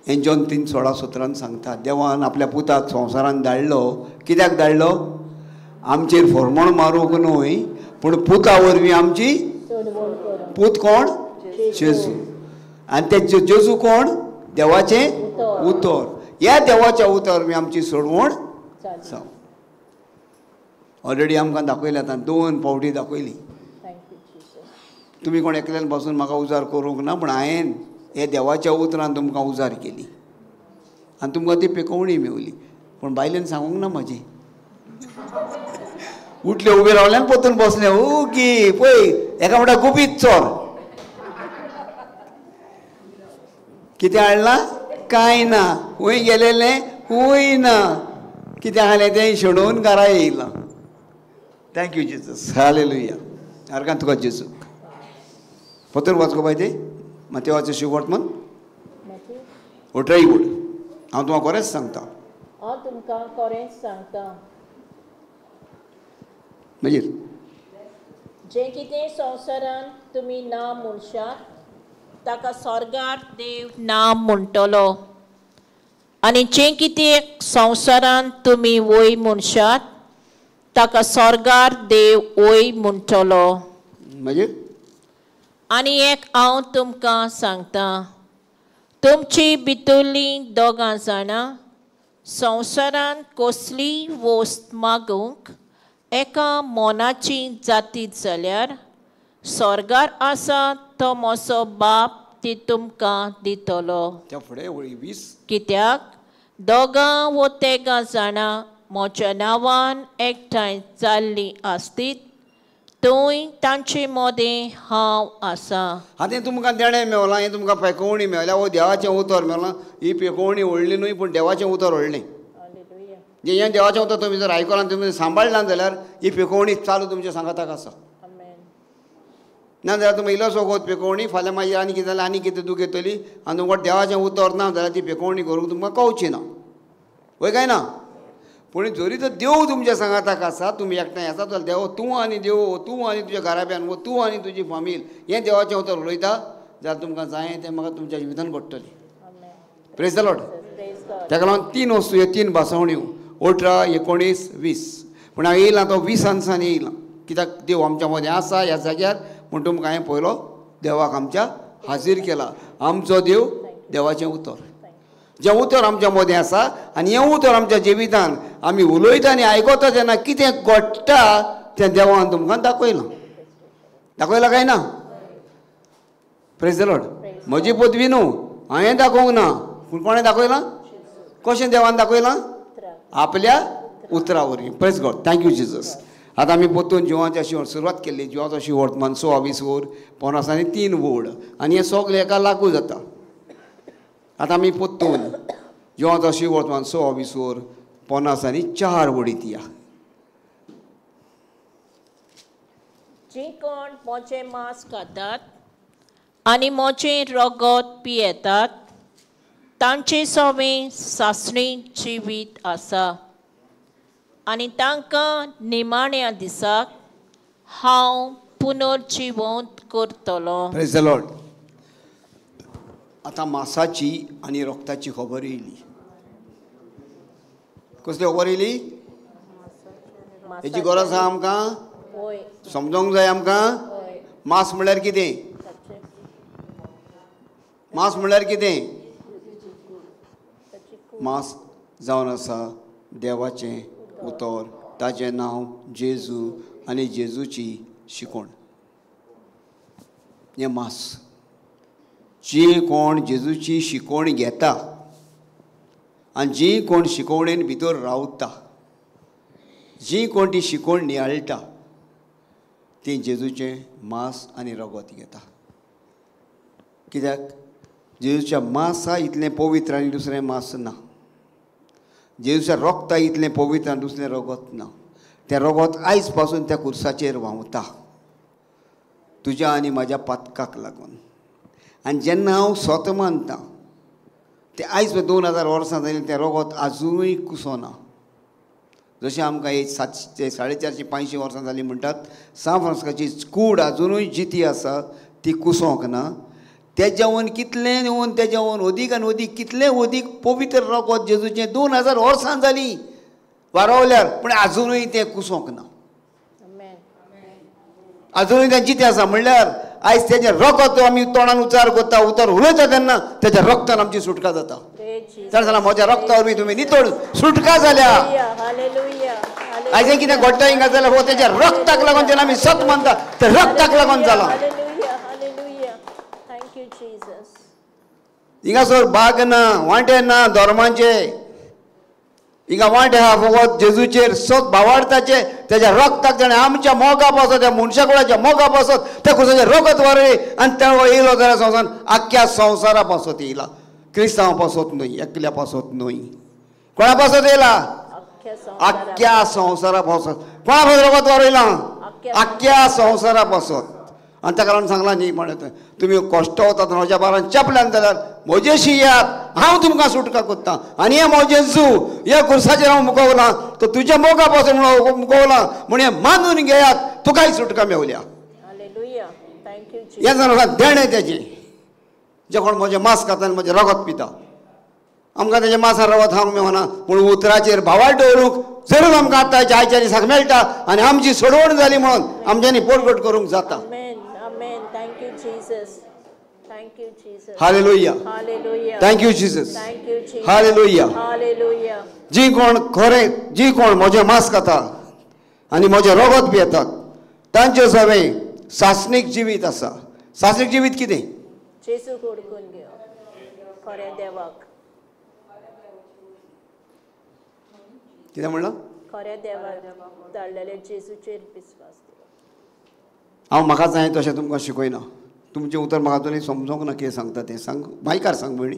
हें जॉन 3:16 सांगता, देवान आपल्या पुताक संवसारांत धाडलो. कित्याक धाडलो? आमचेर फडमण मारूंक न्हय, पूण पुता वरवीं आमची. पूत कोण? जेजू. आनी ते जेजू कोण? देवाचें उतर. ह्या देवाच्या उतर वरवीं आमची सोडवण जावं. ऑलरेडी आमकां दाखयलें, आतां 2 फावटी दाखयली. तुमी कोण एकल्यान पासून म्हाका उजार करूंक ना, पूण हांवें हे देवाच्या उतरान तुमकां उजार केली आनी तुमकां ती पिकोवणी मेवली. पूण बायलेन सांगूंक ना म्हाजी. उठले उबे रावले आनी पोतून बसले. की पळय एका म्हणटा गुपीत चोर. कितें हाडलां? कांय ना. खूंय गेलेलें? खूंय ना. कितें हाडलें तें शेणोवन घरा येयलां. Thank you Jesus. हालेलुया. आर्गां तुका जेजू. पोतून वाच गो बाय ते मत्तेवाचो शुभवर्तमान 18 हांव तुमकां खरेंच सांगता. हांव तुमकां खरेंच सांगता, मागीर जें कितें संवसारांत तुमी ना म्हणशात ताका स्वर्गार देव ना म्हणटलो, आनी जें कितें संवसारांत तुमी वय म्हणशात ताका स्वर्गार देव वय म्हणटलो. मागीर आनी एक हांव तुमकां सांगता, तुमची भितरलीं 2 जाणां संवसारांत कसलीय वस्त मागूंक एका मोनाची जातीत जाल्यार स्वर्गार आसा तो म्हजो बाप ती तुमकां दितलो. त्या फुडें वळी 20. कित्याक 2 वा 3 जाणां म्हज्या नांवान एकठांय जाल्लीं आसतीत थंय तांचे मदें हांव आसा. आतां तुमकां देणें मेवलां, हें तुमकां पेकोवणी मेवल्या, वो देवाचें उतर मेवलां. ही पेकोवणी व्हडली न्हय, पूण देवाचें उतर व्हडलें. जे हें देवाचें उतर तुमी जर आयकलां, तुमी सांबाळलां जाल्यार ही पेकोवणी चालू तुमच्या सांगाताक आसा. ना जाल्यार तुमी इल्लोसो गोत पेकोवणी, फाल्यां मागीर आनी कितें जाल्यार आनी कितें दूख येतली आनी तुमकां देवाचें उतर ना जाल्यार ती पेकोवणी करूंक तुमकां कळची ना. वय काय ना? पूण जरी तर देव तुमच्या सांगाताक आसा, तुमी एकठांय आसा जाल्यार देव तूं आनी देव, तूं आनी तुज्या घराब्यान, वो तूं आनी तुजी फामील हें देवाचें उतर उलयता जाल्यार तुमकां जाय तें म्हाका तुमच्या जिवितान घडटलें. Praise the lord. ताका लागून 3 वस्तू, ह्यो 3 भासावण्यो 18, 19, 20. पूण हांव येयलां तो 20 दिसांनी येयलां. कित्याक देव आमच्या मदें आसा ह्या जाग्यार. पूण तुमकां हांवें पयलो देवाक आमच्या हाजीर केला. आमचो देव देवाचें उतर, जें उतर आमच्या मदें आसा आनी हें उतर आमच्या जिवितान आमी उलयता आनी आयकता तेन्ना कितें घडटा तें देवान तुमकां दाखयलां. दाखयलां काय ना? Praise the Lord. म्हजी पदवी न्हू, हांवें दाखोवंक ना, पूण कोणें दाखयलां? कशें देवान दाखयलां? आपल्या उतरा वरवीं. Praise God. Thank you Jesus. आतां आमी परतून जिवांची अशी सुरवात केल्ली. जिवाचो शिवर्तमान 26 वर 50 आनी 3 वड आनी हें सगळें एका लागू जाता. आतां आमी परतून जिवाचो शिवर्तमान 26 वर 50 आनी 4 वडीत या. जीं कोण म्हजें मांस खातात आनी म्हजें रगत पियेतात तांचे सवें सासणी जिवीत आसा आनी तांकां निमाण्या दिसाक हांव पुनर्जिवंत करतलो. Praise the lord. आतां मांसाची आनी रक्ताची खबर येयली. कसली खबर येयली? हेची गरज आहा आमकां समजोंक जाय. आमकां मांस म्हणल्यार कितें? मांस म्हणल्यार कितें? मांस जावन आसा देवाचें उतर, ताचें नांव जेजू आनी जेजूची शिकोण. हें मांस. जी कोण जेजूची शिकोवण घेता आनी जी कोण शिकोवणेन भितर रावता, जी कोण ती शिकोवण नियाळटा ती जेजूचें मांस आनी रगत घेता. कित्याक जेजूच्या मांसा इतलें पवित्र आनी दुसरें मांस ना. जेजूच्या रगता इतलें पवित्र आनी दुसरें रगत ना. तें रगत आयज पासून त्या कुर्साचेर व्हांवता तुज्या आनी म्हाज्या पातकाक लागून. आनी जेन्ना हांव स्वता मानता तें आयज 2000 वर्सां जालीं तें रगत आजुनूय कुसोना. जशें आमकां ही 450 वर्सां जालीं म्हणटात सान फ्रांसिस्कोची कूड अजुनूय जिती आसा ती कुसोंक ना. तेज्यावन कितलें येवन तेज्यावन अदीक आनी अदीक कितलें अदीक पवित्र रगत जेजूचें 2000 वर्सां जालीं वारोवल्यार पूण अजुनूय तें कुसोंक ना. Amen. अजुनूय तें जितें आसा म्हणल्यार आयज तेजें रगत आमी तोंडान उच्चार करता उतर उलयता तेन्ना तेज्या रगतान आमची सुटका जाता. Praise Jesus. तर जाल्यार म्हज्या रगता वरवीं तुमी नितळ सुटका जाल्या. Hallelujah. Hallelujah. आयज कितें घडटा हिंगा जाल्यार हो तेज्या रगताक लागून जेन्ना आमी सत मानता त्या रगताक लागून जाला. Hallelujah. Hallelujah. Thank you, Jesus. हिंगासर बाग ना वांटे ना धर्मांचे हिंगा वांटे आहा फकत जेजूचेर सत भावार्थाचे तेज्या रगताक जाणें आमच्या मोगा पासत त्या मनशा कुळाच्या मोगा पासत त्या कुसाचें रगत वरय आनी तें येयलो जाल्यार संवसार आख्ख्या संवसारा पासत येयला. क्रिस्तांव पासत न्हय एकल्या पासत न्हय. कोणा पासत येयला आख्ख्या संवसारा पासत. कोणा पासत रगत वरयलां आख्ख्या संवसारा पासत. आनी ताका लागून सांगलां न्ही म्हणत तुमी कश्ट वतात म्हज्या बारान चपल्यान जाल्यार म्हजेशी येयात हांव तुमकां सुटका करतां. आनी हें म्हजें जू ह्या खुर्साचेर हांव मुकोवलां तो तुज्या मोगा पासून मुकोवलां म्हण हें मानून घेयात तुकाय सुटका मेवल्या. Hallelujah. Thank you, हें Jesus. जावन देणें तेजें जे कोण म्हजें मांस खाता आनी म्हजें रगत पिता. आमकां तेजें मांसार रगत खावंक मेवना पूण उतराचेर भावार दवरूंक जरूर आमकां आतांच्या आयच्या दिसाक मेळटा आनी आमची सोडवण जाली म्हणून आमच्यांनी पोटगोट करूंक जाता. Amen. Amen. Thank you, Jesus. Thank you, Jesus. Hallelujah. Hallelujah. Thank you Jesus. Thank you, Jesus. Hallelujah. Hallelujah. जी कोण म्हजें मांस खाता आनी म्हजें रगत पियेतात तांचे सवें सासणीक जिवीत आसा. सासणीक जिवीत कितें? जेजू ओळखून घेवप खऱ्या देवाक. कितें म्हणलां? खऱ्या देवाक धाडलेले जेजूचेर विस्वास दिवप. हांव म्हाका जाय तशें तुमकां शिकयना. तुमचें उतर म्हाका अजुनूय समजोंक ना कितें सांगता तें. सांग मायकार सांग भयणी.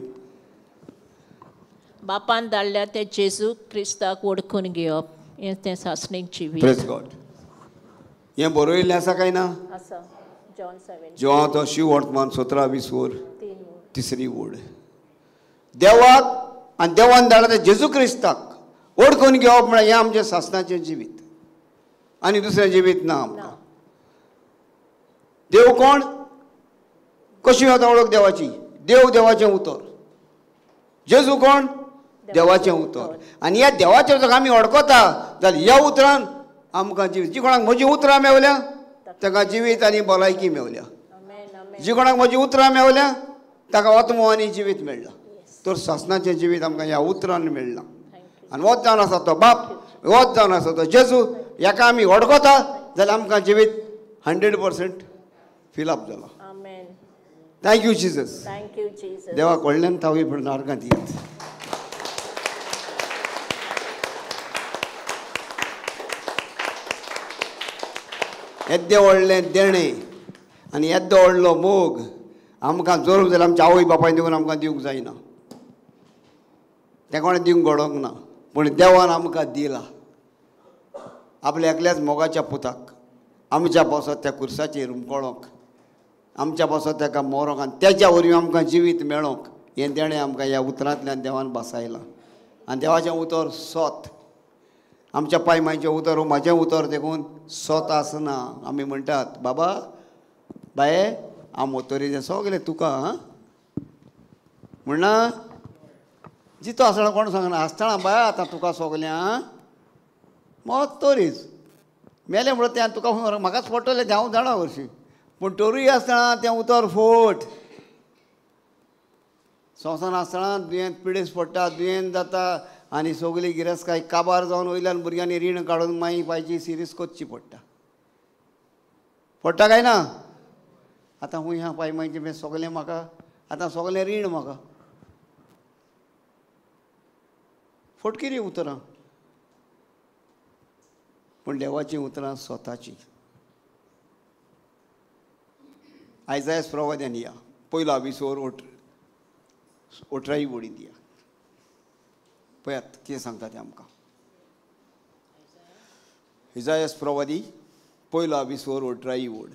बापान धाडल्या ते जेजू क्रिस्ताक ओळखून घेवप हें तें सासणीक जिवीत. Praise God. हें बरयल्लें आसा काय ना? आसा. जॉन 7. जेव्हा तो शिव वर्तमान 17-20 वर 3 तिसरी ओड देवाक आनी देवान धाडला ते जेजू क्रिस्ताक ओळखून घेवप म्हळ्यार हें आमचें सासणाचें जिवीत आनी दुसरें जिवीत ना आमकां. देव कोण? कशी वता वळख देवाची? देव देवाचें उतर. जेजू कोण? देवाचें उतर. आनी ह्या देवाचें उतर आमी अडकता जाल्यार ह्या उतरान आमकां जिवीत. जी कोणाक म्हजी उतरां मेवल्या ताका जिवीत आनी भलायकी मेवल्या. जी कोणाक म्हजी उतरां मेवल्या ताका आत्मो आनी जिवीत मेळ्ळा. तर सासणाचें जिवीत आमकां ह्या उतरान मेळ्ळां. आनी वच जावन आसा तो बाप वच जावन आसा तो जेजू हेका आमी अडकता जाल्यार आमकां जिवीत 100% फिलअप जाला. Amen. Thank you Jesus. Thank you, Jesus. देवा कडल्यान तावय पण नारगांत येत. येद्दें व्हडलें देणें आनी येद्दो व्हडलो मोग आमकां जरूर जाल्यार आमच्या आवय बापायन दिवून आमकां दिवंक जायना. तें कोणें दिवंक घडोवंक ना पूण देवान आमकां दिला. आपल्या एकल्याच मोगाच्या पुताक आमच्या पासत त्या कुर्साचेर उमकळोंक आमच्या पासत ताका मोरोंक आनी तेच्या वरवीं आमकां जिवीत मेळोंक हें देणें आमकां ह्या उतरांतल्यान देवान बसयलां. आनी देवाचें उतर सत. आमच्या पायमांचें उतर म्हजें उतर देखून सत आसना. आमी म्हणटात बाबा बाये हांव मोतोरी सगलें तुका म्हणना जितो आसतना कोण सांगना आसतना बाय आतां तुका सगलें मोतोरीच मेलें म्हणून तें तुका म्हाकाच पडटलें तें हांव जाणा हरशीं पूण तरूय आसतना तें उतर फोट. संवसारांत आसतना दुयेंत पिडेस पडटा दुयेंत जाता आनी सगळी गिरेस्तकाय काबार जावन वयल्यान भुरग्यांनी रीण काडून मागीर बायची सिरीस कोचची पडटा. पडटा काय ना? आतां हूंय ह्या पायमांचें बी सगलें म्हाका आतां सगलें रीण म्हाका फटकी रे उतरां. पूण देवाचीं उतरां स्वताचीं. आयजायस प्रवाद्यान या पयलो 20 वर 18 वडीन या पळयात कितें सांगता तें आमकां. इजायास प्रवादी पयलो 20 वर 18 वड.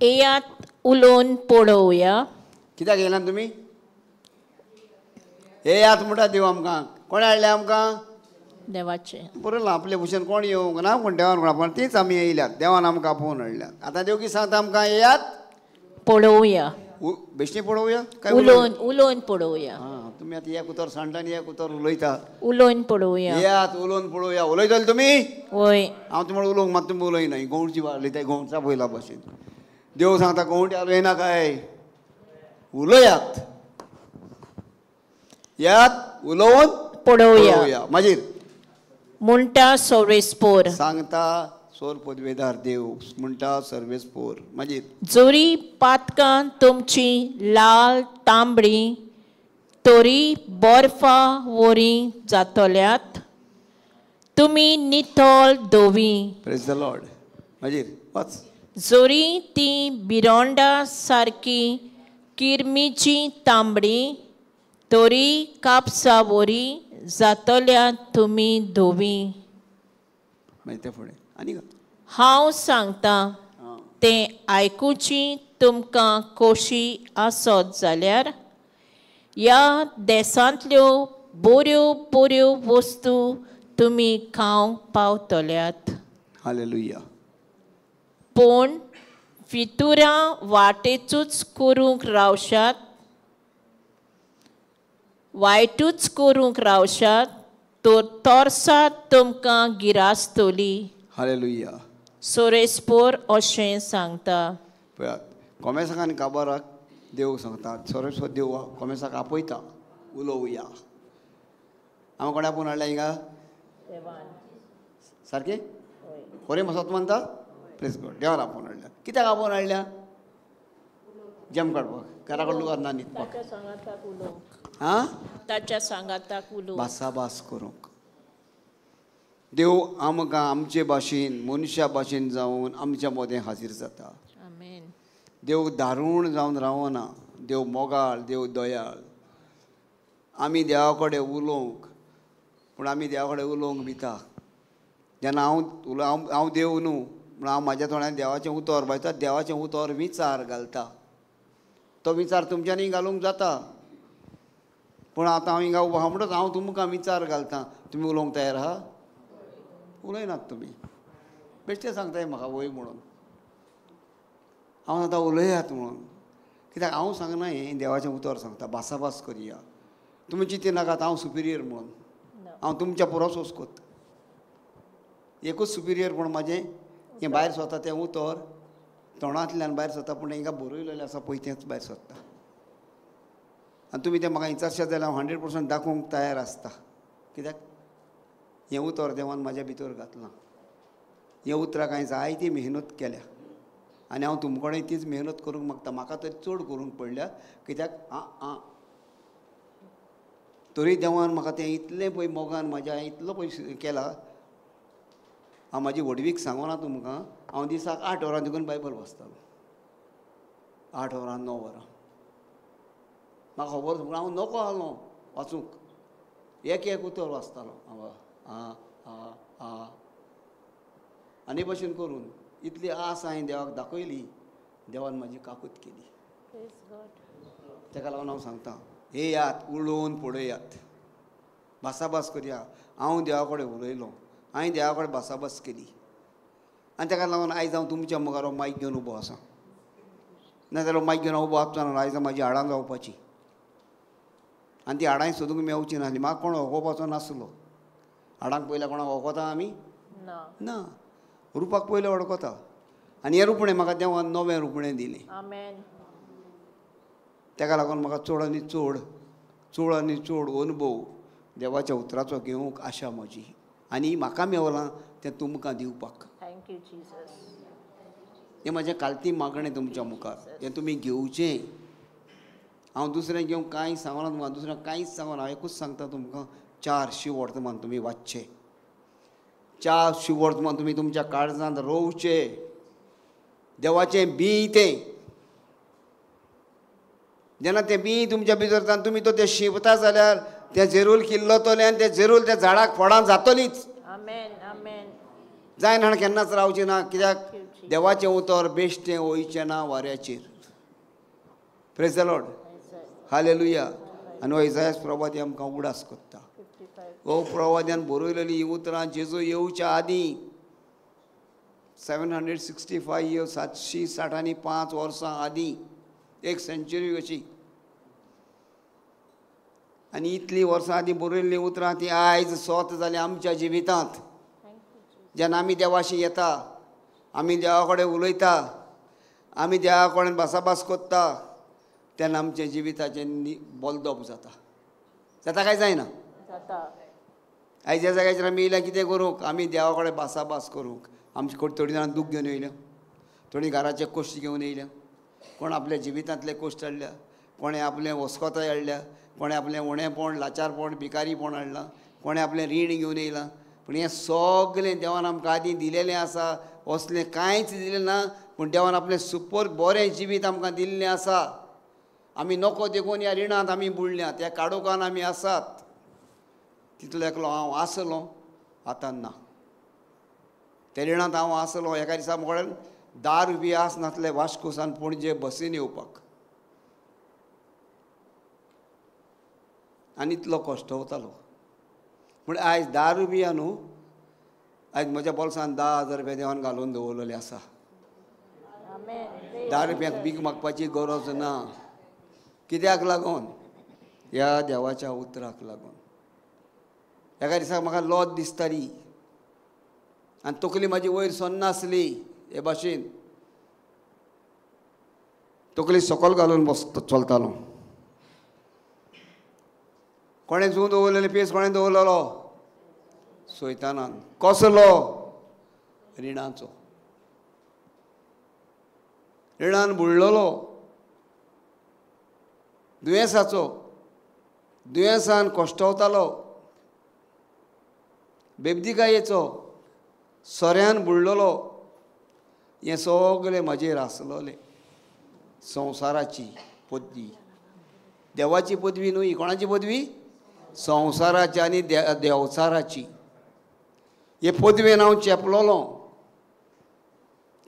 येयात उलोवन पळोवया. कित्याक येयला तुमी? येयात म्हणटा देव आमकां. कोणें हाडलें आमकां? देवाचे. बरोबर आपले भशेन कोण येवंक ना पूण देवान म्हणून तीच आमी येयल्यात. देवान आमकां आपोवन हाडल्यात. आतां देव कितें सांगता आमकां? येयात पळोवया. बेश्टे पळोवया काय उलोवन पळोवया. हां तुमी आतां एक उतर सांगता आनी एक उतर उलयता. उलोवन पळोवया. येयात उलोवन पळोवया. उलयतले तुमी? वय. हांव तुमकां उलोवंक मात तुमी उलयना. ही गोंवची उलयता गोंवचा पयला भशेन. देव सांगता गोंवट्या उलयना काय? उलयात. येयात उलोवन पळोवया. मागीर म्हणटा सोरेस्पोर. सांगता सोर पदवेदार देव म्हणटा सर्वेस्पोर. मागीर जोरी पातकां तुमची लाल तांबडी तोरी बर्फा वरी जातल्यात तुमी नितळ धोवी. Praise the Lord. मागीर वाच. जोरी ती बिरोंडा सारकी किरमीची तांबडी तोरी कापसा वरी जातल्यात तुमी धोवी. मागीर ते फुडें आनी हांव सांगता तें आयकुची तुमकां खोशी आसत जाल्यार ह्या देसांतल्यो बऱ्यो बऱ्यो वस्तू तुमी खावंक पावतल्यात. हालेलुया. पूण भितुरां वाटेचूच करूंक रावशात वायटूच करूंक रावशात तोर्सात तुमकां गिरास्तली. हालेलुया. सोरेस्पोर अशें सांगता. पळयात कोमेसाक आनी काबाराक देव सांगता सोरेस्पोर देव कोमेसाक आपयता उलोवया. हांव कोणा आपोवन हाडल्या हिंगा? सारकें खरें मसत म्हणटा? Place God. देवान आपोवन हाडल्या. कित्याक आपोवन हाडल्या? जम काडपाक घरा कडलो अन्ना न्हिदपाक. हां ताच्या सांगाताक उलोवंक. भासाभास करूंक. देव आमकां आमचे भाशेन मनशा भाशेन जावन आमच्या मदें हाजीर जाता. आमेन. देव दारूण जावन रावना. देव मोगाळ. देव दयाळ. आमी देवा कडेन उलोवंक पूण आमी देवा कडेन उलोवंक भिता. जेन्ना हांव देव न्हू म्हण हांव म्हाज्या तोंडान देवाचें उतर बायता. देवाचें उतर विचार घालता. तो विचार तुमच्यांनी घालूंक जाता पूण आतां हांव हिंगा उबो आहा म्हणटच हांव तुमकां विचार घालता. तुमी उलोवंक तयार आहा? उलयनात तुमी. बेश्टें सांगताय म्हाका वय म्हणून. हांव आतां उलयात म्हणून. कित्याक हांव सांगना हें देवाचें उतर सांगता. भासाभास करया. तुमी चिंती नाकात हांव सुपिरियर म्हणून. हांव तुमच्या पुरोच वचकोत. एकूच सुपिरियर पूण म्हाजें हें भायर सरता तें उतर तोंडांतल्यान भायर सरता पूण हिंगा बरयलेलें आसा पळय तेंच भायर सरता. आनी तुमी तें म्हाका विचारशात जाल्यार हांव 100% दाखोवंक तयार आसता. कित्याक हें उतर देवान म्हाज्या भितर घातलां. हें उतराक हांवें जायती मेहनत केल्या आनी हांव तुमचे कडेन तीच मेहनत करूंक मागता. म्हाका तरी चड करूंक पडल्या कित्याक तरी देवान म्हाका तें इतलें पळय मोगान म्हाज्या इतलो पळय केला. हांव म्हाजी व्हडवीक सांगना तुमकां. हांव दिसाक 8 वरां देखून बायबल वाचतालो. 8 वरां 9 वरां. म्हाका खबर पूण हांव नको आहलो वाचूंक. एक उतर वाचतालो. आनी भशेन करून इतली आस हांवें देवाक दाखयली. देवान म्हाजी काकूत केली. ताका लागून हांव सांगता येयात उलोवन पळयात. भासाभास करया. हांव देवा कडेन उलयलो. हांवें देवा कडेन भासाभास केली आनी ताका लागून आयज हांव तुमच्या मुखार मायक घेवन उबो आसा. नाजाल्यार मायक घेवन उबो आसतना आयज माझी हाडां जावपाची आनी ती हाडांय सोदूंक मेळची नासली. म्हाका कोण वळखोवपाचो नासलो. हाडांक पयल्या कोणाक वळखता आमी? ना. रुपाक पयलें वळखता. आनी हें रुपणें म्हाका देवान नवें रुपणें दिलें. ताका लागून म्हाका चड आनी चड अनुभव देवाच्या उतराचो घेवंक आशा म्हजी. आनी म्हाका मेवलां तें तुमकां दिवपाक. Thank you Jesus. हें म्हाजें कालती मागणें तुमच्या मुखार. हें तुमी घेवचें. हांव दुसरें घेवंक कांय सांगना तुमकां. दुसऱ्याक कांयच सांगना. हांव एकूच सांगता तुमकां 4 शिवर्तमान तुमी वाचचे. 4 शिवर्तमान तुमी तुमच्या काळजांत रोवचे. देवाचें बी तें जेन्ना तें बी तुमच्या भितर तुमी तो तें शिंपता जाल्यार तें जेरूल किल्लतलें आनी तें जेरूल त्या झाडाक फळां जातलींच. जायना केन्नाच रावची ना. कित्याक देवाचें उतर बेश्टें वयचें ना वाऱ्याचेर. Praise the lord. हालेलुया. आनी हो इसायास प्रवादी आमकां उगडास करता. हो प्रवाद्यान बरयलेलीं हीं उतरां जेजू येवच्या आदीं 765 years 765 वर्सां आदीं, 1 century कशी, आनी इतलीं वर्सां आदीं बरयल्लीं उतरां ती आयज सोत जालीं आमच्या जिवितांत. जेन्ना आमी देवाशी येता, आमी देवा कडेन उलयता, आमी देवा कडेन भासाभास करता, तेन्ना आमच्या जिविताचें बोलदोप जाता. जाता काय जायना? आयज ह्या जाग्याचेर आमी येयल्या कितें करूंक? आमी देवा कडेन भासाभास करूंक. आमचे कडेन थोडीं जाणां दूख घेवन येयल्या, थोडीं घराचे कश्ट घेवन येयल्या, कोण आपल्या जिवितांतले कश्ट हाडल्या, कोणें आपलें वस्कोताय हाडल्या, कोणें आपलें उणेंपण, लाचारपण, भिकारीपण हाडलां, कोणें आपलें रीण घेवन येयलां. पूण हें सगळें देवान आमकां आदीं दिलेलें आसा. असलें कांयच दिलें ना, पूण देवान आपलें सुपर बरें जिवीत आमकां दिल्लें आसा. आमी नोको देखून ह्या रिणांत आमी बुडल्यात, ह्या काडोकान आमी आसात. तितलो एकलो हांव आसलो, आतां ना. त्या रिणांत हांव आसलो. एका दिसा म्हजे कडेन 10 रुपया आसनासले वास्कोसान पणजे बसीन येवपाक, आनी इतलो कश्ट वतालो. पूण आयज 10 रुपया न्हू, आयज म्हज्या बोल्सान 10,000 रुपया देवान घालून दवरलेले आसा. 10 रुपयांक भीक मागपाची गरज ना. कित्याक लागून? ह्या देवाच्या उतराक लागून. एका दिसा म्हाका लज दिसताली आनी तकली म्हाजी वयर सन्नासली. हे भाशेन तकली सकयल घालून चलतालो. कोणें जूं दवरलेलें पेस कोणें दवरलेलो? सैतानान. कसलो? रिणाचो. रिणान बुडलेलो. दुयेंसाचो. दुयेंसान कश्टवतालो. बेबदिकायेचो. सोऱ्यान बुडलेलो. हें सगळें म्हाजेर आसलोलें. संवसाराची पदवी. देवाची पदवी न्हू ही. कोणाची पदवी? संवसाराची आनी देवचाराची. हे पदवेन हांव चेपलोलो.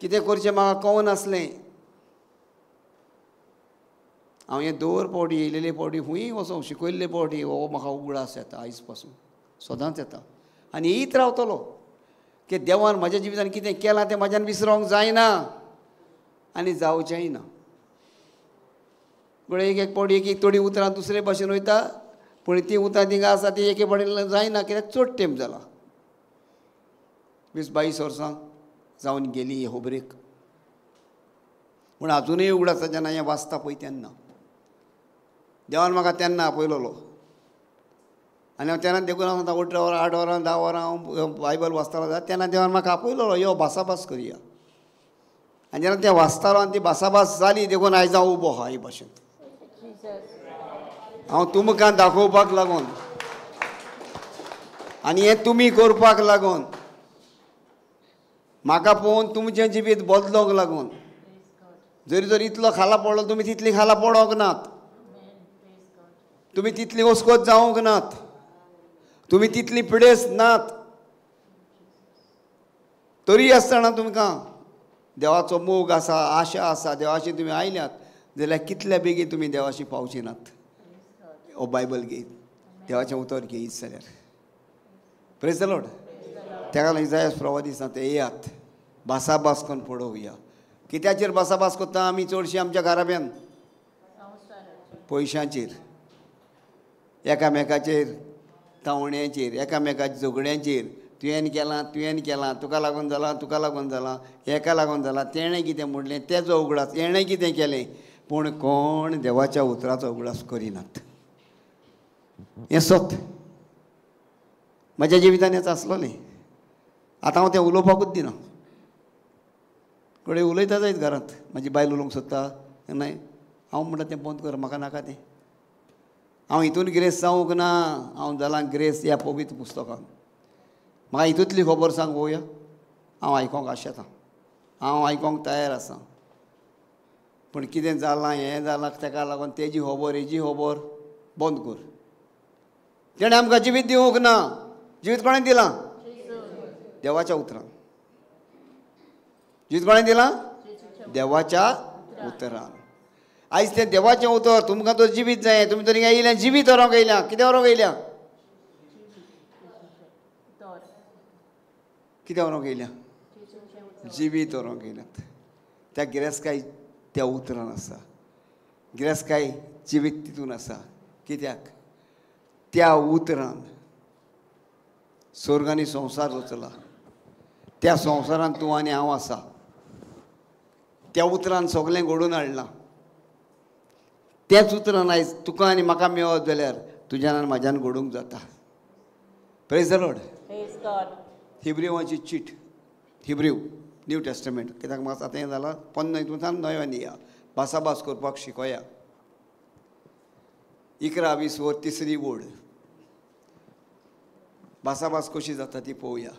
कितें करचें म्हाका कळनासलें. हांव हें दोर पावटी येयलेले पावटी खूंय वचों, शिकयल्ले पावटी हो म्हाका उगडास येता आयज पासून, सदांच येता. आनी येयत रावतलो की देवान म्हाज्या जिवितान कितें केलां तें म्हाज्यान विसरोंक जायना आनी जावचेंय ना. पूण एक पावटी एक थोडीं उतरां दुसरे भाशेन वयता, पूण तीं उतरां थिंगा आसा ती एके पावटी जायना. कित्याक चड टायम जाला. 20-22 वर्सां जावन गेली हे खबरेक. पूण आजुनूय उगडास जेन्ना हें वाचता पळय तेन्ना देवान म्हाका तेन्ना आपयलोलो. आनी हांव तेन्ना देखून हांव 8 वरां 8 वरां 10 वरां हांव बायबल वाचतालो जाल्यार तेन्ना देवान म्हाका आपयलोलो यो भासाभास करया. आनी जेन्ना तें वाचतालो आनी ती भासाभास जाली देखून आयज हांव उबो आहा हे भाशेन. हांव तुमकां दाखोवपाक लागून आनी हें तुमी करपाक लागून, म्हाका पळोवन तुमचें जिवीत बदलोंक लागून. जरी जर इतलो खाला पडलो तुमी तितली खाला पडोंक नात. तुमी तितली ओस्कोत जावंक नात. तुमी तितली पिडेस्त नात. तरी आसतना तुमकां देवाचो मोग आसा, आशा आसा, देवाशी तुमी आयल्यात जाल्यार कितल्या बेगीन तुमी देवाशी पावची नात. हो बायबल घेयत, देवाचें उतर घेयत जाल्यार. Praise the Lord. तेका लागून इसायास प्रवादी सांगता येयात भासाभास करून पळोवया. कित्याचेर भासाभास करता आमी चडशीं आमच्या घराब्यान? पयशांचेर, एकामेकाचेर तावण्याचेर, एकामेकाच्या झगड्यांचेर. तुवें केलां, तुका लागून जालां, तुका लागून जालां, हेका लागून जालां, तेणें कितें म्हणलें तेजो उगडास, हेणें कितें केलें. पूण कोण देवाच्या उतराचो उगडास करिनात. हें सत. म्हज्या जिवितान हेंच आसलोलें. आतां हांव तें उलोवपाकूच दिना. कडेन उलयता जायत घरांत. म्हाजी बायल उलोवंक सोदता नाही, हांव म्हणटा तें बंद कर, म्हाका नाका तें. हांव हितून ग्रेस जावंक ना. हांव जालां ग्रेस ह्या पवित्र पुस्तकान. म्हाका हितूंतली खबर सांग पळोवया. हांव आयकोंक आशेतां. हांव आयकोंक तयार आसां. पूण कितें जालां हें जालां तेका लागून तेजी खबर हेजी खबर बंद कर. तेणें आमकां जिवीत दिवंक ना. जिवीत कोणें दिलां? देवाच्या उतरान. जीत कोणें दिलां? देवाच्या उतरान. आयज तें देवाचें उतर तुमकां तर जिवीत जाय. तुमी तर हिंगा येयल्या जिवीत व्हरोंक येयल्या. कितें व्हरोंक येयल्या? कितें व्हरोंक येयल्या? जिवीत व्हरोंक येयल्यात. त्या गिरेस्ताय त्या उतरान आसा. गिरेस्ताय जिवीत तितून आसा. कित्याक? त्या उतरान स्वर्ग आनी संवसार रचला. त्या संवसारान तूं आनी हांव आसा. त्या उतरान सगळें घडोवन हाडलां. त्याच उतरान आयज तुका आनी म्हाका मेळत जाल्यार तुज्यान आनी म्हाज्यान घडोवंक जाता. Praise the lord. हिब्रिवांची चीट. हिब्रिव न्यू टेस्टमेंट. कित्याक म्हाका आतां हें जालां 15 हितूंतल्यान नव्यान या भासाभास करपाक शिकोया. 11-20 वर तिसरी ओड. भासाभास कशी जाता ती पळोवया.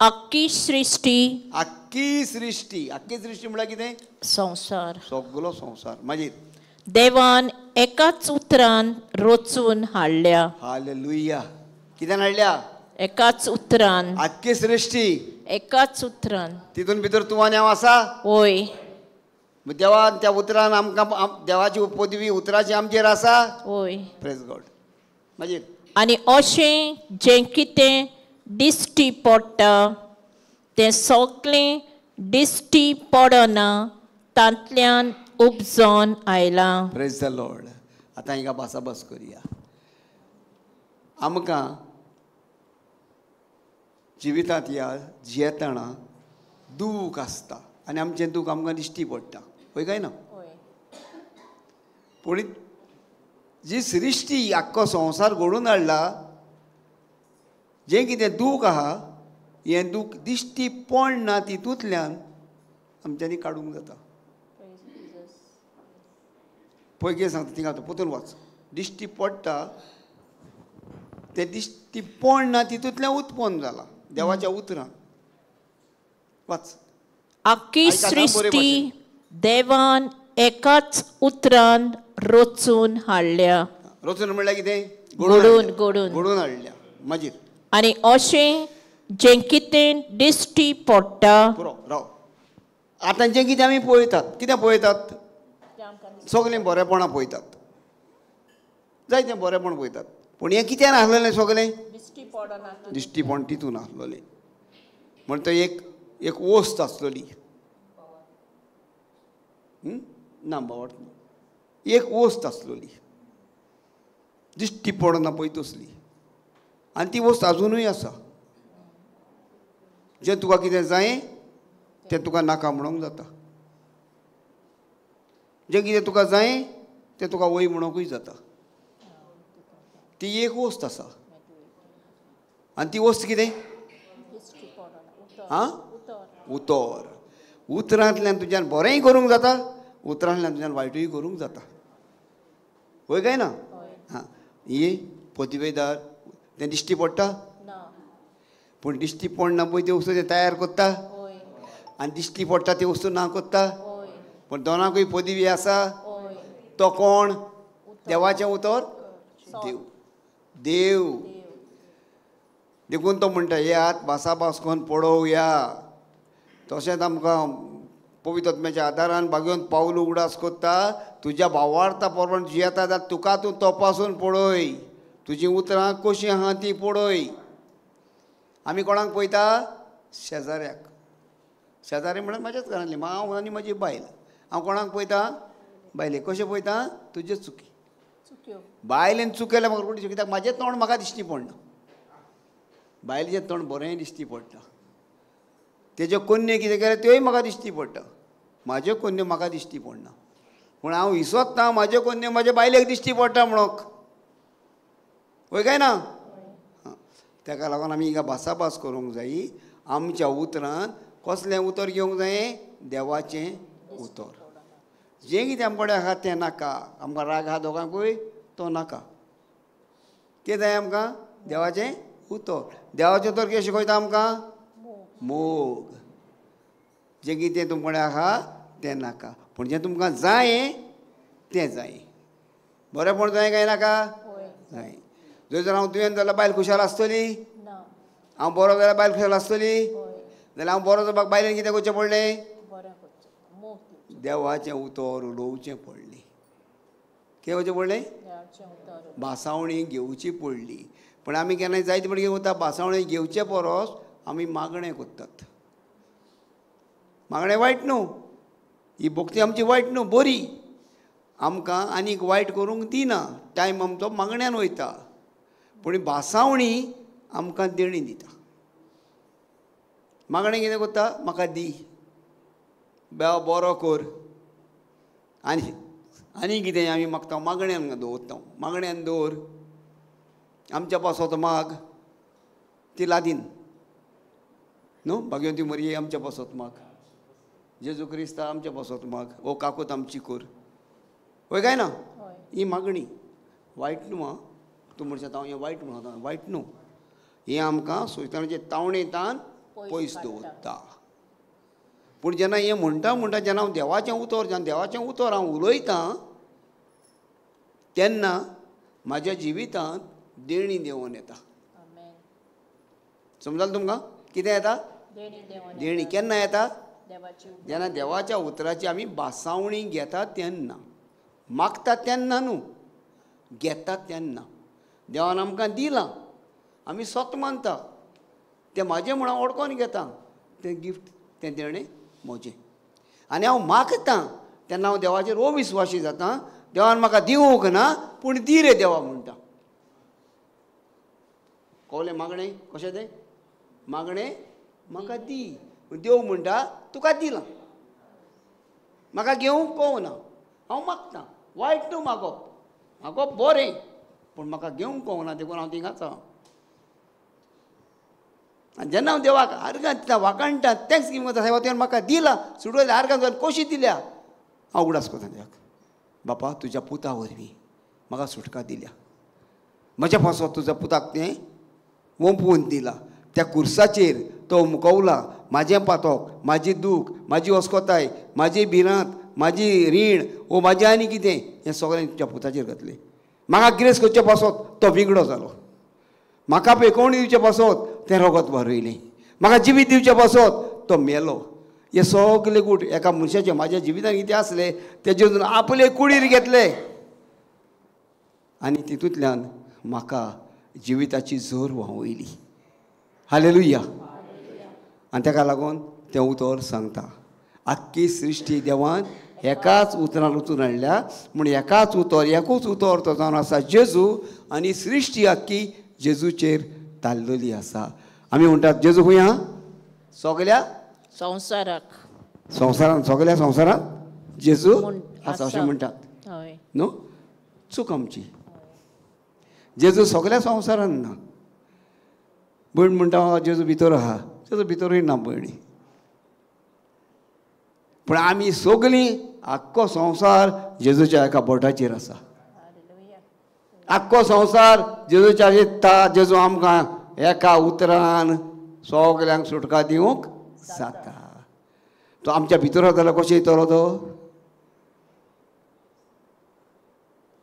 आख्खी सृश्टी आख्खी सृश्टी. आख्खी सृश्टी म्हळ्यार कितें? संवसार सगळो संवसार. मागीर देवान एकाच उतरान रचून हाडल्या. हालेलुया. कित्यान हाडल्या? एकाच उतरान. आख्खी सृश्टी एकाच उतरान. तितून भितर तूं आनी हांव आसा. होय. देवान त्या उतरान आमकां देवाची पदवी उतराची आमचेर आसा. होय. Praise God. मागीर आनी अशें जें कितें दिश्टी पडटा तें सगळें दिश्टी पडना तांतल्यान उपजोन आयलां. Praise the lord. आतां हिंगा भासाभास करया. आमकां जिवितांत या जियेतना दूख आसता आनी आमचें दूख आमकां दिश्टी पडटा. पळय काय ना? पूण जी सृश्टी आख्खो संवसार घडोवन हाडला जें कितें दूख आहा हें दूख दिश्टी पडना तितूंतल्यान आमच्यांनी काडूंक जाता. पळय कितें सांगता थिंगा पोतून वाच. दिश्टी पडटा तें दिश्टी पडना तितूंतल्यान उत्पन्न जाला देवाच्या उतरान. वाच. आख्खी सृश्टी देवान एकाच उतरान रचून हाडल्या. रचून म्हणल्यार कितें? घडोवन हाडल्या. मागीर आनी अशें जें कितें दिश्टी पडटा. पुरो राव. आतां जें कितें आमी पळयतात कितें पळयतात? सगळें बरेपणां पळयतात. जायतें बरेपण पळयतात. पूण हें कित्यान आसलेलें सगळें? दिश्टी पडना तितून आसलेलें. म्हण तो एक वस्त आसलेली. ना बावट. एक वस्त आसलेली दिश्टी पडना पळय तसली. आनी ती वस्त अजुनूय आसा. जें तुका कितें जाय तें तुका नाका म्हणूंक जाता. जें कितें तुका जाय तें तुका वय म्हणूंकूय जाता. ती एक वस्त आसा. आनी ती वस्त कितें? उतर. उतरांतल्यान तुज्यान बरेंय करूंक जाता. उतरांतल्यान तुज्यान वायटूय करूंक जाता. वय काय ना? हां. ही पदवेदार तें दिश्टी पडटा. पूण दिश्टी पडना पळय ती वस्तू तें तयार कोत्ता. आनी दिश्टी पडटा ती वस्तू ना कोत्ता. पूण दोनांकूय पदवी आसा. तो कोण? देवाचें उतर. देव. देखून तो म्हणटा येयात भासाभास करून पळोवया. तशेंच आमकां पवित्र आत्म्याच्या आदारान बागेवन पावल उगडास कोत्ता. तुज्या भावार्था प्रमाण जियेता जाल्यार तुका तूं तपासून पळय. तुजीं उतरां कशीं आहा तीं पळय. आमी कोणाक पळयता? शेजाऱ्याक. शेजारी म्हळ्यार म्हाज्याच घरांतली हांव आनी म्हजी बायल. हांव कोणाक पळयता? बायलेक. कशें पळयता? तुज्यो चुकी. बायलेन चूक केल्यार म्हाका रोखडीच. कित्याक म्हाजें तोंड म्हाका दिश्टी पडना. बायलेचें तोंड बरें दिश्टी पडटा. तेज्यो कन्ये कितें केल्या त्योय म्हाका दिश्टी पडटा. म्हाज्यो कन्यो म्हाका दिश्टी पडना. पूण हांव विसरता म्हाज्यो कन्यो म्हाज्या बायलेक दिश्टी पडटा म्हणोन. वय काय ना? ताका लागून आमी हिंगा भासाभास करूंक जायी. आमच्या उतरान कसलें उतर घेवंक जाय? देवाचें उतर. जें कितें आमचे कडेन आसा तें नाका. आमकां राग आहा दोगांकूय तो नाका. कितें जाय आमकां? देवाचें उतर. देवाचें उतर कितें शिकयता आमकां? मोग. जें कितें तुमचे कडेन आहा तें नाका. पूण जें तुमकां जाय तें जाय. बरेंपण जाय काय नाका? जाय. जर हांव तुवें जाल्यार बायल खुशाल आसतली. हांव बरो जाल्यार बायल खुशाल आसतली. जाल्यार हांव बरो जावपाक बायलेन कितें करचें पडलें? बरें करचें मोग दिवचें देवाचें उतर उलोवचें पडलें. कितें करचें पडलें? देवाचें उतर भासावणी घेवची पडली. पण आमी केन्नाय जायते फावटी कितें करता, भासावणी घेवचे परस आमी मागणें करतात. मागणें वायट न्हू, ही भक्ती आमची वायट न्हू, बरी. आमकां आनीक वायट करूंक दिना, टायम आमचो मागण्यान वयता. पूण ही भासावणी आमकां देणी दिता. मागणें कितें करता? म्हाका दी, बरो कर. आनी कितें आमी मागता? मागण्यान दवरता. मागण्यान दवर. आमच्या पासत माग, ती लादीन न्हू. भाग्यवंती मरी आमच्या पासत माग, जेजू क्रिस्ता आमच्या पासत माग, ओ काकूत आमची कर. वय काय ना? ही मागणी वायट न्हू. आं तूं म्हणटा हांव हें वायट म्हणटा, वायट न्हू. हें आमकां सोयतानाचे तावणेंतान पयस दवरता. पूण जेन्ना हें म्हणटा जेन्ना हांव देवाचें उतर हांव उलयतां, तेन्ना म्हाज्या जिवितांत देणी देंवोन येता. समजलें तुमकां? कितें येता? देणी. केन्ना येता? जेन्ना देवाच्या उतराची आमी भासावणी घेतात तेन्ना. मागतात तेन्ना न्हू, घेतात तेन्ना. देवान आमकां दिलां, आमी स्वत मानता, तें म्हाजें म्हूण हांव ओडकोन घेता. तें गिफ्ट, तें देणें म्हजें. आनी हांव मागतां तेन्ना हांव देवाचेर अविस्वासी जाता. देवान म्हाका दिवंक ना, पूण दी रे देवा म्हणटा. कळ्ळें? मागणें कशें तें? मागणें म्हाका दी. देव म्हणटा तुका दिलां, म्हाका घेवंक कळना, हांव मागतां. वायट न्हू मागप, मागप बरें, पूण म्हाका घेवंक कळना, देखून हांव थिंग आसा. आनी जेन्ना हांव देवाक आर्गां दिता, वाकाणटा, थँक्स गिवींग करता, सायबा तुवें म्हाका दिलां, सुटोल्या आर्गां जावन कशी दिल्या, हांव उगडास करता देवाक. बापा तुज्या पुता वरवीं म्हाका सुटका दिल्या. म्हज्या पासत तुज्या पुताक तें ओंपून दिलां. त्या कुर्साचेर तो मुकवला म्हाजें पातोक, म्हाजी दूख, म्हाजी अस्कोताय, म्हाजी भिरांत, म्हाजी रीण, वो म्हाजें आनी कितें, हें सगळें तुज्या पुताचेर घातलें. म्हाका गिरेस्त करचे पासत तो विगडो जालो. म्हाका पेकोवणी दिवचे पासत तें रगत भरयलें. म्हाका जिवीत दिवचे पासत तो मेलो. हे सगळे गूट एका मनशाचे म्हाज्या जिवितान कितें आसलें तेजेर आपले कुडीर घेतले. आनी तितूंतल्यान म्हाका जिविताची झर व्हांवयली. हालेलुया. आनी ताका लागून तें उतर सांगता, आख्खी सृश्टी देवान एकाच उतरान रचून हाडल्या. म्हण एकाच उतर, एकूच उतर तो जावन आसा जेजू. आनी सृश्टी आख्खी जेजूचेर ताल्लेली आसा. आमी म्हणटात जेजू खंय आहा? सगल्या संवसाराक, सगल्या संवसारांत जेजू आसा अशें म्हणटात न्हू. चूक आमची. जेजू सगल्या संवसारांत ना. भयण म्हणटा जेजू भितर आहा, जेजू भितरूय ना भयणी. पूण आमी सगळीं, आख्खो संवसार जेजूच्या एका बोटाचेर आसा. आख्खो संवसार जेजूच्या येता. जेजू आमकां एका उतरान सगल्यांक सुटका दिवंक जाता. तो आमच्या भितर जाल्यार कशें येतलो तो?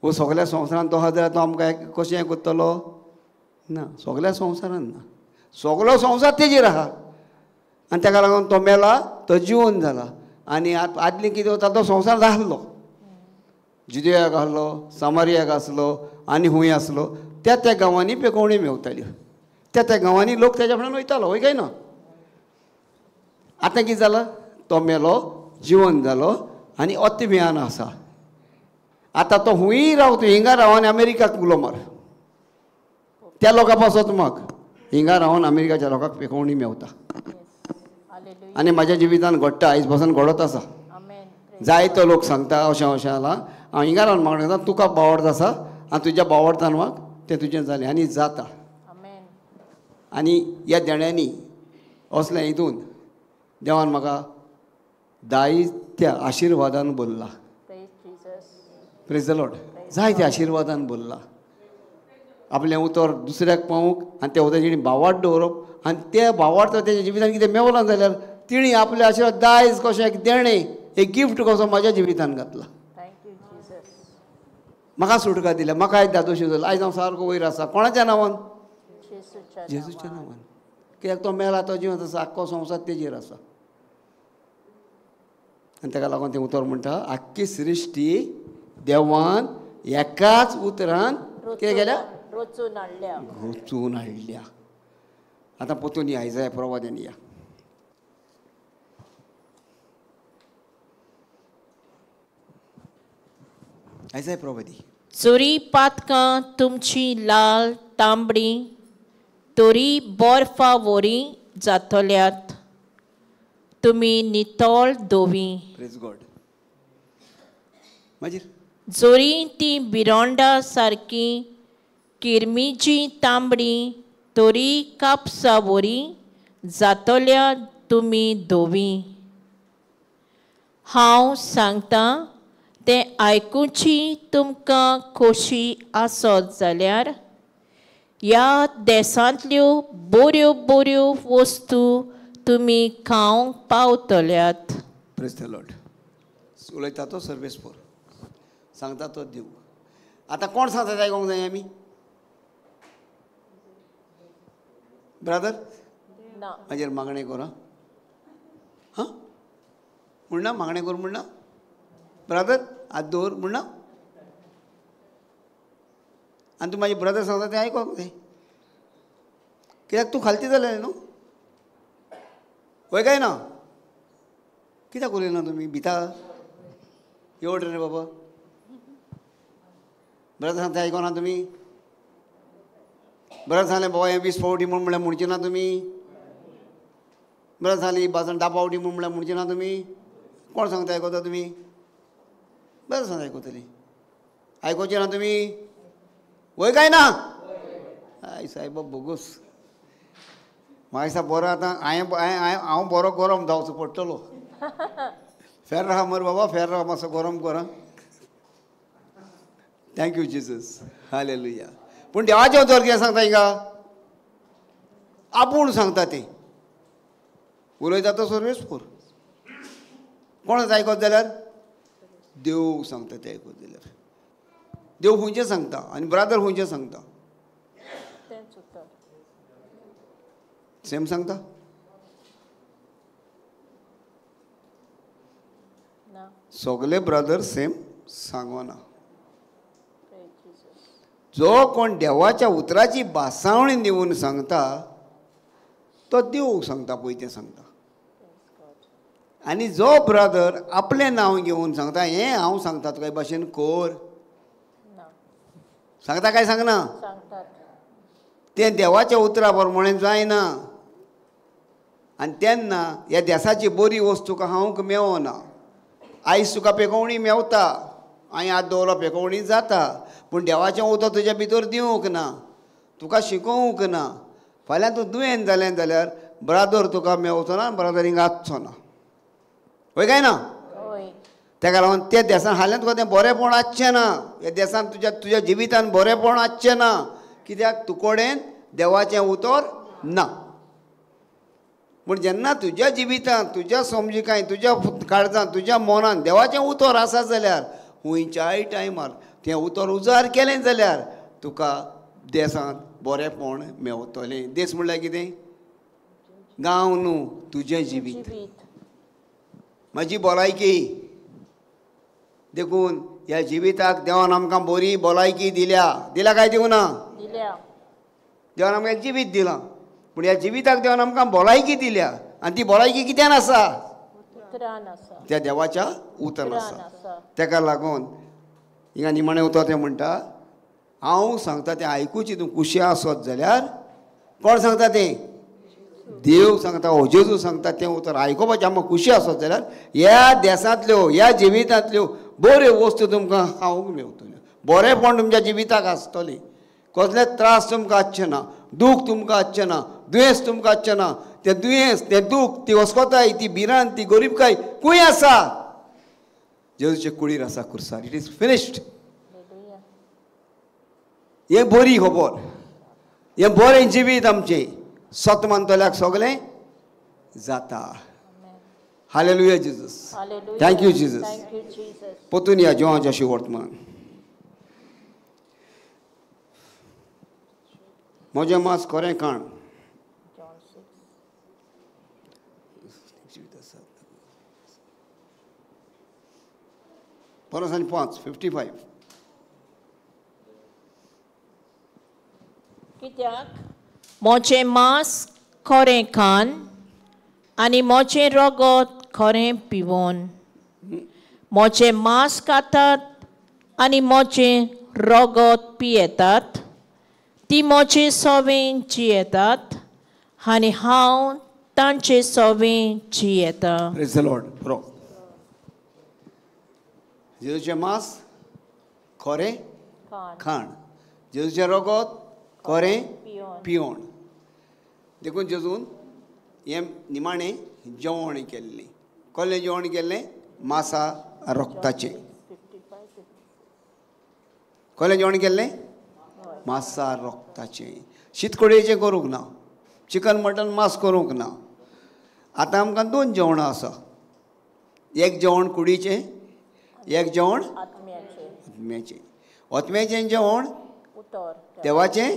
वो सगल्या संवसारांत तो आहा जाल्यार तो आमकां कशें हें करतलो? ना, सगल्या संवसारांत ना. सगलो संवसार तेजेर आहा. आनी ताका लागून तो मेला, तो जिवन जाला. आनी आदली कितें जाता, तो संवसार आसलो, जुदेयाक आसलो, सामारियाक आसलो, आनी खूंय आसलो. त्या गांवांनी पेकोवणी मेवताल्यो. त्या गांवांनी लोक तेज्या फुड्यान वयतालो. वय काय ना? आतां कितें जालां? तो मेलो, जिवन जालो, आनी अत्मेयान आसा. आतां तो खूंय रावता, हिंगा रावन अमेरिकाक उलो मार. त्या लोकां पासत माग, हिंगा रावन अमेरिकाच्या लोकांक पेकोवणी मेवता. आनी म्हाज्या जिवितान घडटा, आयज पासून घडत आसा. जायतो लोक सांगता अशें अशें जालां. हांव हिंगा रावन मागणें करता, तुका बावडत आसा आनी तुज्या बावडतान माग तें तुजें जालें. आनी जाता. आनी ह्या देण्यांनी असल्या हितून देवान म्हाका जायत्या आशिर्वादान भरला. Praise the Lord. जायत्या आशिर्वादान भरला. आपलें उतर दुसऱ्याक पावूंक आनी त्या उतराची बावाड दवरप आनी ते बावाड तेज्या जिवितान कितें मेवलां जाल्यार तिणी आपले आशिर्वाद दायज कशें एक देणें, एक गिफ्ट कसो म्हाज्या जिवितान घातला. म्हाका सुटका दिल्या. म्हाका आयज दादोशी जालो. आयज हांव सारको वयर आसा. कोणाच्या नांवान? जेजूच्या नांवान. कित्याक तो मेला तो जिवंत आसा आख्खो संवसार तेजेर आसा आनी ताका लागून तें उतर म्हणटा आख्खी सृश्टी देवान एकाच उतरान कितें केल्या रचून हाडल्या घोचून हाडल्या आतां पोतून या आयजाया प्रवाद्यान या आयजाया प्रवादी चोरी पातकां तुमची लाल तांबडी तोरी बर्फा वरी जातल्यात तुमी नितळ धोवी प्रेज गॉड मागीर जोरी ती बिरोंडा सारकी किरमीची तांबडी तोरी कापसा वरी जातल्या तुमी धोवी हांव सांगतां तें आयकुची तुमकां खोशी आसत जाल्यार ह्या देसांतल्यो बऱ्यो बऱ्यो वस्तू तुमी खावंक पावतल्यात प्रेज द लॉर्ड उलयता तो सर्वेस्पोर सांगता तो देव आतां कोण सांगता तें आयकोंक जाय आमी ब्रदर ना हाजेर मागणें कर हां म्हणना मागणें कर म्हणना ब्रदर हात दवर म्हणना आनी तूं म्हाजे ब्रदर सांगता तें आयकोंक जाय कित्याक तूं खालती जालें न्हू वय काय ना कित्याक उलयना तुमी भिता एवढ रे बाबा ब्रदर सांगता आयकोना तुमी ब्रदर सांगलें बाबा हें 20 फावटी म्हणल्यार म्हणची ना तुमी ब्रदर सांगली भाजण 10 फावटी म्हणल्यार म्हणची ना तुमी कोण सांगता आयकोता तुमी ब्रदर सांगता आयकोतली आयकोची ना तुमी वय काय ना आय सायबा बोगूस म्हाका दिसता बरो आतां हांव बरो गरम जावचो पडटलो फेर राहा मरे बाबा फेर राहा मातसो गरम कर थँक्यू जिजस हालेलुया पूण देवाचें उतर कितें सांगता हिंगा आपूण सांगता तें उलयता तो सर्वेस्पोर कोण आयकत जाल्यार देव सांगता तें आयकत जाल्यार देव खंयचें सांगता आनी ब्रादर खंयचें सांगता सेम सांगता सगळे ब्रदर सेम सांगना जो कोण देवाच्या उतराची बासावणी दिवन सांगता तो देव सांगता पळय तें सांगता आनी जो ब्रदर आपलें नांव घेवन सांगता हें हांव सांगता तुका हे भाशेन कर सांगता काय सांगना तें देवाच्या उतरा प्रमाणें जायना आनी तेन्ना ह्या देशाची बरी वस्त तुका हांवूंक मेवना आयज तुका पेकोवणी मेवता हांवें आत दवरलो पेकोवणी जाता पूण देवाचें उतर तुज्या भितर दिवंक ना तुका शिकोवंक ना फाल्यां तूं दुयेंत जालें जाल्यार ब्रादर तुका मेवचो ना ब्रादर हिंगा आसचो ना वय काय ना ताका लागून त्या देसान हाल्यां तुका तें बरेंपण आसचें ना ह्या देसान तुज्या जिवितान बरेंपण आसचें ना कित्याक तुकोडेन देवाचें उतर ना पूण जेन्ना तुज्या जिवितांत तुज्या समजिकाय तुज्या काळजांत तुज्या मनान देवाचें उतर आसा जाल्यार खंयच्याय टायमार तें उतर उजार केलें जाल्यार तुका देसांत बरेंपण मेवतलें देस म्हणल्यार कितें गांव न्हू तुजें जिवीत म्हजी भलायकी देखून ह्या जिविताक देवान आमकां बरी भलायकी दिल्या काय दिवं ना देवान आमकां जिवीत दिलां पूण ह्या जिविताक देवान आमकां भलायकी दिल्या आनी ती भलायकी कित्यान आसा त्या देवाच्या उतरान आसा ताका लागून हिंगा निमाणें उतर तें म्हणटा हांव सांगता तें आयकुची तूं कुशी आसत जाल्यार कोण सांगता तें देव सांगता हो जेजू सांगता तें उतर आयकोपाचें आमकां खुशी आसत जाल्यार ह्या देसांतल्यो ह्या जिवितांतल्यो बऱ्यो वस्तू तुमकां खावंक मेवतल्यो बरेंपण तुमच्या जिविताक आसतलें कसले त्रास तुमकां आसचे ना दूख तुमकां आसचें ना दुयेंस तुमकां आसचें ना तें दुयेंस तें दूख ती वस्कोताय ती भिरांत ती गरीबकाय खंय आसा जेजूचे कुडीर आसा खुर्सार इट इज फिनिश्ड हें बरी खबर हें बरें जिवीत आमचें सत मानतल्याक सगळें जाता हालेलुया जिजस थँक्यू जिजस पोतून या जिवाच्या वर्तमान म्हजें मास खरें काण जिवीत आसा परस आनी 5 55 कित्याक मोचें मांस खरें खान आनी मोचें रगत खरें पिवोन मोचें मांस खातात आनी मोचें रगत पियेतात ती मोचे सोवें जियेतात आनी हांव तांचे सोवें जियेता. Praise the lord. प्रो जेजूचें मांस खरें खाण जेजूचें रगत खरें पिवण देखून जेजून हें निमाणें जेवण केल्लें. कसलें जेवण केल्लें? मांसा रोगताचें. कसलें जेवण केल्लें? मांसा रोगताचें. शीतकड्येचें करूंक ना, चिकन मटन मांस करूंक ना. आतां आमकां 2 जेवणां आसा. एक जेवण कुडीचें, एक जेवण आत्म्याचें. आत्म्याचें जेवण देवाचें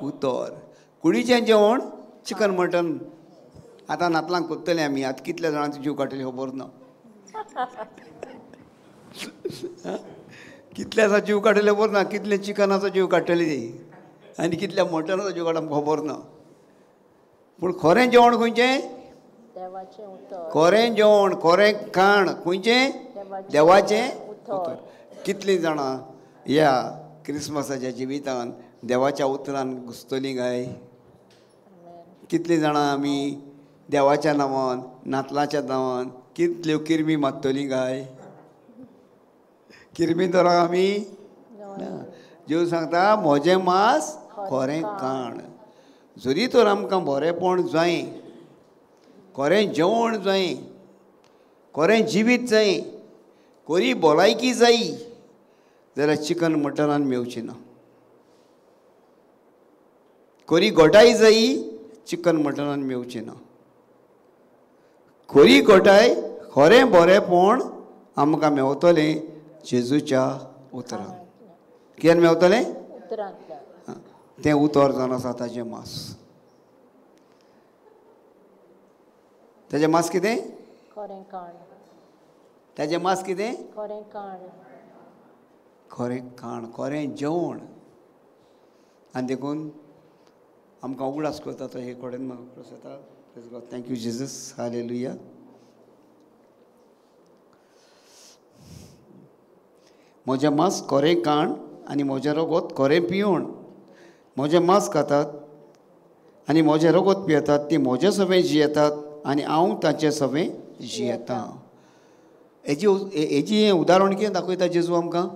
उतर. कुडीचें जेवण चिकन मटन. आतां नातलांक कोत्तले आमी. आतां कितल्या जाणांचो जीव काडटले खबर ना. कितल्याचो जीव काडटले खबर ना. कितले चिकनाचो जीव काडटले ती आनी कितल्या मटनाचो जीव काडटा खबर ना. पूण खरें जेवण खंयचें? खरें जेवण खरें खाण खंयचें? देवाचें उतर. कितलीं जाणां ह्या क्रिस्मसाच्या जिवितान देवाच्या उतरान घुसतलीं काय? कितलीं जाणां आमी देवाच्या नांवान नातलाच्या नांवान कितल्यो किरमी मारतलीं काय? किरमी तर आमी जेव सांगता म्हजें मांस खरें खाण. जरी तर आमकां बरेंपण जाय, खरें जेवण जाय, खरें जिवीत जाय, खरी भलायकी जाय जाल्यार चिकन मटनान मेवची ना. खरी घोटाय जायी चिकन मटनान मेवची ना. खरी घोटाय खरें बरेंपण आमकां मेवतलें जेजूच्या उतरान. कित्यान मेवतलें? तें उतर जावन आसा ताचें मांस. ताचें मांस कितें? खरें खाण. ताचें मांस कितें? खरें खाण. खरें खाण, खरें जेवण. आनी देखून आमकां उगडास करता तो हे कडेन म्हाका प्रोस येता. Praise God. Thank you Jesus. Hallelujah. म्हजें मांस खरें खाण आनी म्हजें रगत खरें पिवण. म्हजें मांस खातात आनी म्हजें रगत पियेतात ती म्हजे सवें जियेतात आनी हांव तांचे सवें जियेतां. हेजी उदाहरण कितें दाखयता जेजू आमकां?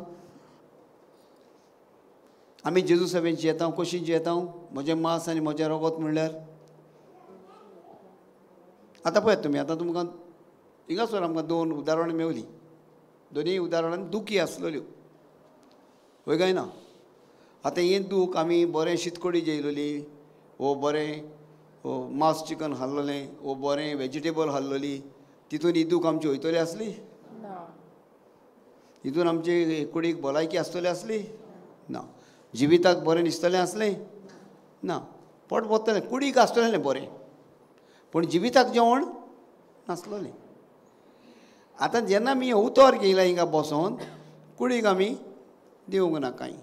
आमी जेजू सवें जियेता. कशीं जियेता? म्हजें मांस आनी म्हजें रगत म्हणल्यार आतां पळयात तुमी. आतां तुमकां हिंगासर आमकां 2 उदाहरणां मेवलीं. दोनूय उदाहरणां दुखी आसलेल्यो. वय काय ना? आतां हें दूख आमी बरें शीतकडी जेयलोली, वो बरें मांस चिकन खाल्लोलें, वो बरें वेजिटेबल खाल्लोली, तितून ही दूख आमची वयतली आसली? हितून आमची कुडीक भलायकी आसतली आसली? ना. जिविताक बरें दिसतलें आसलें? ना. पोट भरतलें. कुडीक आसतलें बरें, पूण जिविताक जेवण नासलोलें. आतां जेन्ना आमी उतर घेयला हिंगा बसोन, कुडीक आमी दिवंक ना कांय.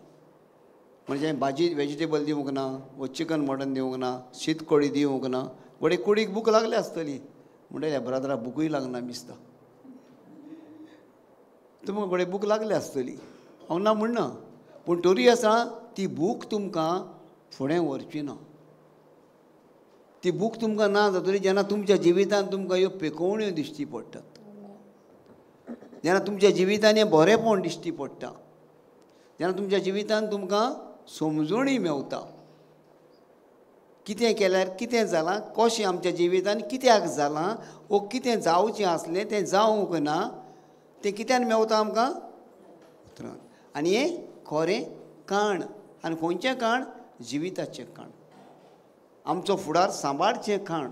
म्हणजे भाजी वेजिटेबल दिवंक ना, वो चिकन मटन दिवंक ना, शीत कडी दिवंक ना. घोडे कुडीक भूक लागली आसतली. म्हणटले ब्रादरा भूकय लागना दिसता. तुमकां घोडे भूक लागली आसतली. हांव ना म्हणना. पूण तरी आसा ती भूक तुमकां फुडें व्हरची ना. ती भूक तुमकां ना जातली जेन्ना तुमच्या जिवितान तुमकां ह्यो पेखवण्यो दिश्टी पडटात. जेन्ना तुमच्या जिवितान हें बरेंपण दिश्टी पडटा. जेन्ना तुमच्या जिवितान तुमकां समजणी मेवता. कितें केल्यार कितें जालां, कशें आमच्या जिवितान कित्याक जालां, वो कितें जावचें आसलें तें जावंक ना, तें कित्यान मेवता आमकां? उतरान. आनी हें खरें खाण. आनी खंयचें खाण? जिविताचें खाण. आमचो फुडार सांबाळचें खाण.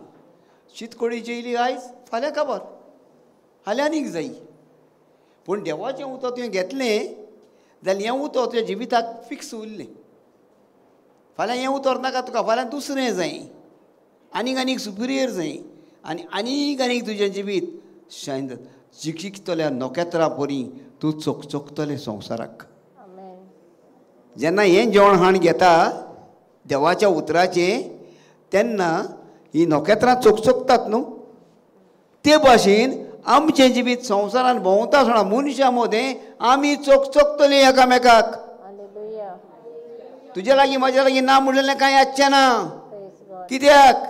शीतकडी जेयली आयज, फाल्यां काबार, फाल्यां आनीक जायी. पूण देवाचें उतर तुवें घेतलें जाल्यार हें उतर तुज्या जिविताक फिक्स उरलें. फाल्यां हें उतर नाका तुका, फाल्यां दुसरें जाय, आनीक सुपिरियर जाय. आनी आनीक आनीक तुजें जिवीत शायन जिखतल्या नोकेत्रां परी तूं चकचकतलें संवसाराक. जेन्ना हें जेवण हाण घेता देवाच्या उतराचें तेन्ना ही नोकेत्रां चकचकतात न्हू ते भाशेन आमचें जिवीत संवसारान भोंवता आसतना मनशां मदें आमी चकचकतलीं एकामेकाक. तुजे लागीं म्हाज्या लागीं ना म्हणलेलें कांय आसचें ना. कित्याक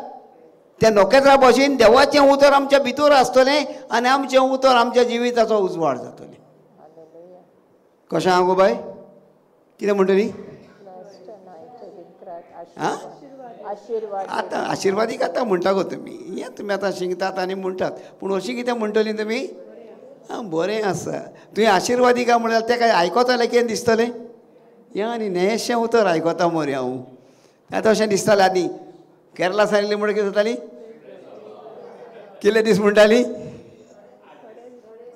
त्या नोकेत्रा भाशेन देवाचें उतर आमच्या भितर आसतलें आनी आमचें उतर आमच्या जिविताचो उजवाड जातलें. कशें आहा गो बाय कितें म्हणटली? आं आतां आशिर्वादीक आतां म्हणटा गो तुमी हें तुमी आतां शिंगतात आनी म्हणटात पूण अशीं कितें म्हणटलीं तुमी? आं बरें आसा तुवें आशिर्वादीक म्हणल्यार तें काय आयकतालें कितें दिसतलें? हें आनी नेशें उतर आयकता मरे हांव. आतां अशें दिसतालें आदी केरला सायली म्हणल्यार कितें जाताली? कितले दीस म्हणटाली?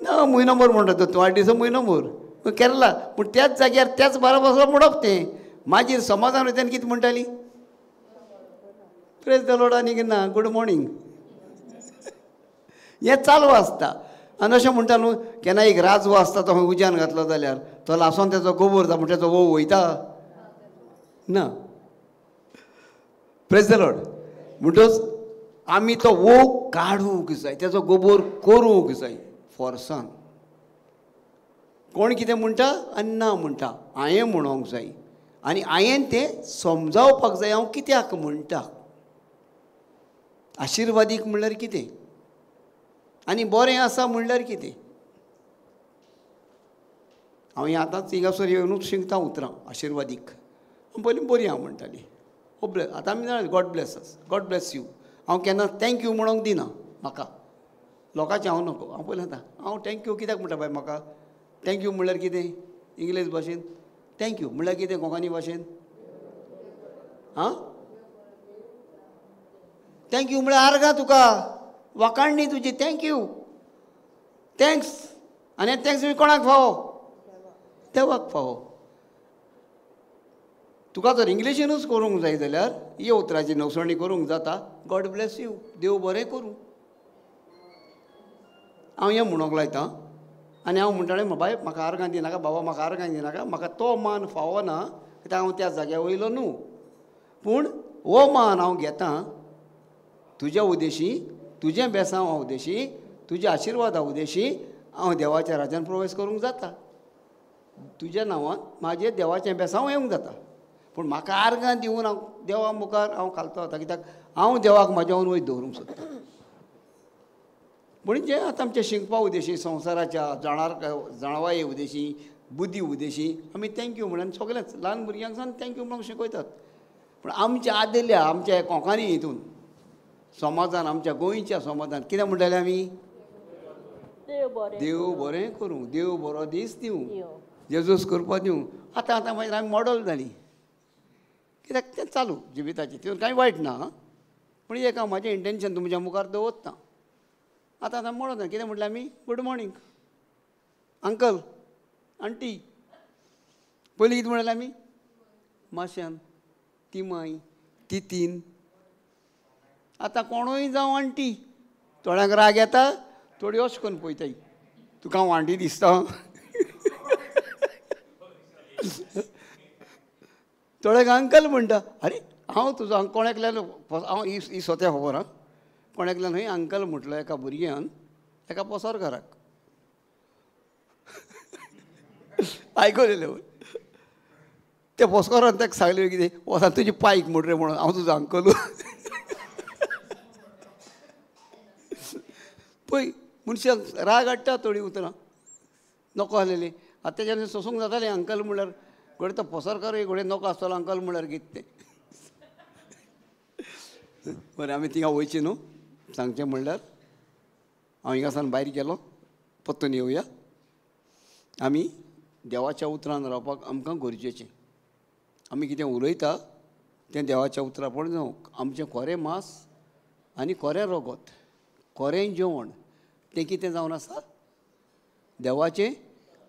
ना म्हयनोभर म्हणटा तूं 8 दीस म्हयनोभर केरला पूण त्याच जाग्यार त्याच बाराबोर म्हणप तें मागीर समाजान वयतान कितें म्हणटाली? प्रेज द लॉर्ड आनी केन्ना गूड मॉर्निंग हें चालू आसता. आनी अशें म्हणटा न्हू केन्ना एक राजवो आसता तो खंय उज्यान घातलो जाल्यार तो लासून तेजो गोबर जाता म्हणटा तेजो वो वयता ना. प्रेज द लॉर्ड म्हणटच आमी तो वो काडूंक जाय तेजो गोबर करूंक जाय फोर्सान. कोण कितें म्हणटा आनी ना म्हणटा हांवें म्हणोंक जाय आनी हांवें तें समजावपाक जाय हांव कित्याक म्हणटा. आशिर्वादीक म्हणल्यार कितें आनी बरें आसा म्हणल्यार कितें? हांव हें आतांच हिंगासर येवनूच शिंगता उतरां आशिर्वादीक. पयलीं बरीं हांव म्हणटालीं आतां आमी जाणात God bless us God bless you. हांव केन्ना थँक्यू म्हणोंक दिना म्हाका लोकांचें हांव नको. हांव पयलें आतां हांव थँक्यू कित्याक म्हणटा बाय म्हाका? थँक्यू म्हणल्यार कितें इंग्लीश भाशेन? थँक्यू म्हणल्यार कितें कोंकणी भाशेन? आं थँक्यू म्हणल्यार आर्गां तुका वाखाणणी तुजी थँक्यू थँक्स. आनी थँक्स तुमी कोणाक फावो? देवाक फावो. तुका जर इंग्लिशीनूच करूंक जाय जाल्यार हे उतराची नवसणी करूंक जाता गॉड ब्लेस यू देव बरें करूं. हांव हें म्हणोंक लायता आनी हांव म्हणटालें बाय म्हाका आर्गां दिनाका बाबा म्हाका आर्गां दिनाका म्हाका तो मान फावो ना कित्याक हांव त्या जाग्या वयलो न्हू. पूण हो मान हांव घेतां तुज्या उद्देशी तुजें बेसांव उद्देशी तुज्या आशिर्वादा उद्देशी हांव देवाच्या राज्यान प्रवेश करूंक जाता. तुज्या नांवान म्हाजें देवाचें बेसांव येवंक जाता. पूण म्हाका आर्गां दिवन हांव देवा मुखार हांव घालता वता कित्याक हांव देवाक म्हाज्यावन वयर दवरूंक सोदता. पूण जें आतां आमचें शिंगपा उद्देशी संवसाराच्या जाणवाये उद्देशी बुद्धी उद्देशी आमी थँक्यू म्हणून सगळेंच ल्हान भुरग्यांक सावन थँक्यू म्हणून शिकयतात. पूण आमच्या आदल्या आमच्या कोंकणी हितून समाजान आमच्या गोंयच्या समाजान कितें म्हणटाले आमी? देव बरें करूं देव बरो दीस दिवं जेजूस करपा दिवं. आतां आतां मागीर आमी मॉडल जालीं कित्याक तें चालू जिविताचें तितून कांय वायट ना. पूण एक हांव म्हाजें इंटेंशन तुमच्या मुखार दवरता. आतां आतां मॉडल ना कितें म्हटलें आमी? Good morning uncle aunty. पयलीं कितें म्हणलें आमी? माश्यान तिमाय तितीन. आतां कोणूय जावं आंटी. थोड्यांक राग येता थोडी अशें करून पळयताय तुका हांव आंटी दिसता. थोड्यांक अंकल म्हणटा. अरे हांव तुजो कोणाकल्यान हांव ही स्वत्या खबर आं कोणाकल्यान खंय अंकल म्हटलो एका भुरग्यान एका पसरकाराक. आयकलेलें त्या पसकारान ताका सांगलें कितें वोसान तुजी पायक म्हण रे म्हणून हांव तुजो अंकल. पळय मनशाक राग हाडटा थोडी उतरां नको आसलेलीं. आतां तेज्यान सोंसूंक जातालें अंकल म्हणल्यार घडये तो पसरकार घडये नको आसतलो अंकल म्हणल्यार कितें तें. बरें आमी थिंगा वयचीं न्हू सांगचें म्हणल्यार हांव हिंगा सावन भायर गेलो परतून येवया. आमी देवाच्या उतरान रावपाक आमकां गरजेचें. आमी कितें उलयता तें देवाच्या उतरां पड जावंक आमचें खरें मांस आनी खरें रगत खरें जेवण तें कितें जावन आसा? देवाचें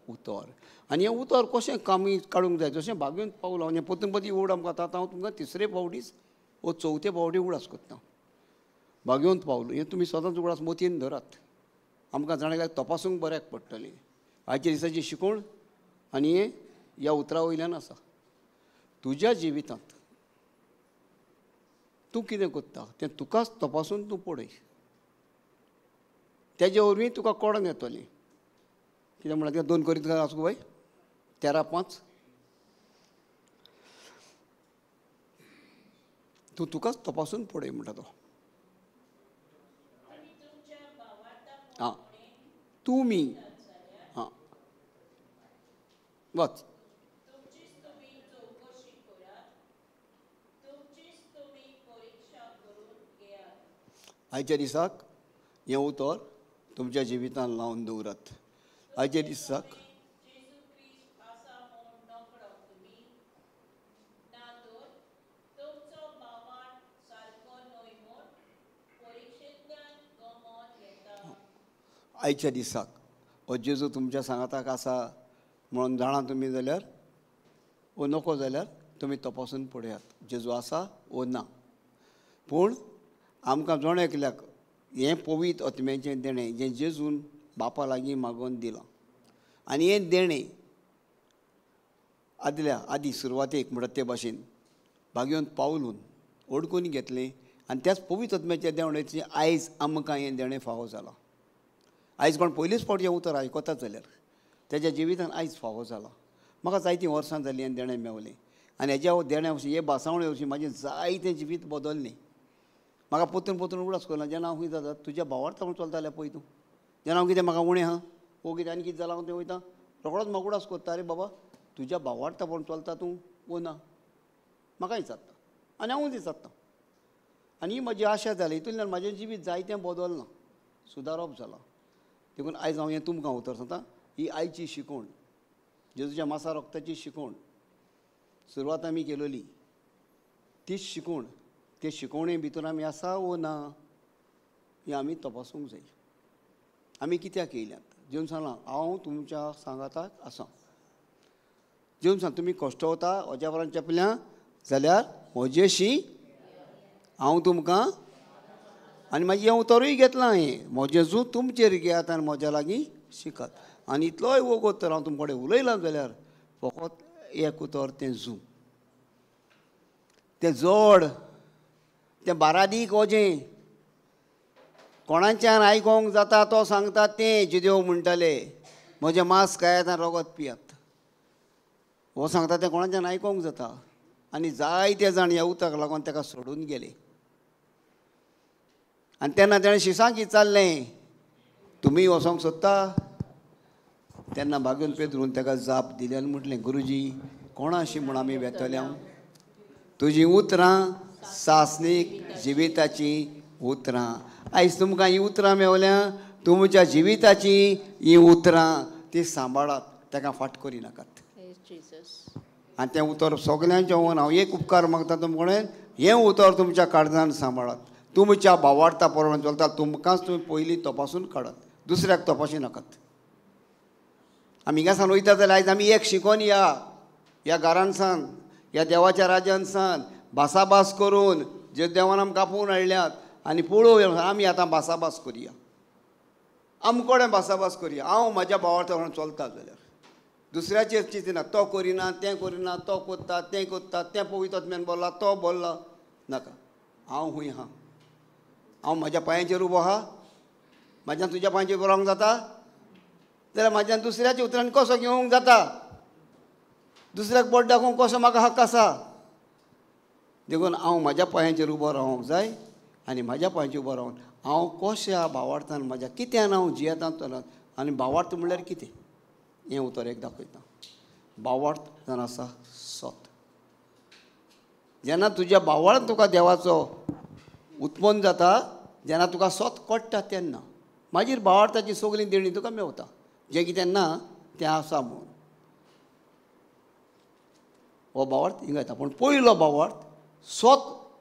उतर. आनी हें उतर कशें आमी काडूंक जाय जशें भागवंत पावलो म्हणजे परतून पती वड आमकां आतां हांव तुमकां तिसरे फावटीच वो चवथे फावटी उगडास कोत्ता. भाग्यवंत पावलो हें तुमी स्वताच उगडास मोतयेन धरात. आमकां जाणांक तपासूंक बऱ्याक पडटलें. आयच्या दिसाची शिकवण आनी हें ह्या उतरा वयल्यान आसा. तुज्या जिवितांत तूं कितें कोत्ता तें तुकाच तपासून तूं पळय. तेजे वरवीं तुका कळोन येतलें. कितें म्हणल्यार 2 कोरिंथीयर आसूं पळय 13:5 तूं तुकाच तपासून पळय म्हणटा तो. हां तुमी हां वच. आयच्या दिसाक हें उतर तुमच्या जिवितांत लावन दवरात. आयच्या दिसाक आयच्या दिसाक हो जेजू तुमच्या सांगाताक आसा म्हणून जाणा तुमी जाल्यार वो नको जाल्यार तुमी तपासून पळयात जेजू आसा वो ना. पूण आमकां जोण एकल्याक हें पवित्र आत्म्याचें देणें जें जेजून बापा लागीं मागोवन दिलां. आनी हें देणें आदी सुरवातेक म्हणटा ते भाशेन भाग्यवंत पावलून ओडकून घेतलें आनी त्याच पवित्र आत्म्याच्या देणेचें आयज आमकां हें देणें फावो जालां. आयज कोण पयलींच फावट हें उतर आयकतात जाल्यार तेज्या जिवितांत आयज फावो जाला. म्हाका जायतीं वर्सां जालीं हें देणें मेवलें आनी हेज्या देण्या वरवीं हे बासावणे वरवीं म्हाजें जायतें जिवीत बदललें. म्हाका पोतून उगडास करना. जेन्ना हांव खंय जाता तुज्या भावार्थ म्हूण चलतालें पळय तूं. जेन्ना हांव कितें म्हाका उणें आहा वो कितें आनी कितें जालां हांव तें वयता रोखडोच म्हाका उगडास करता अरे बाबा तुज्या भावार्थ म्हूण चलता तूं वो ना. म्हाकाय जाता आनी हांवूय दिसता. आनी ही म्हजी आशा जाली हितूंतल्यान म्हाजें जिवीत जायतें बदलना सुदारप जालां. देखून आयज हांव हें तुमकां उतर सांगता. ही आयची शिकवण जेजूच्या मासा रोगताची शिकवण सुरवात आमी केलेली तीच शिकवण ते शिकवणे भितर आमी आसा वो ना हें आमी तपासूंक जाय. आमी कित्याक येयल्यात जेवन सांगलां हांव तुमच्या सांगाताक आसा. जेवन सांग तुमी कश्टवता म्हज्या बरोबर चेपल्या जाल्यार म्हजेशी हांव तुमकां आनी मागीर हें उतरूय घेतलां हें म्हजेजू तुमचेर घेयात आनी म्हज्या लागीं शिकात. आनी इतलोय वोग उतर हांव तुमचे कडेन उलयलां जाल्यार फकत एक उतर तें झू. तें जड तें बारादीक वजें कोणाच्यान आयकोंक जाता तो सांगता तें जिदेव म्हणटाले म्हजें मांस खायात आनी रगत पियात. हो सांगता तें कोणाच्यान आयकोंक जाता. आनी जायते जाण ह्या उतराक लागून ताका सोडून गेले. आनी तेन्ना तेणें शिसांक विचारलें तुमी वचोंक सोदता. तेन्ना भाग्यवंत पेद्रून ताका जाप दिली आनी म्हटलें गुरुजी कोणा अशी म्हूण आमी वेतले. हांव तुजीं उतरां सासणीक जिविताची उतरां. आयज तुमकां ही उतरां मेवल्या तुमच्या जिविताची ही उतरां ती सांबाळात ताका फाट करिनाकात. आनी तें उतर सगल्यांचें होवन हांव एक उपकार मागता तुमचे कडेन हें उतर तुमच्या काळजांत सांबाळात. तुमच्या भावार्था प्रमाणे चलता तुमकांच तुमी पयलीं तपासून काडात दुसऱ्याक तपाशी नाकात. आमी हिंगासान वयता जाल्यार आयज आमी एक शिकोन ह्या घरान सान ह्या देवाच्या राज्यान सान भासाभास करून जे देवान आमकां आपोवन हाडल्यात आनी पळोवया आमी आतां भासाभास करया. आमकोडें भासाभास करया. हांव म्हाज्या भावार्था प्रमाणे चलता जाल्यार दुसऱ्याचेर चिंतना तो करिना तें करिना तो कोत्ता तें कोत्ता तें पवित्र आत्म्यान बोल्ला तो बोल्ला नाका. हांव खूंय आहा. हांव म्हाज्या पांयांचेर उबो आहा. म्हाज्यान तुज्या पांयांचेर उबो रावंक जाता जाल्यार म्हाज्यान दुसऱ्याच्या उतरांनी कसो घेवंक जाता. दुसऱ्याक बोट दाखोवंक कसो म्हाका हक्क आसा. देखून हांव म्हाज्या पांयांचेर उबो रावंक जाय आनी म्हाज्या पांयांचेर उबो रावन हांव कशा भावार्थान म्हाज्या कित्यान हांव जियेता चलत. आनी भावार्थ म्हणल्यार कितें हें उतर एक दाखयता. भावार्थ जावन आसा सोत. जेन्ना तुज्या भावार्थ तुका देवाचो उत्पन्न जाता जेन्ना तुका सोत कळटा तेन्ना मागीर भावार्थाची सगळीं देणी तुका मेवता जें कितें ना तें आसा म्हणून. हो भावार्थ हिंगा येता. पूण पयलो भावार्थ सोत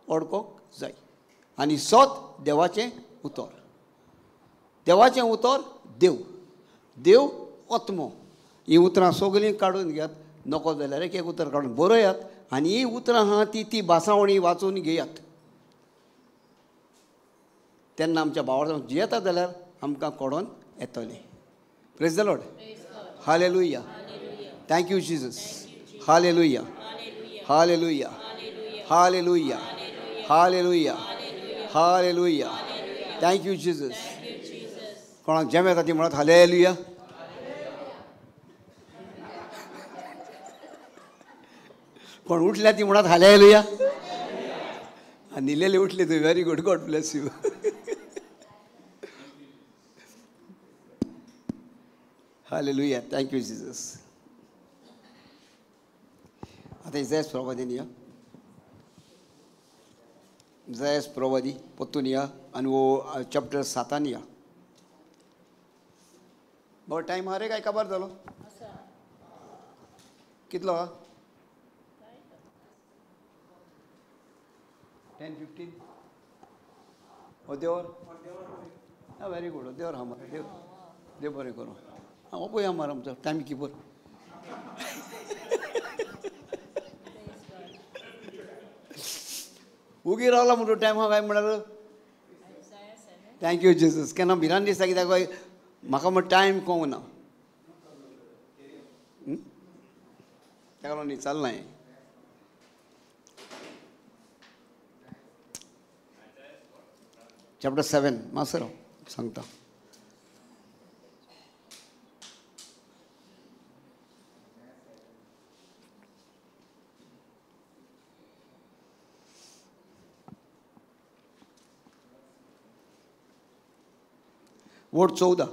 ओळखोंक जाय. आनी सोत देवाचें उतर. देवाचें उतर देव. देव आत्मो. ही उतरां सगळीं काडून घेयात. नको जाल्यार एक एक उतर काडून बरयात आनी ही उतरां आहा ती भासावणी वाचून घेयात. तेन्ना आमच्या भावार्थान जियेता जाल्यार आमकां कोडोन येतलें. Praise the lord. Hallelujah. Thank you Jesus. Hallelujah. Hallelujah. Hallelujah. Hallelujah. Hallelujah. Thank you Jesus. कोणाक जेम येता ती म्हणत हालेलुया. कोण उठल्या ती म्हणत हालेलुया. न्हिलेले उठले तू. Very good. God bless you. Hallelujah. Thank you Jesus. आता इजायास प्रवादीन या. इजायास प्रवादी पोत्तून या आनी वो चॅप्टर 7 या. बाबा टायम हा रे काय काबार जालो कितलो हा 10:15 देवर. हां व्हेरी गुड. देवर हा मरे. देव बरें करूं. हां हो पळय मरे आमचो टायम किपर. उगी रावला म्हणून टायम हा काय म्हळ्यार थँक्यू जीसस. केन्ना भिरान दिसता कित्याक म्हाका म्हण टायम कळूना. ताका लागून न्ही चलना हें. चॅप्टर 7 मास्तर सांगता. वोट 14.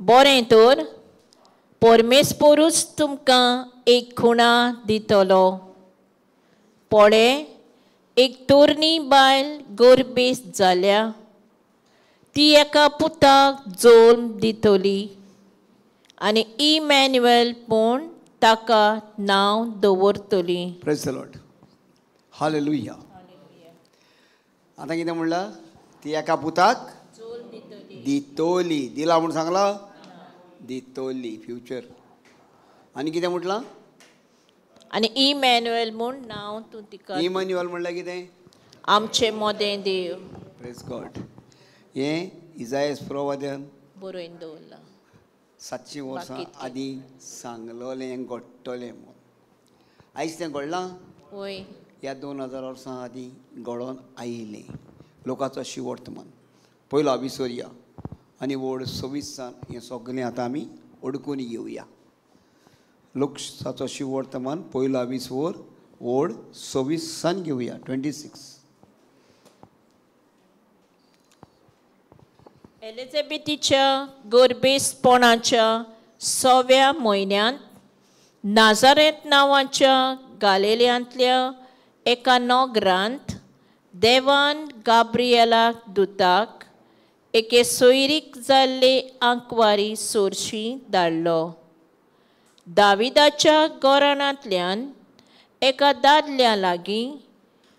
बरें तर परमेस्पोरूच तुमकां एक खुणा दितलो. पळय एक तोरणी बायल गोरबेस जाल्या. ती एका पुताक जल्म दितली आनी इमॅन्युएल म्हूण ताका नांव दवरतली. Praise the lord. हालेलुया. आतां कितें म्हणलां ती एका पुताक दितोली. दिला म्हूण सांगला दितोली फ्युचर. आनी कितें म्हटलां आनी इमॅन्युएल म्हूण नांव तूं तिका. इमॅन्युएल म्हणल्यार कितें आमचें मोदें देव. Praise God. हें इजायास प्रवाद्यान बरोवन दवरला. 700 वर्सां आदीं सांगलोलें हें घडटलें म्हूण. आयज तें घडलां. वय ह्या 2000 वर्सां आदीं घडोवन आयिल्लें. लोकाचो शिवर्तमान पयलो आविसर या आनी वोड 26 हें सगळें आतां आमी ओडकून घेवया. लोकसाचो शिवर्तमान पयलो आविसर वोड 26 घेवया. 26. एलिझाबेथीच्या गोरबेसपणाच्या 6व्या म्हयन्यांत नाजारेत नांवाच्या गालियांतल्या एका नोगरांत देवान गाब्रिएलाक दुताक एके सोयरीक जाल्ले आंकवारी सोरशी धाडलो. दाविदाच्या घराण्यांतल्यान एका दादल्या लागीं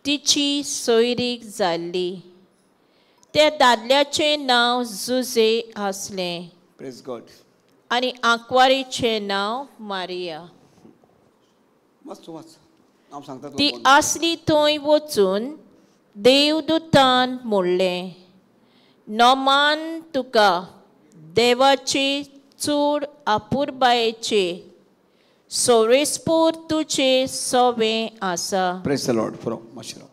तिची सोयरीक जाल्ली. त्या दादल्याचें नांव जुझे आसलें. Praise God. आनी आंकवारीचें नांव मारिया. मस्त वाच. हांव सांगता. ती आसली थंय वचून देवदूतान म्हणलें नोमान तुका देवाचे चूड आपुरबायेचे सोरेस्पोर तुजे सोबें आसा. Praise the Lord. फ्रॉम माशिरो.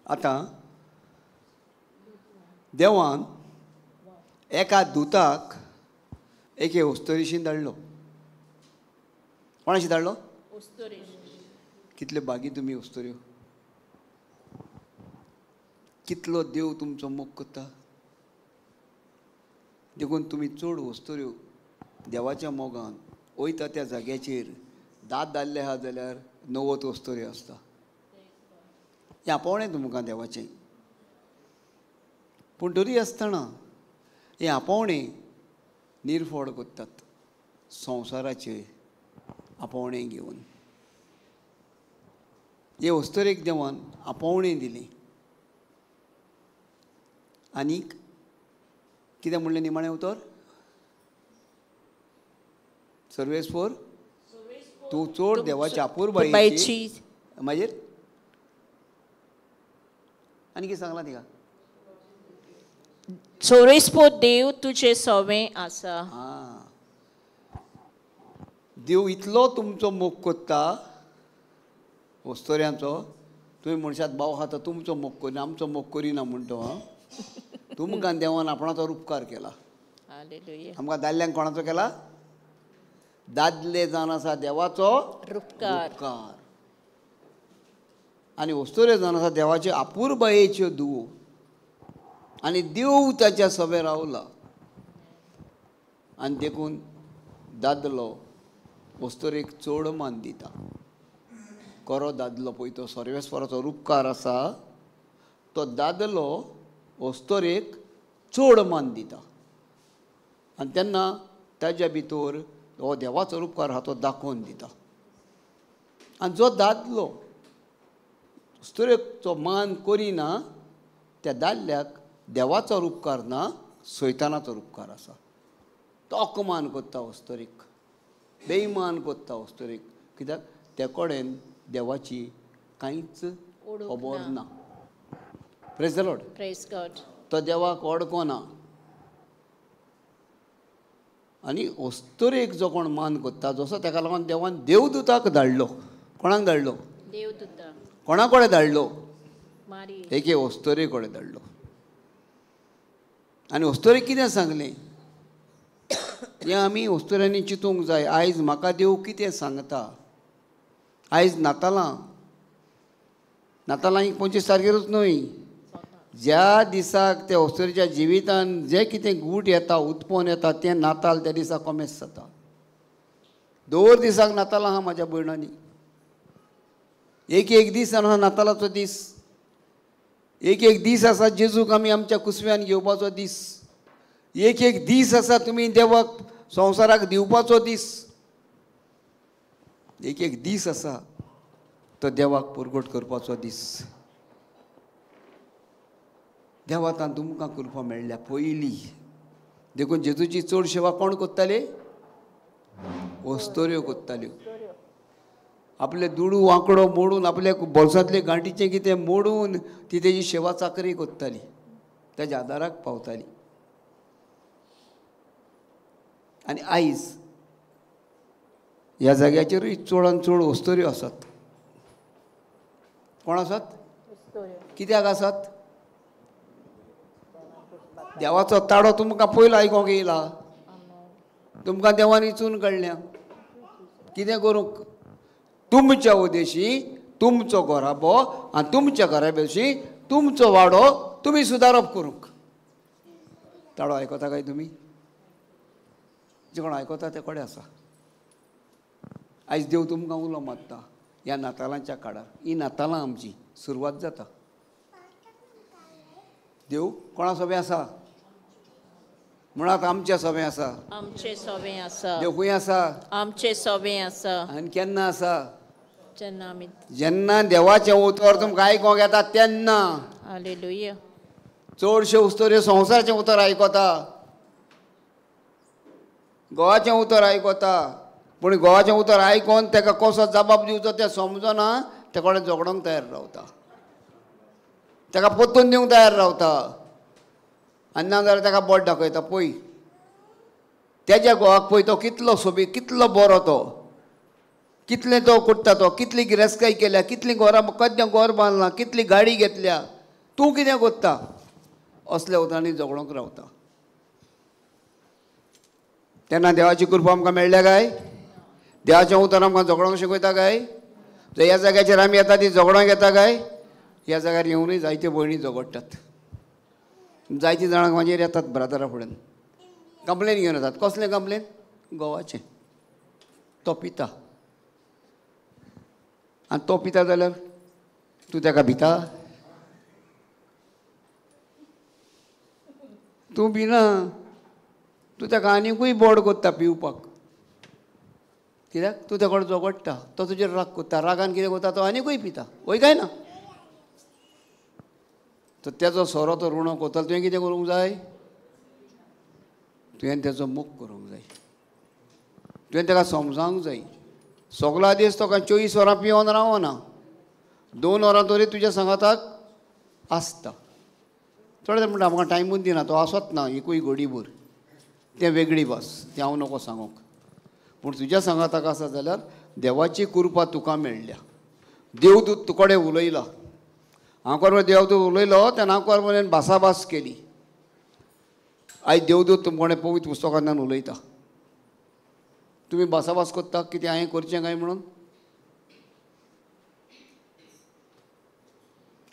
आतां देवान एका दुताक एके ओस्तोरीशीन धाडलो. कोणाशी धाडलो. कितले बागी तुमी ओस्तोऱ्यो. कितलो देव तुमचो मोग करता. देखून तुमी चड ओस्तोऱ्यो देवाच्या मोगान वयता त्या जाग्याचेर दाद धाडले आहा जाल्यार 90 ओस्तोऱ्यो आसता. हें आपोवणें तुमकां देवाचें. पूण तरी आसतना हें आपोवणें निर्फोड करतात संवसाराचें आपोवणें घेवन. हे वस्तोरेक देवान आपोवणें दिली. आनीक कितें म्हणलें निमाणें उतर. सर्वेस्पोर तूं चड देवाच्या आपुरबायेची मागीर आनी कितें सांगलां तिका सोरेस्पो देव तुजें सवें आसा. देव इतलो तुमचो मोग कोत्ता वस्तोऱ्यांचो. तुमी मनशात भाव खाता तुमचो मोग करिना आमचो मोग करिना म्हणटो. तुमकां देवान आपणाचो उपकार केला. हालेलुया. आमकां दादल्यांक कोणाचो केला? दादले जावन आसा देवाचो उपकार. उपकार. आनी वस्तोऱ्यो जावन आसा देवाच्यो आपुरबायेच्यो धुवो. आनी देव ताच्या सभे रावला. आनी देखून दादलो वस्तोरेक चड मान दिता. खरो दादलो पळय तो सर्वेस्पराचो उपकार आसा तो दादलो वस्तोरेक चड मान दिता. आनी तेन्ना ताच्या भितर हो देवाचो उपकार आहा तो दाखोवन दिता. आनी जो दादलो वस्तोरेचो मान करिना त्या दादल्याक देवाचो उपकार ना सैतानाचो उपकार आसा. तो अपमान कोत्ता वस्तोरेक, बेईमान कोत्ता वस्तोरेक. कित्याक ते कडेन देवाची कांयच खबर ना. Praise the lord. Praise God. तो देवाक वळखना. आनी वस्तोरेक जो कोण मान कोत्ता जसो ताका लागून देवान देवदूताक धाडलो. कोणाक धाडलो? देवदूता. कोणा कडेन धाडलो? मारी. एके वस्तोरे कडेन धाडलो. आनी वस्तोरेक कितें सांगलें हें आमी वस्तोऱ्यांनी चिंतूंक जाय. आयज म्हाका देव कितें सांगता? आयज नातालां ही 25 तारखेरूच न्हय. ज्या दिसाक त्या वस्तोरेच्या जिवितान जें कितें गूट येता उत्पन्न येता तें नाताल त्या दिसा कोमेस जाता. 2 दिसाक नातालां आहा म्हाज्या भयणांनी. एक दीस आसा नातालाचो दीस. एक दीस आसा जेजूक आमी आमच्या कुसव्यान घेवपाचो दीस. एक दीस आसा तुमी देवाक संवसाराक दिवपाचो दीस. एक दीस आसा तो देवाक परगट करपाचो दीस. देवातान तुमकां कृपा मेळ्ळ्या पयलीं. देखून जेजूची चड सेवा कोण कोत्ताले? वस्तोऱ्यो कोत्ताल्यो. आपले दुडू वांकडो मोडून आपल्या बोल्सांतले गांठीचें कितें मोडून ती तेजी सेवा चाकरी कोत्ताली. ताच्या आदाराक पावताली. आनी आयज ह्या जाग्याचेरूय चडांत चड वस्तोऱ्यो आसात. कोण आसात? कित्याक आसात? देवाचो ताडो तुमकां पयलो आयकोंक येयला. तुमकां देवान इचून काडल्या. कितें करूंक? तुमच्या उदेशी तुमचो घोराबो आनी तुमच्या घराबेशी तुमचो वाडो तुमी सुदारप करूंक. ताडो आयकता काय तुमी? जे कोण आयकता ते कोडे आसा. आयज देव तुमकां उलो मारता ह्या नातालांच्या काळार. ही नातालां आमची सुरवात जाता. देव कोणा सभे आसा? मुळात आमच्या सभे आसा. आमचे सवें आसा. देव खंय आसा? आमचे सवें आसा. आनी केन्ना आसा? जेन्ना देवाचें उतर तुमकां आयकोंक येता तेन्ना. हालेलुया. चडशे वस्तोऱ्यो संवसाराचें उतर आयकता, घोवाचें उतर आयकता. पूण घोवाचें उतर आयकोन ताका कसो जबाब दिवचो तें समजना ते कडेन झगडोंक तयार रावता. ताका परतून दिवंक तयार रावता. आनी ना जाल्यार ताका बोट दाखयता पळय तेज्या घोवाक पळय तो कितलो सोबीत, कितलो बरो तो, कितलें तो करता, तो कितली गिरेस्तकाय केल्या, कितलीं घरां कद्या घर बांदलां, कितली गाडी घेतल्या, तूं कितें करता? असल्या उतरांनी झगडोंक रावता. तेन्ना देवाची कृपा आमकां मेळ्ळ्या काय? देवाचें उतर आमकां झगडोंक शिकयता काय? जर ह्या जाग्याचेर आमी येता ती झगडोंक येता काय? ह्या जाग्यार येवनूय जायत्यो भयणी झगडटात. जायतीं जाणांक मागीर येतात ब्रादरा फुड्यान कंप्लेन घेवन येतात. कसलें कंप्लेन? घोवाचें. तो पिता. आनी तो पिता जाल्यार तूं ताका भिता? तूं भिना. तूं ताका आनिकूय बोड कोत्ता पिवपाक. कित्याक? तूं ताका झगडटा. तो तुजेर राग कोत्ता. रागान कितें कोत्ता? तो आनिकूय पिता. वय काय ना? तर तेजो सोरो तो रुणो कोत्तालो. तुवें कितें करूंक जाय? तुवें तेजो मोग करूंक जाय. तुवें ताका समजावंक जाय. सगळा दीस तो 24 वरां पिवोन रावना. 2 वरां तरी तुज्या सांगाताक आसता. थोडे म्हणटा म्हाका टायमूच दिना, तो आसत ना एकूय घडीभर, तें वेगळी भास, तें हांव नको सांगूंक. पूण तुज्या सांगाताक आसा जाल्यार देवाची कृपा तुका मेळ्ळ्या. देवदूत तुकोडे उलयला. हांव कोण देवदूत उलयलो तेन्ना हांव कोण भासाभास केली. आयज देवदूत तुमकोडे पवित्र पुस्तकांतल्यान उलयता. तुमी भासाभास कोत्ता कितें हांवें करचें काय म्हणून?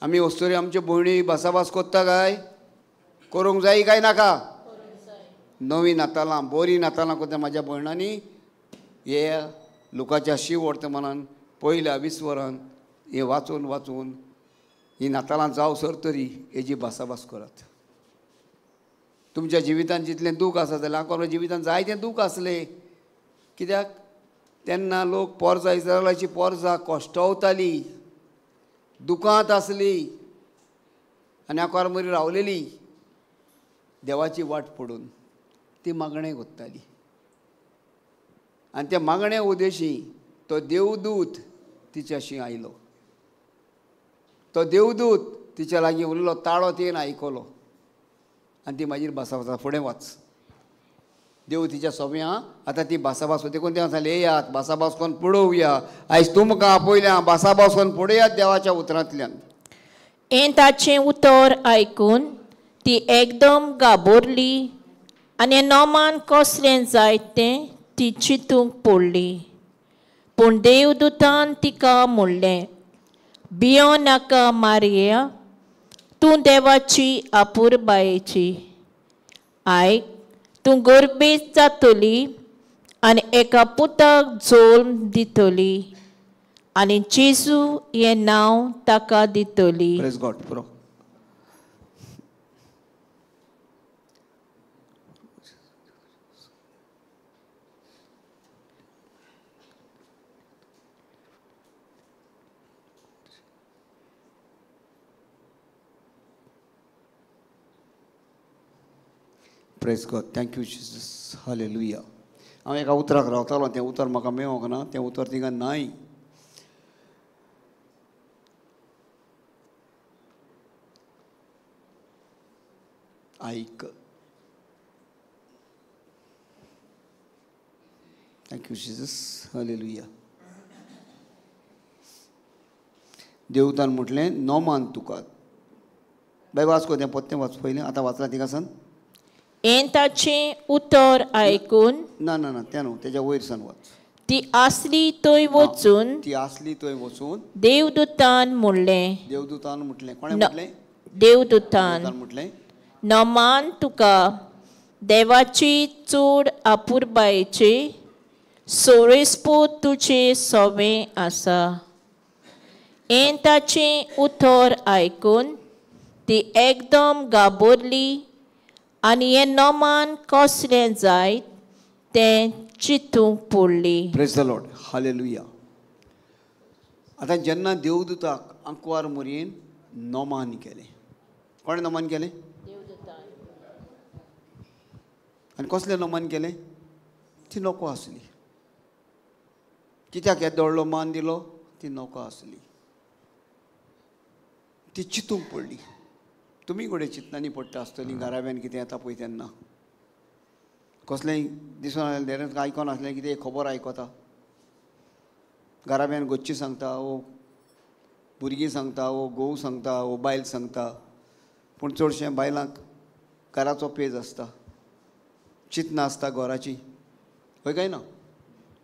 आमी वस्तुरी आमच्यो भयणी भासाभास कोत्ता काय? करूंक जाय काय नाका? नवीं नातालां बरीं नातालां कोत्ता म्हाज्या भयणांनी हे लोकाच्या शिव वर्तमानान पयल्या 20 वरांत हे वाचून वाचून ही नातालां जावसर तरी हेजी भासाभास करात. तुमच्या जिवितांत जितलें दूख आसा जाल्यार हांव जिवितांत जायतें दूख आसलें. कित्याक तेन्ना लोक पोरसां इस्रायलाची पोरसां कोश्टवतालीं, दुखांत आसलीं आनी हांव करमरी रावलेली देवाची वाट पडून. ती मागणें कोत्ताली आनी त्या मागण्या उद्देशी तो देवदूत तिच्याशी आयलो. तो देवदूत तिच्या लागीं उरलो, ताळो तिणें आयकलो आनी ती मागीर भासाभास फुडें वच. देव तिच्या सोम्या आतां ती भासाभास देखून तें सांगलें येयात भासाभास करून पळोवया. आयज तुमकां आपयल्या भासाभास करून पळयात देवाच्या उतरांतल्यान. हें ताचें उतर आयकून ती एकदम घाबरली आनी नोमान कसलें जाय तें ती चिंतूंक पडली. पूण देवदूतान तिका म्हणलें, भियो नाका मारिया, तूं देवाची आपुरबायेची. आयक, तूं गर्भेत जातली आनी एका पुताक जल्म दितली आनी जेजू हें नांव ताका दितली. Praise God. पुरो praise God. Thank you Jesus. Hallelujah. हांव एका उतराक रावतालो, तें उतर म्हाका मेळोंक ना, तें उतर थिंगा नाय. आयक. Thank you Jesus. हालेलुया. देवतान म्हटलें नोमान तुका. बाय वाच तें पत्तें वाच पयलें. आतां वाचलां थिंगा सान. हें ताचें उतर आयकून ना ना ना तें न्हू, तेज्या वयर सान वाच. ती आसली थंय वचून ती आसली थंय वचून देवदूतान म्हणलें. देवदूतान म्हटलें. कोणें म्हटलें? देवदूतान म्हटलें, नोमान तुका देवाची चूड आपुरबायेची सोरेस्पूत तुजे सोवें आसा. हें ताचें उतर आयकून ती एकदम घाबरली आनी हें नोमान कसलें जाय तें चिंतूंक पडली. Praise the lord. हालेलुया. आतां जेन्ना देवदूताक आंकवार मोरयेन नोमान केलें. कोणें नोमान केलें? आनी कसलें नोमान केलें? ती नोको आसली. कित्याक येदो व्हडलो मान दिलो? ती नोको आसली. ती चिंतूंक पडली. तुमी कडेन चिंतनांनी पडटा आसतलीं घराब्यान कितें येता पळय तेन्ना. कसलेंय दिसून आसलें आयकोन आसलें कितें खबर आयकता. घराब्यान गच्ची सांगता, वो भुरगीं सांगता, वो घोव सांगता, वो बायल सांगता. पूण चडशे बायलांक घराचो पेज आसता, चिंतना आसता घराची. खंय काय ना,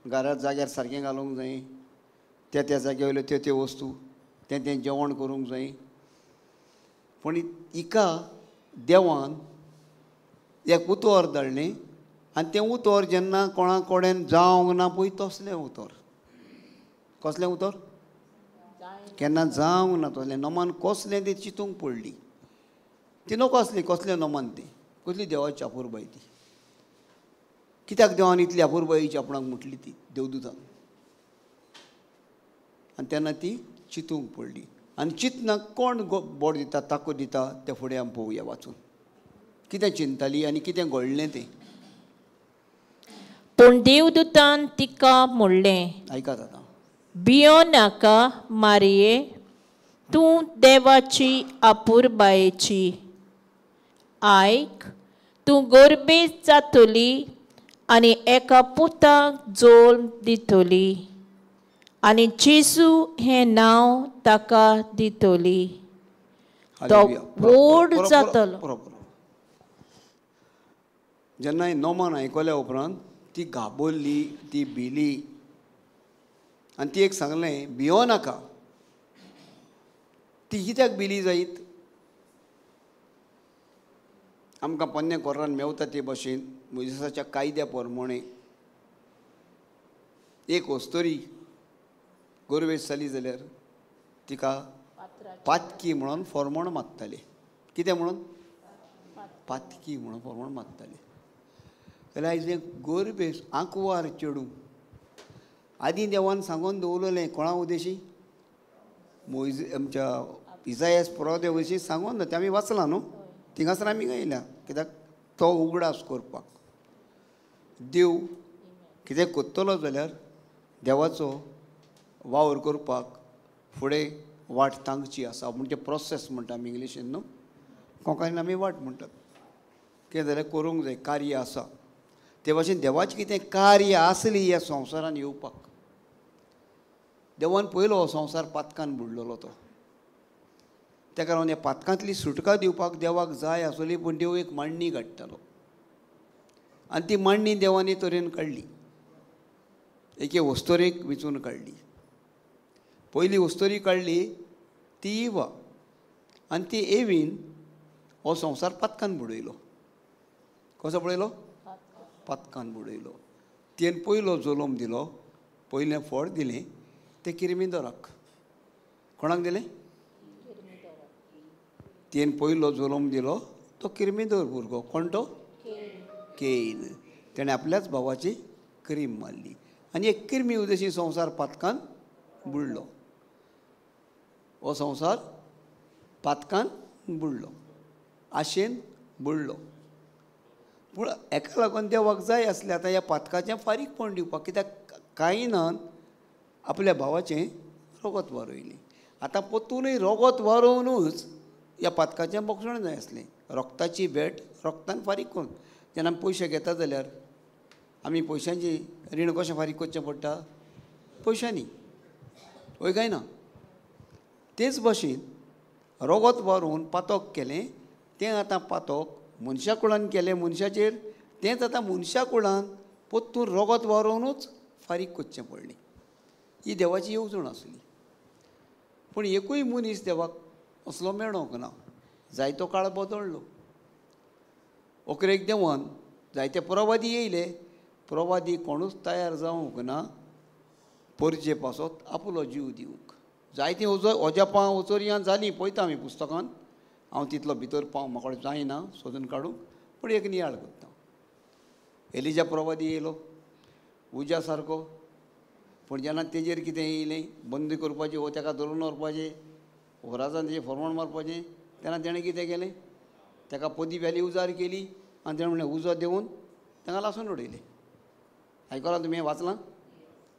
घरात जाग्यार सारकें घालूंक जाय, त्या जाग्या वयल्यो त्यो वस्तू, तें जेवण करूंक जाय. पूण हिका देवान एक उतर धाडलें आनी तें उतर जेन्ना कोणा कडेन जावंक ना पळय तसलें उतर. कसलें उतर? केन्ना जावंक ना तसलें नोमान कसलें तें चिंतूंक पडली. ती नको आसली कसलें नोमान तें. कसली देवाची आपुरबाय ती. कित्याक देवान इतली आपुरबायेची आपणाक म्हटली ती देवदूतान. आनी तेन्ना ती चिंतूंक पडली. आनी चिंतना कोण बोड दिता, ताकूत दिता तें फुडें आमी पळोवया वाचून. कितें चिंतताली आनी कितें घडलें तें. पूण देवदूतान तिका म्हणलें, आयकात आतां, भियो नाका मारिये, तूं देवाची आपुरबायेची. आयक, तूं गोरबेज जातली आनी एका पुताक जोल्म दितली आनी जेजू हें नांव ताका दितली. तो व्हड जातलो. जेन्ना हें नोमान आयकल्या उपरांत ती घाबरली, ती भिली आनी ती एक सांगलें, भियो नाका. ती कित्याक भिली जायत? आमकां पोन्ने कोरान मेवता ते भाशेन मोइसेसाच्या कायद्या प्रमाणे एक वस्तोरी गोरवेज जाली जाल्यार तिका पातकी म्हणून फॉर्मण मागताले. कितें म्हणून? पातकी म्हणून फॉर्मण मागताले. जाल्यार आयज एक गोरबेज आंकवार चेडूं आदीं देवान सांगून दवरलेलें कोणा उद्देशी? आमच्या इसायास प्रवाद्या विशीं सांगून ना, तें आमी वाचलां न्हू. थिंगासर आमी गायल्या. कित्याक तो उगडास करपाक देव कितें कोत्तलो जाल्यार देवाचो वावर करपाक फुडें वाट तांगची आसा. म्हणजे प्रोसेस म्हणटा आमी इंग्लिशीन न्हू, कोंकणीन आमी वाट म्हणटात. कितें जाल्यार करूंक जाय, कार्य आसा. ते भाशेन देवाचें कितें कार्य आसली ह्या संवसारान येवपाक. देवान पयलो हो संवसार पातकान बुडलेलो तो. तेका लागून ह्या पातकांतली सुटका दिवपाक देवाक जाय आसली, पूण देव एक मांडणी काडटालो आनी ती मांडणी देवानी तरेन काडली. एके वस्तोरेक विचून काडली. पयली वस्तोरी काडली ती इवा आनी ती एवीन हो संवसार पातकान बुडयलो. कसो बुडयलो? पातकान बुडयलो. तेन पयलो जोलोम दिलो, पयलें फळ दिलें तें किरमिदोराक. कोणाक दिलें? तेन पयलो जोलोम दिलो तो किरमिदोर भुरगो. कोण तो? केन. तेणें आपल्याच भावाची क्रीम मारली आनी एक किरमी उदेशी संवसार पातकान बुडलो. हो संवसार पातकान बुडलो, आशेन बुडलो. पूण हेका लागून देवाक जाय आसलें आतां ह्या पातकाचें फारीकपण दिवपाक. कित्याक कायनान आपल्या भावाचें रगत वारयलें. आतां परतूनय रगत वारोवनूच ह्या पातकाचें बोक्षण जाय आसलें. रक्ताची भेट रक्तान फारीक करून. जेन्ना आमी पयशे घेता जाल्यार आमी पयशांची रीण कशें फारीक करचें पडटा? पयशांनी. वय काय ना? तेच भाशेन रगत वारोवन पातक केलें तें आतां पातक मनशा कुळान केलें मनशाचेर, तेंच आतां मनशा कुळान परतून रगत वारोवनूच फारीक करचें पडलें. ही देवाची येवजण आसली. पूण एकूय मनीस देवाक असलो मेळोंक ना. जायतो काळ बदललो. अकरेक देवान जायते प्रवादी येयले. प्रवादी कोणूच तयार जावंक ना परजे पासत आपुलो जीव दिवंक. जायतीं ओजापां ओचोरयां जालीं पळयता आमी पुस्तकान. हांव तितलो भितर पाव म्हाका जायना सोदून काडूंक, पूण एक नियाळ करता. एलिजा प्रवादी येयलो उजा सारको. पूण जेन्ना तेजेर कितें येयलें बंदी करपाची वो तेका धरून व्हरपाचें वो राजान तेजें फरमण मारपाचें, तेन्ना तेणें कितें केलें? तेका पदी व्हेली उजार केली आनी तेणें म्हणलें उजो दिवन तांकां लासून उडयलें. आयकलां तुमी? हें वाचलां?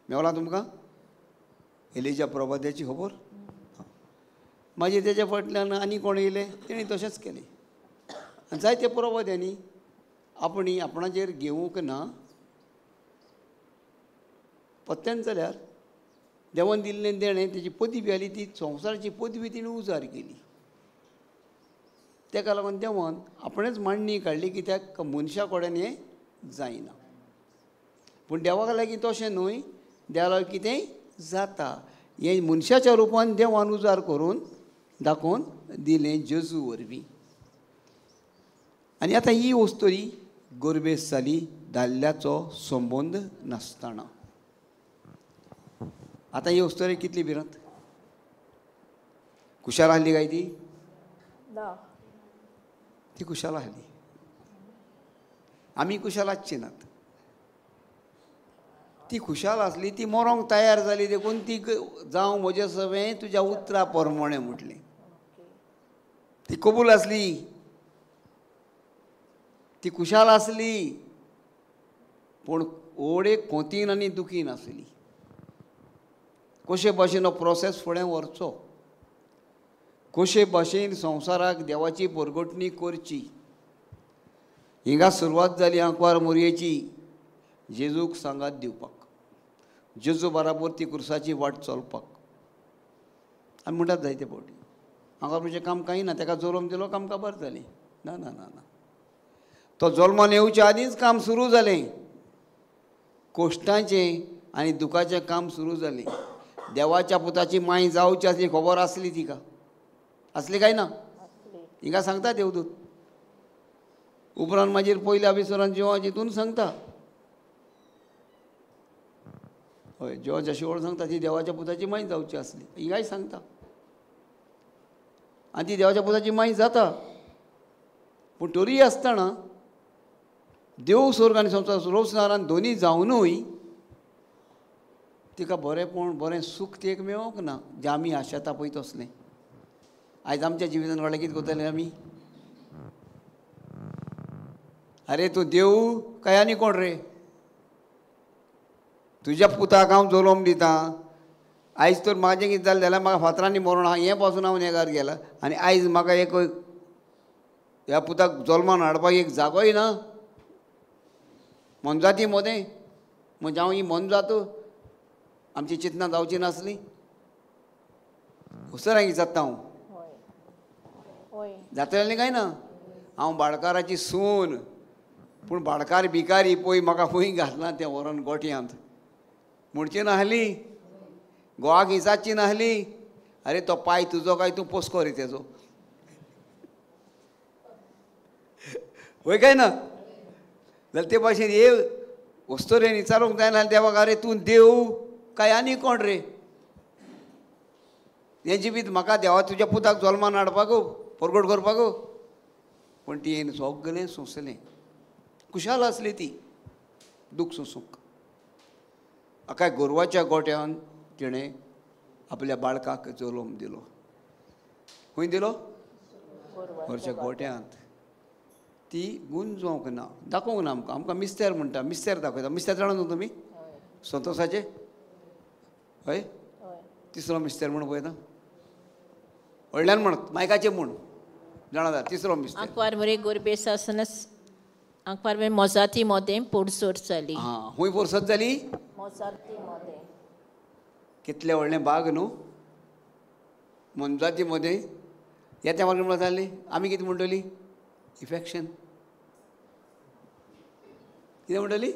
मेवलां तुमकां एलिजा प्रवाद्याची खबर? मागीर तेच्या फाटल्यान आनी कोण येयले, तेणी तशेंच केलें. आनी जायत्या प्रवाद्यांनी आपणी आपणाचेर घेवंक ना. पत्त्यान जाल्यार देवान दिल्लें देणें तेजी पदवी आली ती संवसाराची पदवी तिणें उजार केली. तेका लागून देवान आपणेच मांडणी काडली, कित्याक मनशा कडेन हें जायना. पूण देवाक लागीं तशें न्हय. देवा लागीं कितेंय जाता. हें मनशाच्या रुपान देवान उजार करून दाखोवन दिलें जेजू वरवीं. आनी आतां ही वस्तोरी गोरबेस जाली दादल्याचो संबंद नासतना. आतां ही वस्तोरी कितली भिरांत? कुशाल आहली काय ती? ती कुशाल आहली. आमी कुशाल आसची नात. ती खुशाल आसली. ती मरोंक तयार जाली देखून ती जावं म्हजें सवें तुज्या उतरा प्रमाणें म्हटलें. ती कबूल आसली. ती खुशाल आसली. पूण ओडे खोतीन आनी दुखीन आसली. कशे भाशेन हो प्रोसेस फुडें व्हरचो कशे भाशेन संवसाराक देवाची परगटणी करची हिंगा सुरवात जाली आंकवार मोरयेची जेजूक सांगात दिवपाक, जेजू बराबर ती कुर्साची वाट चलपाक. आमी म्हणटात जायते फावटी हांगा तुजें काम कांय ना, ताका जोरोम दिलो काम काबार जालें. ना ना ना ना, तो जल्मान येवच्या आदींच काम सुरू जालें. कोश्टांचें आनी दुखाचें काम सुरू जालें. देवाच्या पुताची माय जावची असली खबर आसली तिका, आसली काय ना? हिंगा सांगता देवदूत. उपरांत मागीर पयल्या विसरान जेवा जितून सांगता. हय, जेवा जशी ओळ सांगता ती देवाच्या पुताची माय जावची आसली, हिंगाय सांगता. आनी ती देवाच्या पुताची माय जाता. पूण तरी आसतना देव स्वर्ग आनी संवसार रोवसनारान दोनी जावनूय तिका बरेंपण बरें सूख ती एक मेळोंक ना जें आमी आशेता पळय तसलें. आयज आमच्या जिवितांत व्हडलें कितें करतले आमी? अरे तूं देव काय आनी कोण रे? तुज्या पुताक हांव जलोम दितां. आयज तर म्हाजें कितें जालें जाल्यार म्हाका फातरांनी मरोन हें पासून हांव नेगार गेलां आनी आयज म्हाका एक ह्या पुताक जल्मान हाडपाक एक जागोय ना. मनजाती मोदें म्हणजे हांव ही मनजात आमची चिंतना जावची नासली. उसरांगी जाता हांव जातलें काय ना. हांव भाडकाराची सून, पूण भाडकार भिकारी पळय म्हाका खंय घातलां तें व्हरोन गोठ्यांत म्हणची नाहली, गोवाक हिसाची नाहली. अरे तो पांय तुजो काय तूं पोसको रे तेजो, वय काय ना? जाल्यार ते भाशेन हे वस्तुरेन विचारूंक जायना देवाक, अरे तूं देव काय आनी कोण रे? हें जिवीत म्हाका देवा तुज्या पुताक जल्मान हाडपाक परगट करपाक. पूण ती येवन सगलें सोंसलें. खुशाल आसली ती दूख सोसूंक. आकाय गोरवाच्या गोठ्यान तिणें आपल्या बाळकाक जलोम दिलो. खंय दिलो? गोरवाच्या गोठ्यांत. ती गुंजोवंक ना, दाखोवंक ना आमकां. आमकां मिस्तेर म्हणटा, मिस्तेर दाखयता. मिस्तेर जाणा न्हू तुमी? संतोशाचें हय, तिसरो मिस्तेर म्हण पळयता. व्हडल्यान म्हणत मायकाचें म्हण जाणा, तिसरो मिस्तेर. आंकवार मोरये गोरबेस आसनस आंकवार मोरये मोजाती मोदें पोडसोर जाली. हां, खूंय पोरसत जाली? मोजाती मोदें. कितलें व्हडलें बाग न्हू मनजाती मोदें. येत्या मार्ग म्हणत जाली आमी कितें म्हणटली? इफेक्शन. कितें म्हणटली?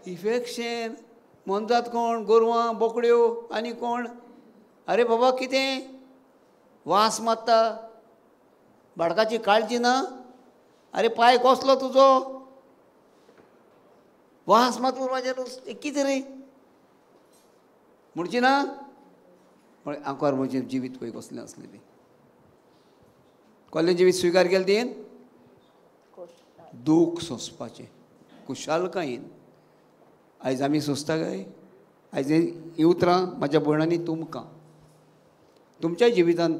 इफेक्शन. मनजात कोण? गोरवां, बोकड्यो आनी कोण? अरे बाबा कितें वास मारता, भाडकाची काळजी ना? अरे पांय कसलो तुजो? वास मारता म्हाजेर कितें रे म्हणची ना? पण आंकवार म्हजें जिवीत पळय कसलें आसलें. कसलें जिवीत स्विकार केलें तें? दूख सोंसपाचें, खुशालकायेन. आयज आमी सोंसता काय? आयज हीं उतरां म्हाज्या भयणांनी तुमकां तुमच्या जिवितांत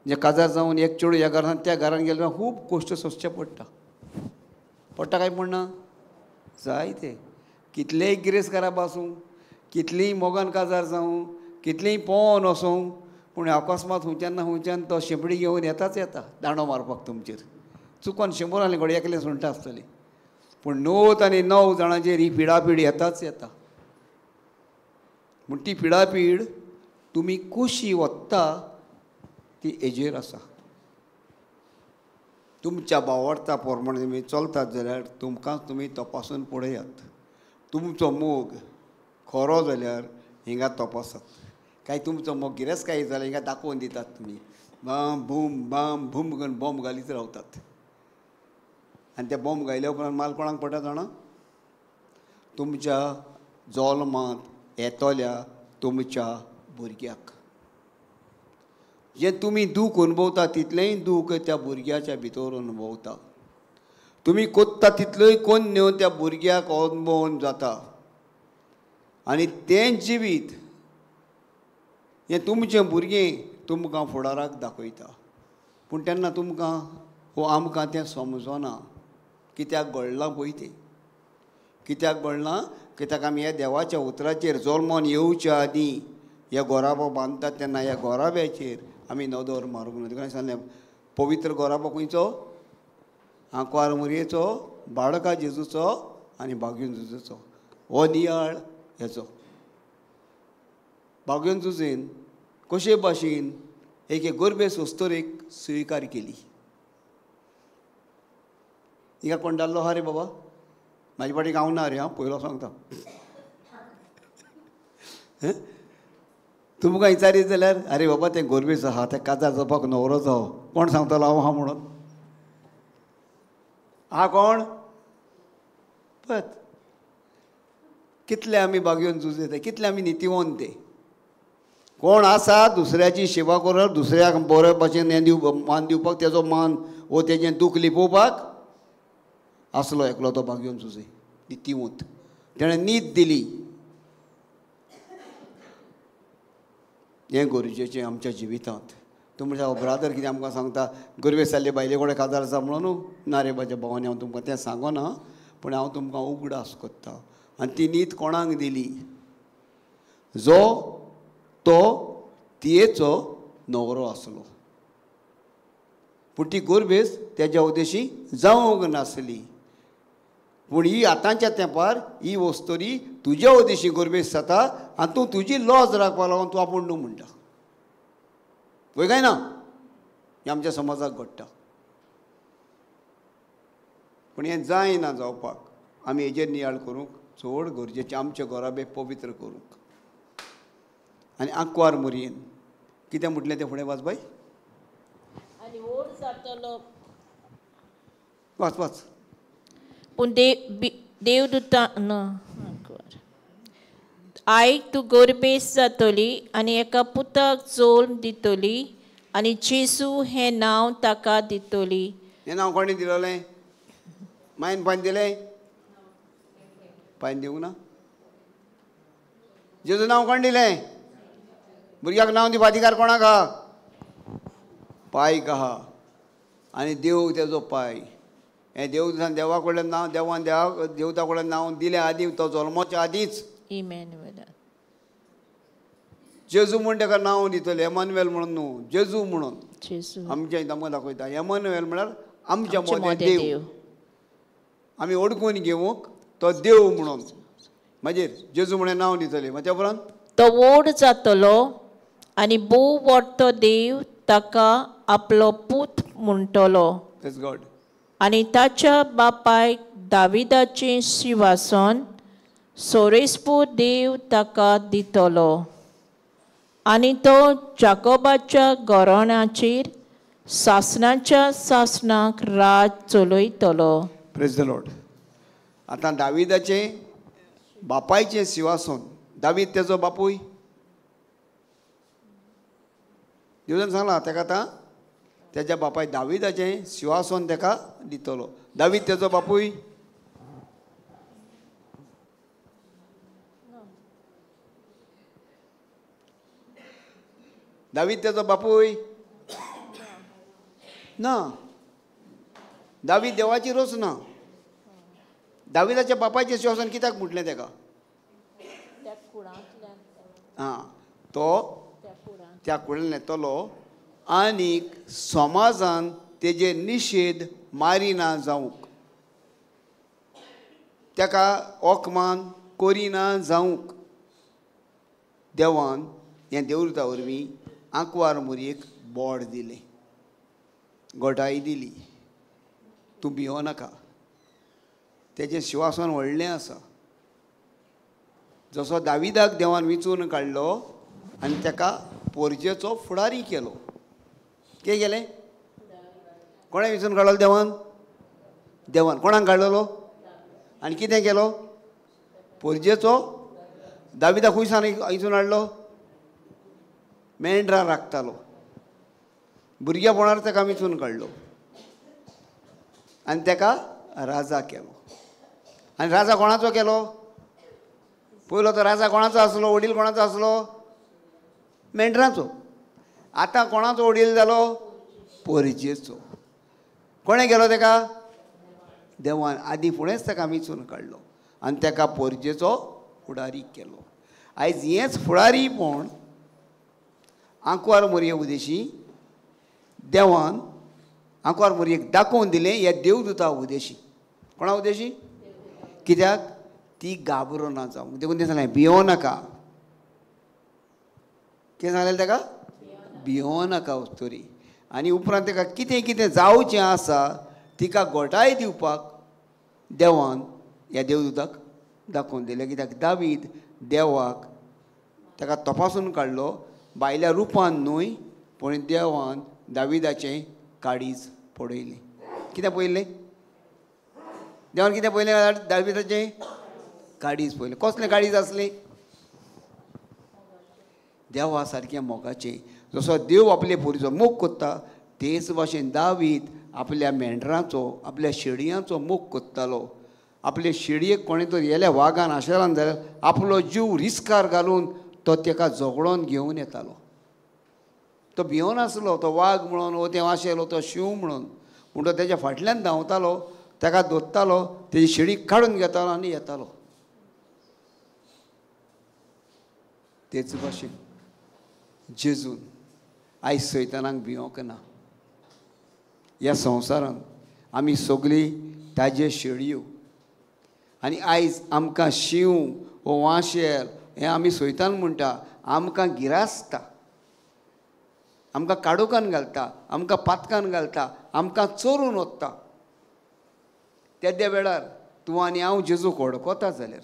जे काजार जावन एक चेडूं ह्या घरांत त्या घरांत गेलो खूब गोश्ट सोंसचें पडटा. पडटा काय म्हणना? जायते कितलेंय गिरेस्तकारां आसूं, कितलींय मोगान काजार जावं, कितलींय पोवन वसूं, पूण अकस्मात खंयच्यान तो शेंपडी घेवन येता दांडो मारपाक तुमचेर. चुकोन 100 आसलें घोडये एकलें सुंगटां आसतलीं, पूण 9 आनी 9 जाणांचेर ही पिडापीड येता. पूण ती पिडापीड तुमी कशी वत्ता ती हेजेर आसा. तुमच्या भावार्था प्रमाणे तुमी चलतात जाल्यार तुमकां तुमी तपासून पळयात. तुमचो मोग खरो जाल्यार हिंगा तपासात. काय तुमचो मोग गिरेस्तकाय जाल्यार हिंगा दाखोवन दितात. तुमी बाम भूम करून बॉम्ब घालीत रावतात. आनी ते बॉम्ब घायल्या उपरांत माल कोणाक पडटा जाणा? तुमच्या जल्मांत येतल्या तुमच्या भुरग्याक. जें तुमी दूख अनुभवता तितलेंय दूख त्या भुरग्याच्या भितर अनुभवता. तुमी कोत्ता तितलोय कोन्न्यो त्या भुरग्याक अनुभवून जाता. आनी तें जिवीत हें तुमचें भुरगें तुमकां फुडाराक दाखयता. पूण तेन्ना तुमकां वो आमकां तें समजना कित्याक घडलां पळय तें. कित्याक घडलां? कित्याक आमी ह्या देवाच्या उतराचेर जल्माक येवच्या आदीं ह्या गोराबो बांदतात तेन्ना ह्या गोराब्याचेर आमी नदर मारूंक ना. तुका सांगलें पवित्र गोराबा खंयचो? आंकवार मुरयेचो, बाळका जेजूचो आनी बागेवन जेजूचो. हो नियाळ हेचो. बागेवन जेजून कशे भाशेन एक गरबे सोस्तोरेक स्विकार केली. हिंगा कोण जाल्लो आहा रे बाबा? म्हाजे पाटीक हांव ना रे, हांव पयलो सांगता. तुमकां विचारीत जाल्यार आरे बाबा तें गोरबेच आहा, तें काजार जावपाक न्हवरो जावो. कोण सांगतलो हांव आहा म्हणून? हा कोण? पळत कितले आमी बागेवन झुजता, कितले आमी नितिवंत ते. कोण आसा दुसऱ्याची सेवा करप, दुसऱ्याक बरे भाशेन हें मान दिवपाक, तेजो मान वो तेजें दूख लिपोवपाक आसलो एकलो तो बागेवन झुजे नितिवंत. तेणें न्हीद दिली. हें गरजेचें आमच्या जिवितांत. तूं म्हणटा ब्रादर कितें आमकां सांगता गरबे जाल्ले बायले कडेन काजार आसा म्हणून? ना रे म्हाज्या भावानी, हांव तुमकां तें सांगना, पूण हांव तुमकां उगडास कोत्ता. आनी ती न्हीद कोणाक दिली? जो तो तियेचो न्हवरो आसलो. पूण ती गोरबेज तेज्या उद्देशी जावंक नासली. पूण ही आतांच्या तेंपार ही वस्तोरी तुज्या उद्देशी गोरबेज जाता आनी तूं तुजी लॉज राखपाक लागून तूं आपूण न्हू म्हणटा. पळय काय ना? हें आमच्या समाजाक घडटा. पूण हें जायना जावपाक आमी हेजेर नियाळ करूंक चड गरजेचें. आमचे गोराबे पवित्र करूंक. आनी आंकवार मुरयेन कितें म्हटलें तें फुडें वाच बाय. आनी व्हड जातलो. वाच वाच. पूण देवदूतान आयक तूं गोरबेस जातली आनी एका पुताक जल्म दितली आनी जेजू हें नांव ताका दितली. हें नांव कोणी दिलोलें? मायन पांय दिलें? पांय दिवंक ना. जेजू नांव कोण दिलें? भुरग्याक नांव दिवपा अधिकार कोणाक आहा? पायक आहा. आनी देव तेजो पाय. हें देवा कडल्यान नांव देवान देवता कडल्यान नांव दिलें आदी, तो जल्माच्या आदींच. इमॅन्युएल. जेजू म्हण ताका नांव दितलें. एमान्युएल म्हणून न्हू, जेजू म्हणून. जेजू आमच्या आमकां दाखयता. एमान्युएल म्हळ्यार आमच्या मोदें देव. देव. आमी ओडकून घेवंक तो देव म्हणून. मागीर जेजू म्हणून नांव दितलें. मागीर त्या उपरांत तो व्हड जातलो आनी भोव व्हडलो देव ताका आपलो पूत म्हणटलो. Praise God. आनी ताच्या बापायक दाविदाचें सिंहासन सोरेस्पो देव ताका दितलो. आनी तो जाकोबाच्या घराण्याचेर सासणाच्या सासणाक राज चलयतलो. Praise the lord. आतां दाविदाचें बापायचें सिंहासन. दावीद तेजो बापूय. देवजान सांगलां ताका आतां तेज्या बापाय दाविदाचें सिंहासन ताका दितलो. दावीद तेजो बापूय. दावीद तेजो बापूय ना. दावीद देवाची रोस ना. दाविदाच्या बापायचें सिंहासन कित्याक म्हटलें ताका? हां, तो त्या कुळांतल्यान येतलो आनीक समाजान तेजे निशेध मारिना जावंक, ताका ओकमान कोरिना जावंक देवान हें देवृता वरवीं आंकवार मुरयेक बोड दिलें, घोटाई दिली. तूं भियो नाका. तेजें सिंहासन व्हडलें आसा. जसो दाविदाक देवान विचून काडलो आनी ताका पोरजेचो फुडारी केलो. कितें केलें? कोणें विचून काडलो देवान? देवान कोणाक काडलेलो आनी कितें केलो? पोरजेचो. दाविदाक खूंय सावन हिचून हाडलो? मेंढरां राखतालो. भुरगेपणार ताका विचून काडलो आनी ताका राजा केलो. आनी राजा कोणाचो केलो? पयलो तो राजा कोणाचो आसलो? वडील कोणाचो आसलो? मेंढरांचो. आतां कोणाचो वडील जालो? पोरजेचो. कोणें केलो ताका? देवान. आदी फुडेंच ताका विचून काडलो आनी ताका पोरजेचो फुडारी केलो. आयज हेंच फुडारीपण आंकवार मोरये उदेशी देवान आंकवार मोरयेक दाखोवन दिलें हें देवदुता उदेशी. कोणा उदेशी? कित्याक ती घाबरोना जावंक. देखून तें सांगलें भियो नाका. कितें सांगलें ताका? भियो नाका वस्तुरी. आनी उपरांत ताका कितें कितें जावचें आसा तिका घोटाय दिवपाक देवान ह्या देवदूताक दाखोवन दिलें. कित्याक दावीद देवाक ताका तपासून काडलो, बायल्या रुपान न्हय पूण देवान दाविदाचें काळीज पळयलें. कितें पळयलें? देवान कितें पळयलें? दाविदाचें काळीज पळयलें. कसलें काळीज आसलें? देवा सारकें मोगाचें. जसो देव आपले पोरीचो मोग कोत्ता तेच भाशेन दावीद आपल्या मेंढरांचो आपल्या शेडयांचो मोग कोत्तालो. आपले शेडयेक कोणें तरी येल्या वागान आशेलान जाल्यार आपलो जीव रिस्कार घालून तो ताका झगडोन घेवन येतालो. तो भियोनासलो तो वाग म्हणून वो तें आशेलो तो शिव म्हणून. पूण तो तेज्या फाटल्यान धांवतालो, ताका धरतालो, तेजी शेडी काडून घेतालो आनी येतालो. तेच भाशेन जेजून आयज सैतानाक भियोंक ना. ह्या संवसारांत आमी सगळीं ताजे शेडयो. आनी आयज आमकां शिव वो वांशेल हें आमी सैतान म्हणटा, आमकां गिरासता, आमकां काडोकान घालता, आमकां पातकान घालता, आमकां चोरून वता. तेद्या वेळार तूं आनी हांव जेजूक वळखता जाल्यार,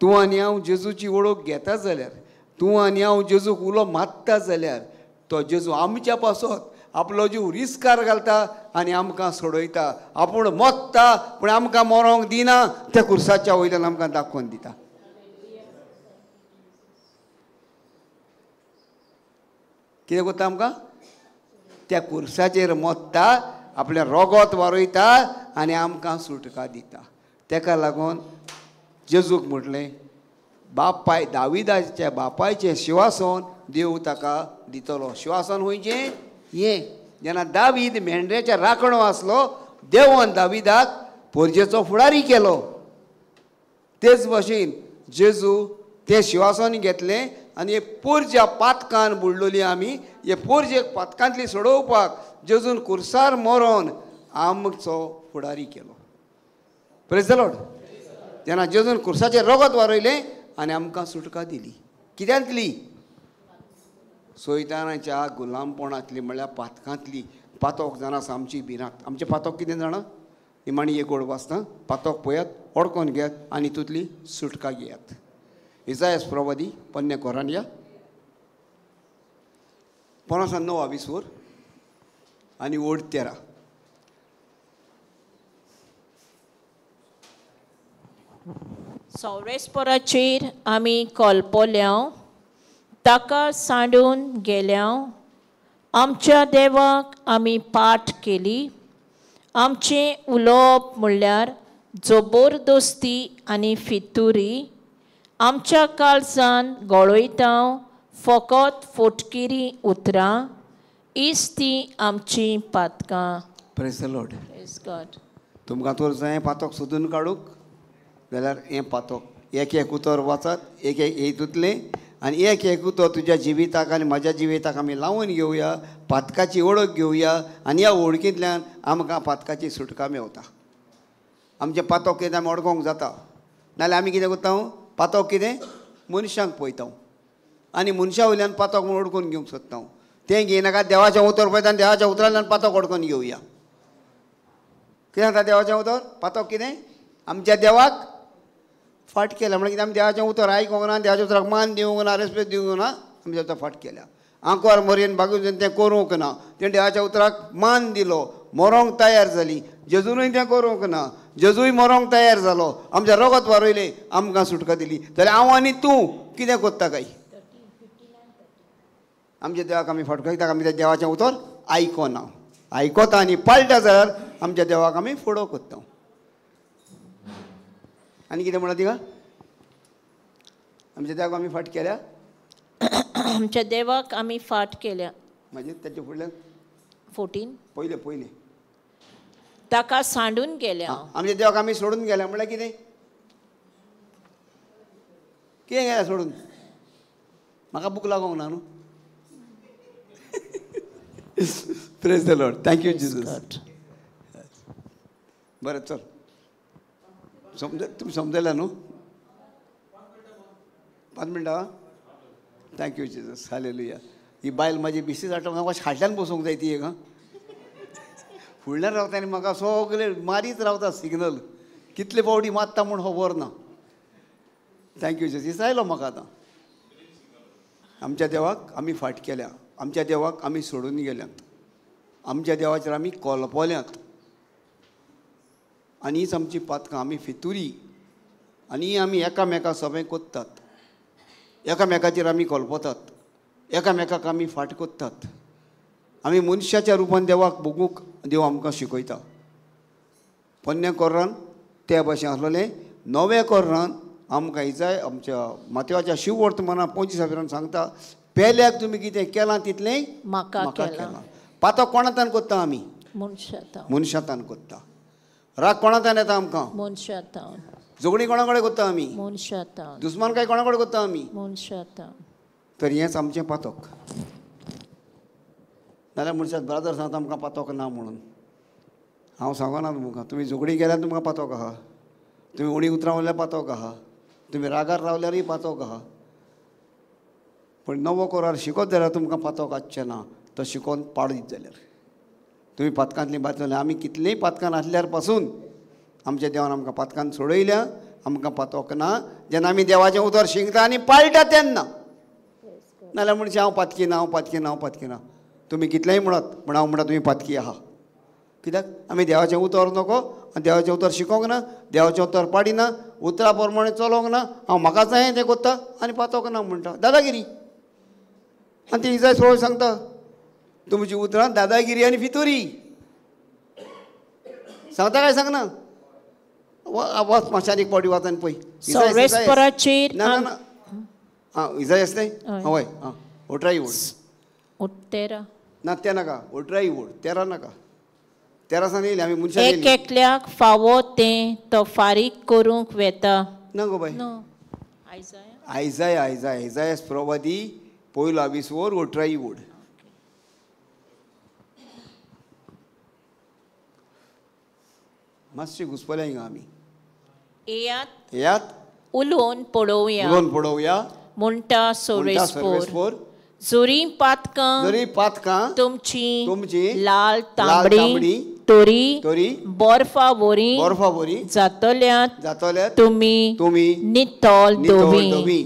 तूं आनी हांव जेजूची वळख घेता जाल्यार, तूं आनी हांव जेजूक उलो मारता जाल्यार तो जेजू आमच्या पासत आपलो जीव रिस्कार घालता आनी आमकां सोडयता. आपूण मोत्ता पूण आमकां मरोंक दिना, त्या खुर्साच्या वयल्यान आमकां दाखोवन दिता. कितें कोत्ता आमकां? त्या खुर्साचेर मोत्ता, आपलें रोगोत वारयता आनी आमकां सुटका दिता. तेका लागून जेजूक म्हटलें बापाय दाविदाच्या बापायचें शिवासन देव ताका दितलो. शिवासन खंयचें? हें जेन्ना दावीद मेंढऱ्याच्या राखणो आसलो देवान दाविदाक पोरजेचो फुडारी केलो. तेच भाशेन जेजू तें शिवासन घेतलें आनी हे पोरज्या पातकान बुडलोली आमी हे पोरजेक पातकांतली सोडोवपाक जेजून खुर्सार मरोन आमचो फुडारी केलो. Praise the Lord. जेन्ना जेजून खुर्साचेर रगत वारयलें आनी आमकां सुटका दिली. कित्यांतली? सैतानाच्या गुलामपणांतली म्हळ्यार पातकांतली. पातोक जाणा आसा आमची भिरांत. आमचें पातोक कितें जाणा? निमाणी एक ओड वाचता. पातोक पळयात, ओडकोन घेयात आनी तुतली सुटका घेयात. इसायास प्रवादी 5 कोरांतल्या 59 आनी ओड 13. सौरेस्पराचेर आमी कोलपोल्या, ताका सांडून गेल्या. आमच्या देवाक आमी पाठ केली. आमचें उलोवप म्हणल्यार जबरदस्ती आनी फितुरी. आमच्या काळजान गळयता फकत फोटकिरी उतरां. इस्ती आमची पातकां. Praise the lord. Praise God. तुमकां तर जाय पातोक सोदून काडूंक जाल्यार हें पातोक एक एक उतर वाचत, एक एक हेतूंतलें आनी एक एक उतर तुज्या जिविताक आनी म्हज्या जिविताक आमी लावून घेवया. पातकाची वळख घेवया आनी ह्या वळखींतल्यान आमकां पातकाची सुटका मेवता. आमचें पातोक कितें आमी अडकोंक जाता, नाल्यार आमी कितें करता? पातोक कितें? मनशांक पळयता आनी मनशा वयल्यान पातोक म्हूण अडकून घेवंक सोदता. तें घेयनाका. देवाचें उतर पळयता आनी देवाच्या उतरांतल्यान पातोक अडकून घेवया. कितें जाता देवाचें उतर? पातोक कितें? आमच्या देवाक फाट केल्या. म्हळ्यार कितें? आमी देवाचें उतर आयकूंक ना, देवाच्या उतराक मान दिवंक ना, रेस्पेद दिवंक ना, आमच्या उतर फाट केल्या. आंकवार मोरयेन बागून तें करूंक ना. तें देवाच्या उतराक मान दिलो, मरोंक तयार जाली. जेजूनय तें करूंक ना. जेजूय मरोंक तयार जालो, आमच्या रगत वारयलें, आमकां सुटका दिली. जाल्यार हांव आनी तूं कितें कोत्ता काय? आमच्या देवाक आमी फाटको कित्याक? आमी त्या देवाचें उतर आयकोना. आयकोता आनी पाळटा जाल्यार आमच्या देवाक आमी फुडो कोत्ता. आनी कितें म्हणला तिका? आमच्या देवाक आमी फाट केल्या. आमच्या देवाक आमी फाट केल्या. म्हणजे ताचे फुडल्यान 14. पयलें ताका सांडून गेल्या. आमच्या देवाक आमी सोडून गेल्या म्हळ्यार कितें? कितें गेल्या सोडून? म्हाका बूक लागोंक ना न्हू. Praise the lord. Thank you Jesus. बरं चल तुम्ही समजला न्हू. 5 मिनटां. Thank you Jesus. हालेलुया. ही बायल म्हाजी बिसीस आटोवंक म्हाका फाटल्यान बसूंक जाय ती एक. फुडल्यान रावता आनी म्हाका सगळे मारीत रावता सिग्नल. कितले फावटी मारता म्हूण खबर ना. Thank you Jesus. दिसायलो म्हाका आतां. आमच्या देवाक आमी फाट केल्या. आमच्या देवाक आमी सोडून गेल्यात. आमच्या देवाचेर आमी कोलपोल्यात. आनी हीच आमची पातकां. आमी फितुरी आनी आमी एकामेका सभें कोत्तात. एकामेकाचेर आमी कोलपोतात. एकामेकाक आमी फाट कोत्तात. आमी मनशाच्या रुपान देवाक बगूंक देव आमकां शिकयता. पोन्न्या कोर्रान त्या भाशेन आसलेलें. नव्या कोर्रान आमकां इजाय आमच्या मातयेवाच्या शिववर्तमाना 25 सांगता पेल्याक तुमी कितें केलां तितलें म्हाका केलां. पातो कोणातान कोत्ता आमी. मनशातान कोत्ता. राग कोणातान येता आमकां. मनशातान. झगडी कोणा कडेन कोत्ता आमी. मनशातान. दुस्मानकाय कोणा कडेन कोत्ता आमी. मनशातान. तर हेंच आमचें पातोक. नाल्यार मनशाक ब्रादर सांगता आमकां पातोक ना म्हणून. हांव सांगना तुमकां. तुमी झगडी केल्यार तुमकां पातोक आहा. तुमी उणी उतरां उरल्यार पातोक आहा. तुमी रागार रावल्यारय पातोक आहा. पण नवो कोरार शिकोत जाल्यार तुमकां पातोक आसचें ना. तो शिकोवन पाडीत जाल्यार तुमी पातकांतली बात जाल्यार आमी कितलेंय पातकान आसल्यार पासून आमच्या देवान आमकां पातकान सोडयल्या. आमकां पातोक ना. जेन्ना आमी देवाचें उतर शिंकता आनी पाळटा तेन्ना. नाल्यार म्हणचे हांव पातकी ना, हांव पातकी ना, हांव पातकी ना. तुमी कितलेंय म्हणत पूण हांव म्हणटा तुमी पातकी आहा. कित्याक आमी देवाचें उतर नको आनी देवाचें उतर शिकोंक ना. देवाचें उतर पाडिना. उतरा प्रमाणे चलोंक ना. हांव म्हाका जाय तें कोत्ता आनी पातोक ना म्हणटा. दादागिरी. आनी ती इजाय सोळ सांगता तुमची उतरां दादागिरी आनी फितुरी. सांगता काय सांगना. वच माशानीक पावटी वच आनी पळय. ना ना ना. इजाय आसलें. हय. ओटराई ओड. ना तें नाका. ओटराई ओड. 13 नाका. 13 येयली आमी मनशां एक एकल्याक फावो तें तो फारीक करूंक वेता. ना गो बाय. आयजाय प्रवादी पयलो 20 वर ओटराई ओड. मातशें घुसपल्या हिंगा आमी. येयात उलोवन पळोवया म्हणटा सोरेस्पोर. जोरी पातकां तुमची लाल तांबडी तोरी बर्फावरी जातोल्यात तुमी नितोल धोवी.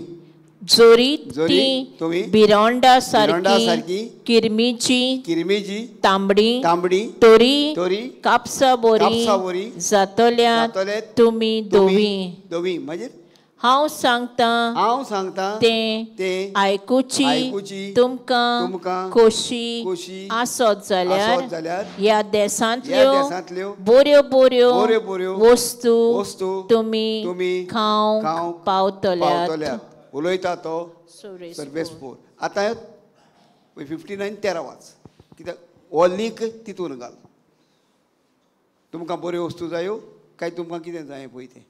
जोरी ती बिरोंडा सारकी किरमिजी तांबडी तोरी कापसा बोरी जातोल्यात तुमी धोवी. मागीर हांव सांगता तें आयकुची तुमकां खोशी आसत जाल्यार ह्या देशांतल्यो बऱ्यो वस्तू तुमी खावंक पावतल्यात. उलयता तो सर्वेस्पोर. आतां 59 13 वाच. कित्याक हो लीक तितून घाल. तुमकां बऱ्यो वस्तू जायो काय तुमकां कितें जाय पळय तें.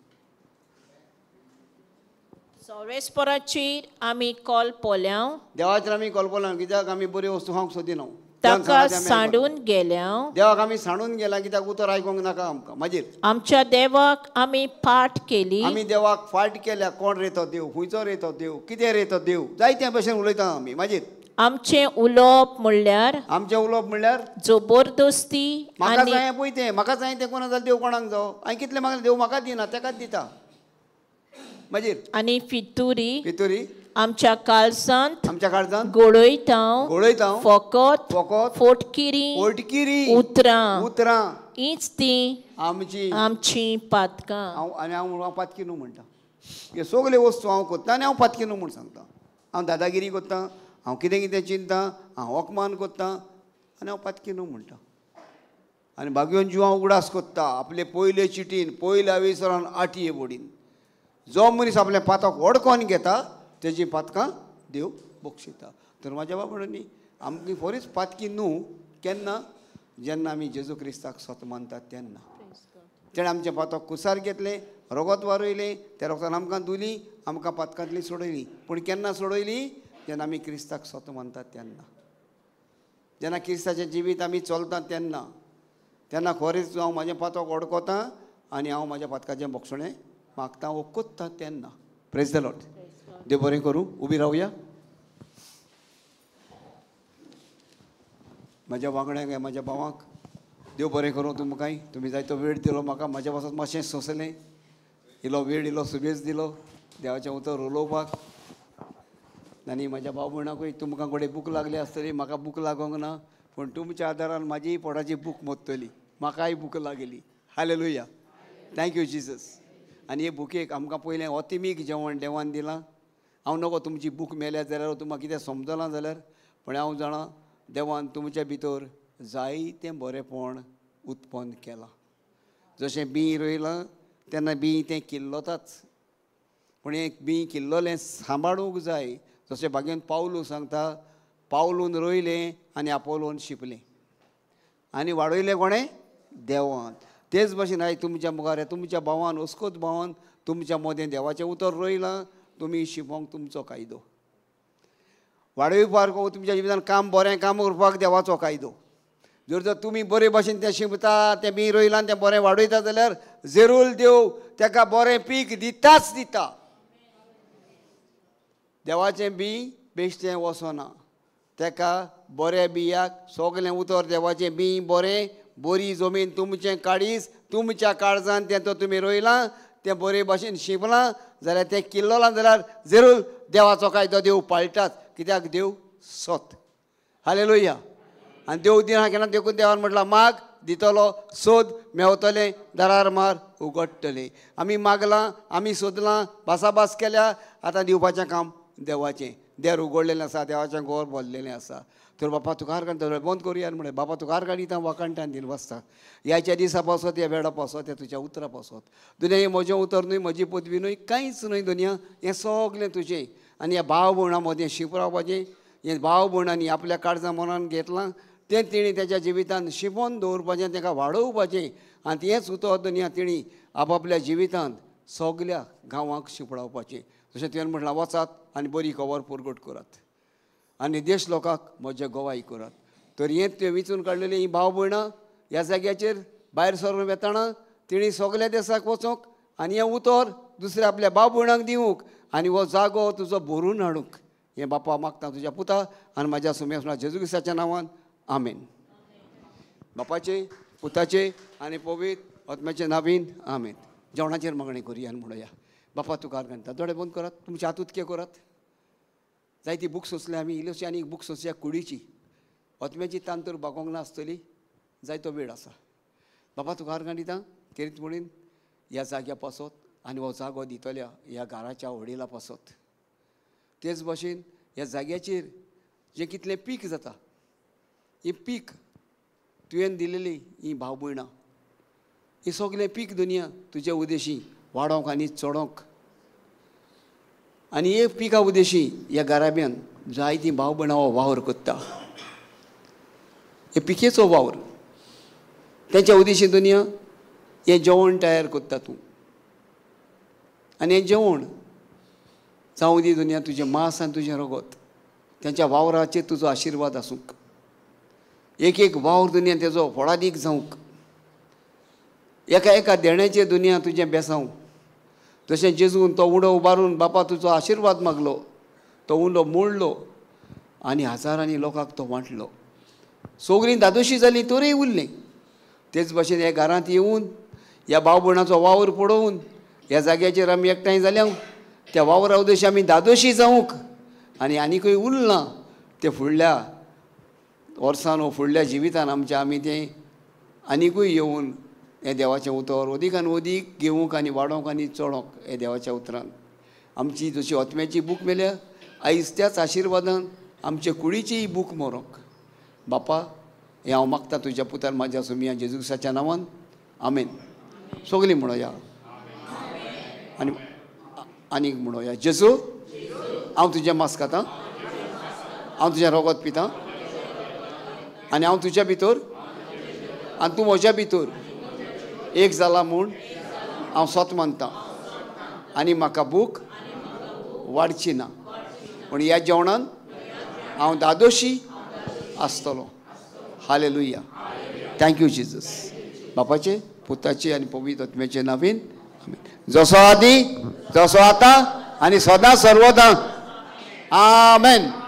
सोरेस्पोराचेर आमी कॉल पोल्या. देवाचेर आमी कॉल पोल्या. कित्याक आमी बऱ्यो वस्तू खावंक सोदिना. ताका सांडून गेल्या. देवाक आमी सांडून गेला. कित्याक उतर आयकूंक नाका आमकां. मागीर आमच्या देवाक आमी फाट केली. आमी देवाक फाट केल्या. कोण रे तो देव. खंयचो रे तो देव. कितें रे तो देव. जायत्या भशेन उलयता आमी. मागीर आमचें उलोवप म्हणल्यार जबरदस्ती. म्हाका जाय पळय तें. म्हाका जाय तें कोणा जाल्यार देव कोणाक जावं. हांवें कितलें मागलें देव म्हाका दिना तेकाच दिता. मागीर आनी फितुरी आमच्या काळजांत गोळयता. फकत फोटकिरी उतरां हीच ती आमची पातकां. आनी हांव पातकी न्हू म्हणटा. हे सगल्यो वस्तू हांव कोत्ता आनी हांव पातकी न्हू म्हूण सांगता. हांव दादागिरी कोत्ता. हांव कितें कितें चिंता. हांव अपमान कोत्ता आनी हांव पातकी न्हू म्हणटा. आनी भाग्योन जिवा उगडास कोत्ता. आपले पयले चिटीन पयल्या विसरान आटये बोडीन. जो मनीस आपल्या पातक ओडकोन घेता तेजी पातकां देव बक्षिता. तर म्हाज्या बाबड्यांनी आमकां खरीच पातकी न्हू केन्ना जेन्ना आमी जेजू क्रिस्ताक स्वता मानतात तेन्ना. तेणें आमचें पातक कुसार घेतलें. रगत वारयलें. त्या रगतान आमकां धुली. आमकां पातकांतली सोडयली. पूण केन्ना सोडयली. जेन्ना आमी क्रिस्ताक स्वता मानतात तेन्ना. जेन्ना क्रिस्ताचें जिवीत आमी चलता तेन्ना तेन्ना खरेंच हांव म्हाजें पातक ओडकोतां आनी हांव म्हाज्या पातकाचें बोक्षणें मागतां वो कोत्तां तेन्ना. Praise the Lord. देव बरें करूं. उबी रावया. म्हाज्या वांगड्यांक म्हाज्या भावांक देव बरें करूं. तुमकांय तुमी जायतो वेळ दिलो म्हाका. म्हाज्या पासून मातशें सोंसलें. इल्लो वेळ इल्लो सुबेज दिलो देवाचें उतर उलोवपाक. आनी म्हाज्या भाव भयणाकूय तुमकां कडेन बूक लागली आसतली. म्हाका बूक लागोंक ना. पूण तुमच्या आदारान म्हाजी पोटाची बूक मोडटली. म्हाकाय बूक लागली. हालेलुया. Thank you Jesus. आनी हे बुकेक आमकां पयलें अतिमीक जेवण देवान दिलां. हांव नगो तुमची बूक मेल्या जाल्यार तुमकां कितें समजलां जाल्यार, पण हांव जाणां देवान तुमच्या भितर जायतें बरेंपण उत्पन्न केलां. जशें बीं रोयलां तेन्ना बीं तें किल्लोताच, पूण हें बीं किल्लोलें सांबाळूंक जाय. जशें भागेन पावलू सांगता, पावलून रोयलें आनी आपोलोवन शिंपलें आनी वाडयलें कोणें? देवान. तेच भाशेन आयज तुमच्या मुखार तुमच्या भावान अस्कोत भावान तुमच्या मदें देवाचें उतर रोयलां. तुमी शिंपोंक तुमचो कायदो वाडयपाक तुमच्या जिवितान काम बरें काम करपाक देवाचो कायदो. जर तुमी बरे भाशेन तें शिंपता, तें बी रोयलां तें बरें वाडयता जाल्यार जरूर देव ताका बरें पीक दिताच दिता. देवाचें बी बेश्टें वचना. ताका बऱ्या बियाक सगलें उतर देवाचें बी बरें, बरी जमीन तुमचें काळीज तुमच्या काळजान तें तो तुमी रोयलां, तें बरे भाशेन शिंपलां जाल्यार तें किल्लोलां जाल्यार जरूर देवाचो कायदो देव पाळटात. कित्याक देव सत. हालेलुया. आनी देव दिना केन्ना देखून देवान म्हटलां माग दितलो, सोद मेवतलें, दारार मार उगडटलें. आमी मागलां, आमी सोदलां, भासाभास केल्या, आतां दिवपाचें काम देवाचें. देर उगडलेलें आसा, देवाचें गोर भरलेलें आसा. तर बापा तुकार काडटा बंद करुया म्हणे. बापा तुकार काडिता वाकाणटान दिल बसता. ह्याच्या दिसा पासत, ह्या वेळा पासत, ह्या तुज्या उतरा पासत. दुनिया हें म्हजें उतर न्हय, म्हजी पदवी न्हय, कांयच न्हय. दुनिया हें सगलें तुजें. आनी ह्या भाव भयणां मदें शिंप रावपाचें. हें भाव भयणांनी आपल्या काळजा मनान घेतलां तें तेणी तेच्या जिवितान शिंपोन दवरपाचें, ताका वाडोवपाचें. आनी हेंच उतर दुनिया तेणी आपापल्या जिवितांत सगल्या गांवांक शिंपडावपाचें. जशें तुवें म्हटलां वचात आनी बरी खबर पुरगट करात आनी देश लोकांक म्हजें गोवाय करात. तर हें तुवें विचून काडलेलीं हीं भाव भयणां ह्या जाग्याचेर भायर सरून वेताना तेणी सगल्या देशाक वचूंक आनी हें उतर दुसऱ्या आपल्या भाव भयणांक दिवंक आनी हो जागो तुजो भरून हाडूंक. हें बापा मागता तुज्या पुता आनी म्हाज्या सुमेसना जेजू क्रिस्ताच्या नांवान. आमेन. बापाचे, पुताचे आनी पवित्र आत्म्याचे नांवान. आमेन. जेवणाचेर मागणी करुया आनी म्हणुया. बापा तुकार घालता. दोळे बंद करात. तुमचे हात उतके करात. जायती बूक सोंसल्या आमी. इल्लीशी आनी बूक सोंसया कुडीची. आत्म्याची तान तर भागोंक ना आसतली. जायतो वेळ आसा. बापा तुकार घालिता करीत म्हणून ह्या जाग्या पासत आनी हो जागो दितल्या ह्या घराच्या वडिला पासत. तेच भाशेन ह्या जाग्याचेर जें कितलें पीक जाता, ही पीक तुवें दिलेली ही भाव भयणां, ही सगलें पीक दुनिया तुजे उद्देशी वाडोवंक आनी चडोवंक. आनी हे पिका उद्देशी ह्या घराब्यान जायतीं भाव भयणां हो वावर करता. हे पिकेचो वावर तेंच्या उद्देशी दुनिया हें जेवण तयार करता तूं. आनी हें जेवण जावं दी दुनिया तुजें मांस आनी तुजें रगत तेंच्या वावराचेर तुजो आशिर्वाद आसूंक. एक एक वावर दुनिया तेजो फळादीक जावंक. एका एका देण्याचेर दुनिया तुजें बेसांव. जशें जेजून तो उंडो उबारून बापा तुजो आशिर्वाद मागलो, तो उंडो मोडलो आनी हजारांनी लोकांक तो वांटलो. सगळीं दादोशी जालीं तोरय उरलीं. तेच भाशेन ह्या घरांत येवन ह्या भाव भयणाचो वावर पळोवन ह्या जाग्याचेर आमी एकठांय जाल्या त्या वावरा उद्देशी आमी दादोशी जावंक आनी आनीकूय उरलां तें फुडल्या वर्सान वा फुडल्या जिवितान आमच्या आमी तें आनीकूय येवन हें देवाचें उतर अदीक आनी अदीक घेवंक आनी वाडोवंक आनी चडोवंक हे देवाच्या उतरान. आमची जशी आत्म्याची बूक मेल्या आयज त्याच आशिर्वादान आमचे कुडीचीय बूक मोरोंक. बापा हें हांव मागता तुज्या पुतार म्हाज्या सुमिया जेजू क्रिस्ताच्या नांवान. आमेन. सगलीं म्हणोया आनी आनीक म्हणोया. जेजू हांव तुजें मांस खाता, हांव तुजें रगत पितां आनी हांव तुज्या भितर आनी तूं म्हज्या भितर एक जाला म्हूण हांव स्वत मानतां. आनी म्हाका भूक वाडची ना. पूण ह्या जेवणान हांव दादोशी आसतलो. हालेलुया. Thank you Jesus. बापाचे, पुताचे आणि पवित्र आत्म्याचे नावीन जसो आधी, जसो आता आणि सदा सर्वदा. आमेन.